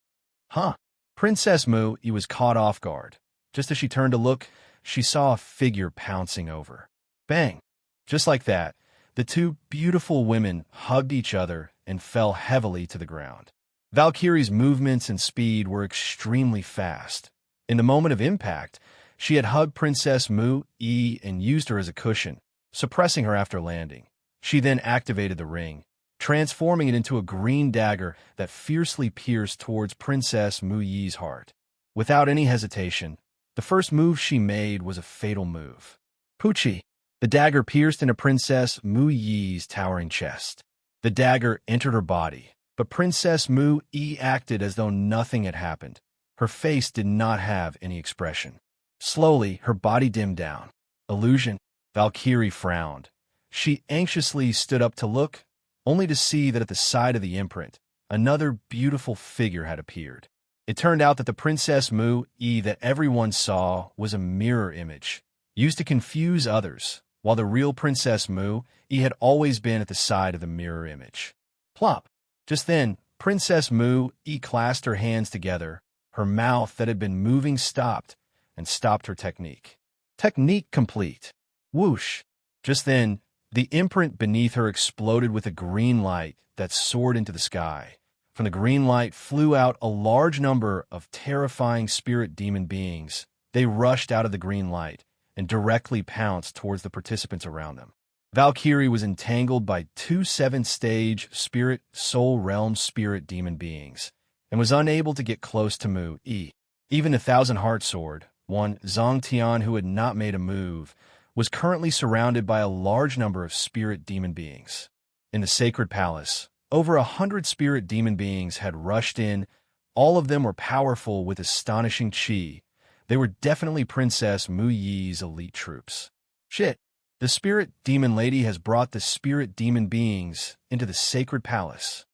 Huh! Princess Mu-Yi was caught off guard. Just as she turned to look, she saw a figure pouncing over. Bang! Just like that, the two beautiful women hugged each other and fell heavily to the ground. Valkyrie's movements and speed were extremely fast. In the moment of impact, she had hugged Princess Mu-Yi and used her as a cushion, suppressing her after landing. She then activated the ring, transforming it into a green dagger that fiercely pierced towards Princess Mu-Yi's heart. Without any hesitation, the first move she made was a fatal move. Poochie! The dagger pierced into Princess Mu-Yi's towering chest. The dagger entered her body, but Princess Mu-Yi acted as though nothing had happened. Her face did not have any expression. Slowly, her body dimmed down. Illusion. Valkyrie frowned. She anxiously stood up to look, only to see that at the side of the imprint, another beautiful figure had appeared. It turned out that the Princess Mu-Yi that everyone saw was a mirror image, used to confuse others, while the real Princess Mu-Yi had always been at the side of the mirror image. Plop! Just then, Princess Mu-Yi clasped her hands together. Her mouth that had been moving stopped, and stopped her technique. Technique complete. Whoosh! Just then, the imprint beneath her exploded with a green light that soared into the sky. From the green light flew out a large number of terrifying spirit demon beings. They rushed out of the green light and directly pounced towards the participants around them. Valkyrie was entangled by two 7th-stage spirit soul realm spirit demon beings, and was unable to get close to Mu-Yi. Even the Thousand-Heart Sword, one Zhang Tian who had not made a move, was currently surrounded by a large number of spirit demon beings. In the Sacred Palace, over 100 spirit demon beings had rushed in. All of them were powerful with astonishing chi. They were definitely Princess Mu-Yi's elite troops. Shit, the spirit demon lady has brought the spirit demon beings into the Sacred Palace.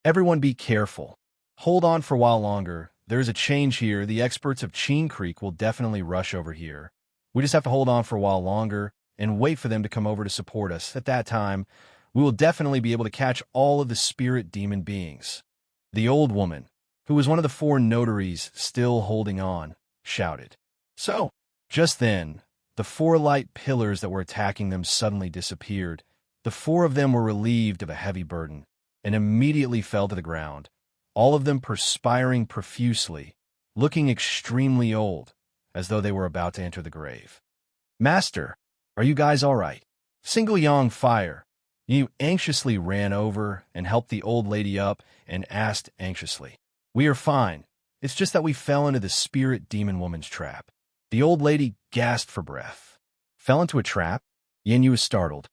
Everyone be careful. Hold on for a while longer. There's a change here. The experts of Qin Creek will definitely rush over here. We just have to hold on for a while longer and wait for them to come over to support us. At that time, we will definitely be able to catch all of the spirit demon beings. The old woman, who was one of the 4 notaries still holding on, shouted. So, just then, the 4 light pillars that were attacking them suddenly disappeared. The 4 of them were relieved of a heavy burden and immediately fell to the ground, all of them perspiring profusely, looking extremely old, as though they were about to enter the grave. Master, are you guys all right? Single Yang Fire. You anxiously ran over and helped the old lady up and asked anxiously. We are fine. It's just that we fell into the spirit demon woman's trap. The old lady gasped for breath. Fell into a trap? Yin was startled.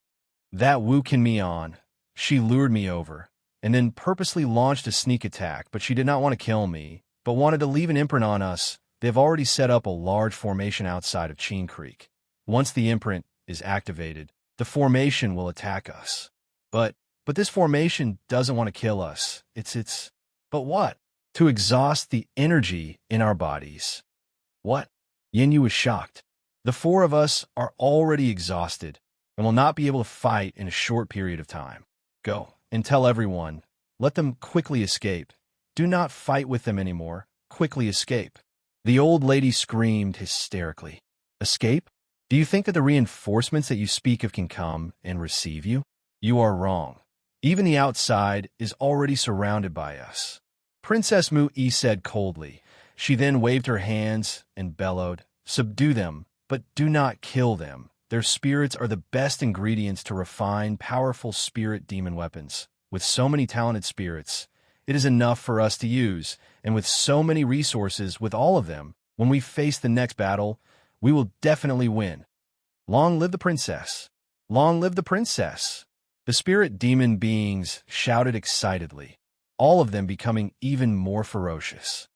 That Wu Can me on. She lured me over, and then purposely launched a sneak attack, but she did not want to kill me, but wanted to leave an imprint on us. They've already set up a large formation outside of Qin Creek. Once the imprint is activated, the formation will attack us. But this formation doesn't want to kill us. But what? To exhaust the energy in our bodies. What? Yin was shocked. The 4 of us are already exhausted and will not be able to fight in a short period of time. Go and tell everyone. Let them quickly escape. Do not fight with them anymore. Quickly escape. The old lady screamed hysterically. Escape? Do you think that the reinforcements that you speak of can come and receive you? You are wrong. Even the outside is already surrounded by us. Princess Mu-Yi said coldly. She then waved her hands and bellowed, Subdue them, but do not kill them. Their spirits are the best ingredients to refine powerful spirit demon weapons. With so many talented spirits, it is enough for us to use, and with so many resources with all of them, when we face the next battle, we will definitely win. Long live the princess! Long live the princess! The spirit demon beings shouted excitedly, all of them becoming even more ferocious.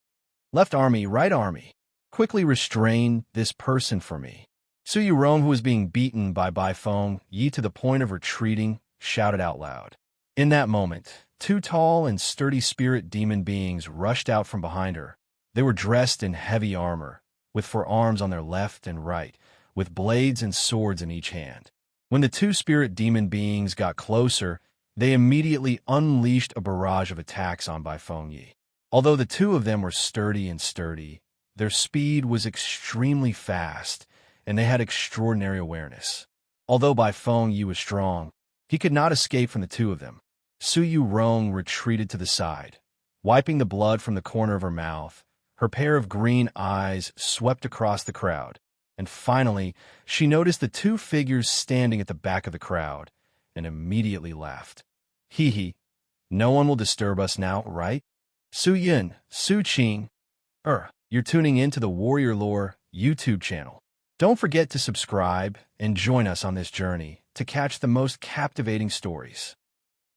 Left army, right army, quickly restrain this person for me. Su Yurong, who was being beaten by Baifeng Yi to the point of retreating, shouted out loud. In that moment, 2 tall and sturdy spirit demon beings rushed out from behind her. They were dressed in heavy armor, with forearms on their left and right, with blades and swords in each hand. When the 2 spirit demon beings got closer, They immediately unleashed a barrage of attacks on Bai Fengyi. Although the two of them were sturdy, their speed was extremely fast, and they had extraordinary awareness. Although Bai Fengyi was strong, he could not escape from the two of them. Su Yurong retreated to the side. Wiping the blood from the corner of her mouth, her pair of green eyes swept across the crowd, and finally she noticed the two figures standing at the back of the crowd, and immediately laughed. Hee hee, no one will disturb us now, right? Su Yin, Su Qing. You're tuning in to the Warrior Lore YouTube channel. Don't forget to subscribe and join us on this journey to catch the most captivating stories.